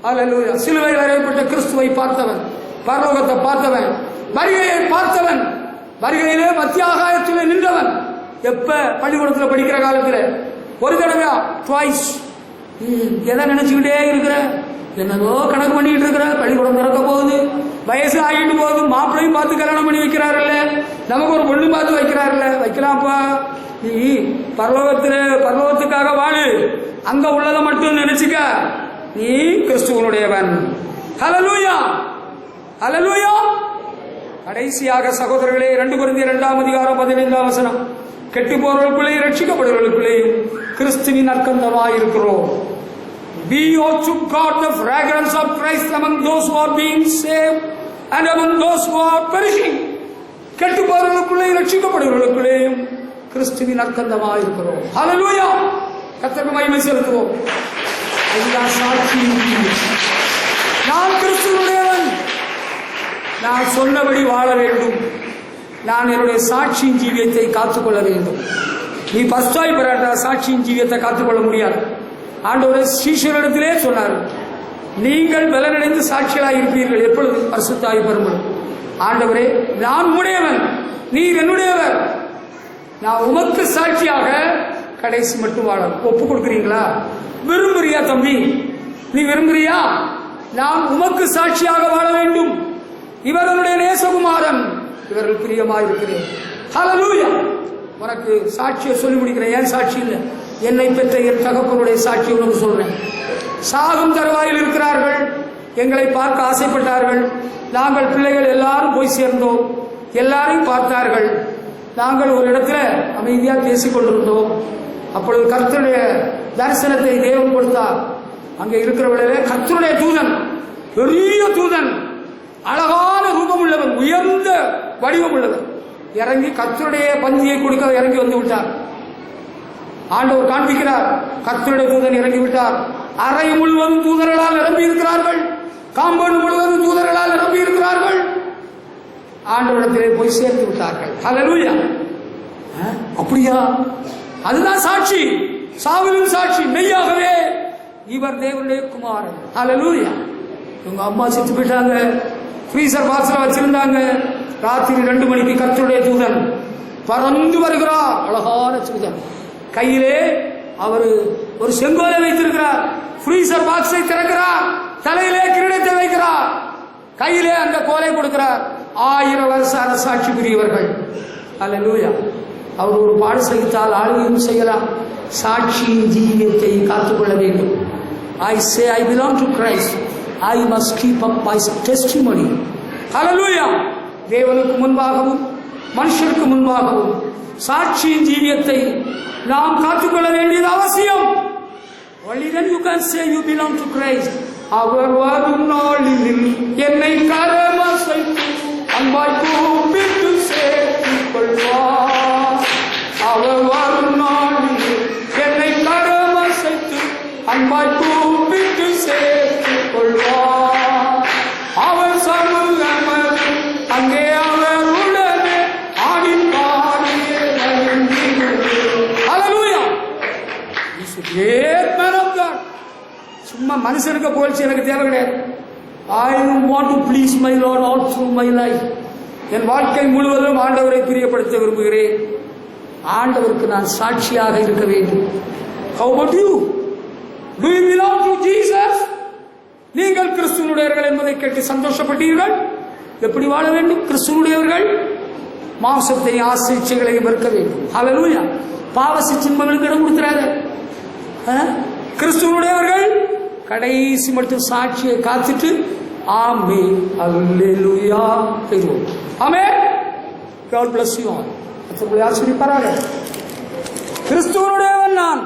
Hallelujah. சிலுவையில் அறையப்பட்ட கிறிஸ்துவை பார்த்தவன், பரலோகத்தை பார்த்தவன், வருகையை பார்த்தவன், வருகையிலே மத்திய ஆகாயத்தில் நின்றவன். எப்ப? பள்ளிக்கூடத்தில் படிக்கிற காலத்தில் ஒரு தடவையா? ட்வைஸ். எதை நினைச்சுக்கிட்டே இருக்கிற? என்னதோ கணக்கு பண்ணிட்டு இருக்கிற. பள்ளிக்கூடம் திறக்க போகுது, வயசு ஆகிட்டு போகுது, மாப்பிள்ளையும் பார்த்து கல்யாணம் பண்ணி வைக்கிறாருல்ல, நமக்கு ஒரு பொண்ணு பார்த்து வைக்கிறாருல்ல. வைக்கலாம்ப்பா, நீ பரலோகத்துக்காக வாழு, அங்க உள்ளதை மட்டும் நினைச்சுக்க. நீ கிறிஸ்துவனுடையவன். ஹல்லேலூயா, ஹல்லேலூயா. கடைசியாக சகோதரர்களே, 2 கொரிந்தியர் 2:15 கெட்டு போறவர்களுக்குள்ளேயும் ரட்சிக்கப்படுவர்களுக்குள்ளேயும் கிறிஸ்துவின் நற்கந்தமாய் இருக்கிறோம். We ought to guard the fragrance of Christ among those who are being saved and among those who are perishing. கெட்டு போறவர்களுக்குள்ளேயும் ரட்சிக்கப்படுவர்களுக்குள்ளேயும் கிறிஸ்துவின் நற்கந்தமாய் இருக்கிறோம். ஹல்லேலூயா. கர்த்தருக்கு மகிமை செலுத்துவோம். ஐயா சாட்சி, நான் கிறிஸ்துவனுடையவன், நான் சொன்னபடி வாழ வேண்டும், நான் என்னுடைய சாட்சியின் ஜீவியத்தை காத்துக்கொள்ள வேண்டும். நீ பஸ்டாய் பெறாட்டா சாட்சியின் ஜீவியத்தை காத்துக்கொள்ள முடியாது. ஆண்டவரே சீஷரிடத்திலே சொன்னார், நீங்கள் பலனடைந்து சாட்சிகளாக இருப்பீர்கள். எப்பொழுது? பரிசுத்தாய் பெறும்போது. ஆண்டவரே, நான் உடையவன், நீர் என்னுடையவர், நான் உமக்கு சாட்சியாக கடைசி மட்டும் வாழ ஒப்பு கொடுக்குறீங்களா? விரும்புறியா தம்பி? நீ விரும்புறியா? நான் உமக்கு சாட்சியாக வாழ வேண்டும். இவர் என்னுடைய நேசகுமாரன், இவர்கள் பிரியமாயிருக்கிறேன். ஹல்லேலூயா. உனக்கு சாட்சியை சொல்லி முடிக்கிறேன். ஏன் சாட்சி இல்லை? என்னை பெற்ற என் தகப்பனுடைய சாட்சி உனக்கு சொல்றேன். சாகும் தருவாயில் இருக்கிறார்கள், எங்களை பார்க்க ஆசைப்பட்டார்கள். நாங்கள் பிள்ளைகள் எல்லாரும் போய் சேர்ந்தோம், எல்லாரையும் பார்த்தார்கள். நாங்கள் ஒரு இடத்துல அமைதியாக பேசிக் கொண்டிருந்தோம். அப்பொழுது கர்த்தருடைய தரிசனத்தை தேவன் கொடுத்தார். அங்கே இருக்கிறவர்களே கர்த்தருடைய தூதன், பெரிய தூதன், அழகான ரூபம் உள்ளவன், உயர்ந்த வடிவம் உள்ளவன், இறங்கி கர்த்தருடைய பந்தியை கொடுக்க இறங்கி வந்து விட்டார். ஆண்டவர் காண்பிக்கிறார், கர்த்தருடைய தூதன் இறங்கி விட்டார். அறை முழுவதும் தூதர்களால் நிரம்பி இருக்கிறார்கள், காம்பவுண்ட் முழுவதும் தூதர்களால் நிரம்பி இருக்கிறார்கள். ஆண்டவரிடத்திலே போய் சேர்த்து விட்டார்கள். ஹல்லேலூயா. அப்படியா? அதுதான் சாட்சி, சாவிலும் சாட்சி. மெய்யாகவே இவர் தேவனுடைய குமாரன். ஹல்லேலூயா. உங்க அம்மா செத்து போயிட்டாங்க, ஃப்ரீசர் பாக்ஸ்ல வச்சிருந்தாங்க. ராத்திரி 2 மணிக்கு கர்த்தருடைய தூதன் பறந்து வருகிறார். அழகான தூதன், கையிலே அவர் ஒரு செங்கோலை வைத்திருக்கிறார். ஃப்ரீசர் பாக்ஸை திறக்கிறார், தலையிலே கிரீடத்தை வைக்கிறார், கையிலே அந்த கோலை கொடுக்கிறார். 1000 வருஷ அரசாட்சி புரியவர்கள். ஹல்லேலூயா. அவர் ஒரு பாடு சகித்தால் ஆளுகையும் செய்யலாம். சாட்சியின் ஜீவியத்தை காத்துக்கொள்ள வேண்டும். I say I belong to Christ. I must keep up my testimony. Hallelujah. தேவனுக்கு முன்பாகவும் மனுஷருக்கு முன்பாகவும் சாட்சியின் ஜீவியத்தை நாம் காத்துக்கொள்ள வேண்டியது அவசியம். Only then you can say you belong to Christ. அவர் வரும் நாளில் என்னை கரமசைத்து அன்பாய் கூப்பிட்டு சேர்த்துக் கொள்வார். அவர் வரும் நாளில் என்னை கரமசைத்து அன்பாய் கூப்பிட்டு சேர்த்துக் கொள்வார். அவர் சமூகம் அங்கே அவர் உடனே ஆடி பாடியே hallelujah. Is a great man of God. சும்மா மனுஷனுக்கு போல்ச்சு எனக்கு தேவை கிடையாது. I want to please my Lord all through my life. என் வாழ்க்கை முழுவதும் ஆண்டவரை பிரியப்படுத்த விரும்புகிறேன். ஆண்டவருக்கு நான் சாட்சியாக இருக்க வேண்டும். How about you? Do you belong to Jesus? நீங்கள் கிறிஸ்துவனுடையவர்கள் என்பதை கேட்டு சந்தோஷப்பட்டீர்கள். எப்படி வாழ வேண்டும்? கிறிஸ்துவனுடையவர்கள் மாம்சத்தை ஆசைச்சைகளை வெறுக்க வேண்டும். ஹல்லேலூயா. பாவ சிற்றின்பங்களுக்கு இடம் கொடுக்கிறாரு. கிறிஸ்துவனுடையவர்கள் கடைசி மட்டும் சாட்சியை காத்துட்டு ஆமென் அல்லேலூயா பெறுவோம். ஆமென். God bless you all. கர்த்தர் உங்களை ஆசீர்வதிப்பாராக. கிறிஸ்துவனுடையவன் நான்.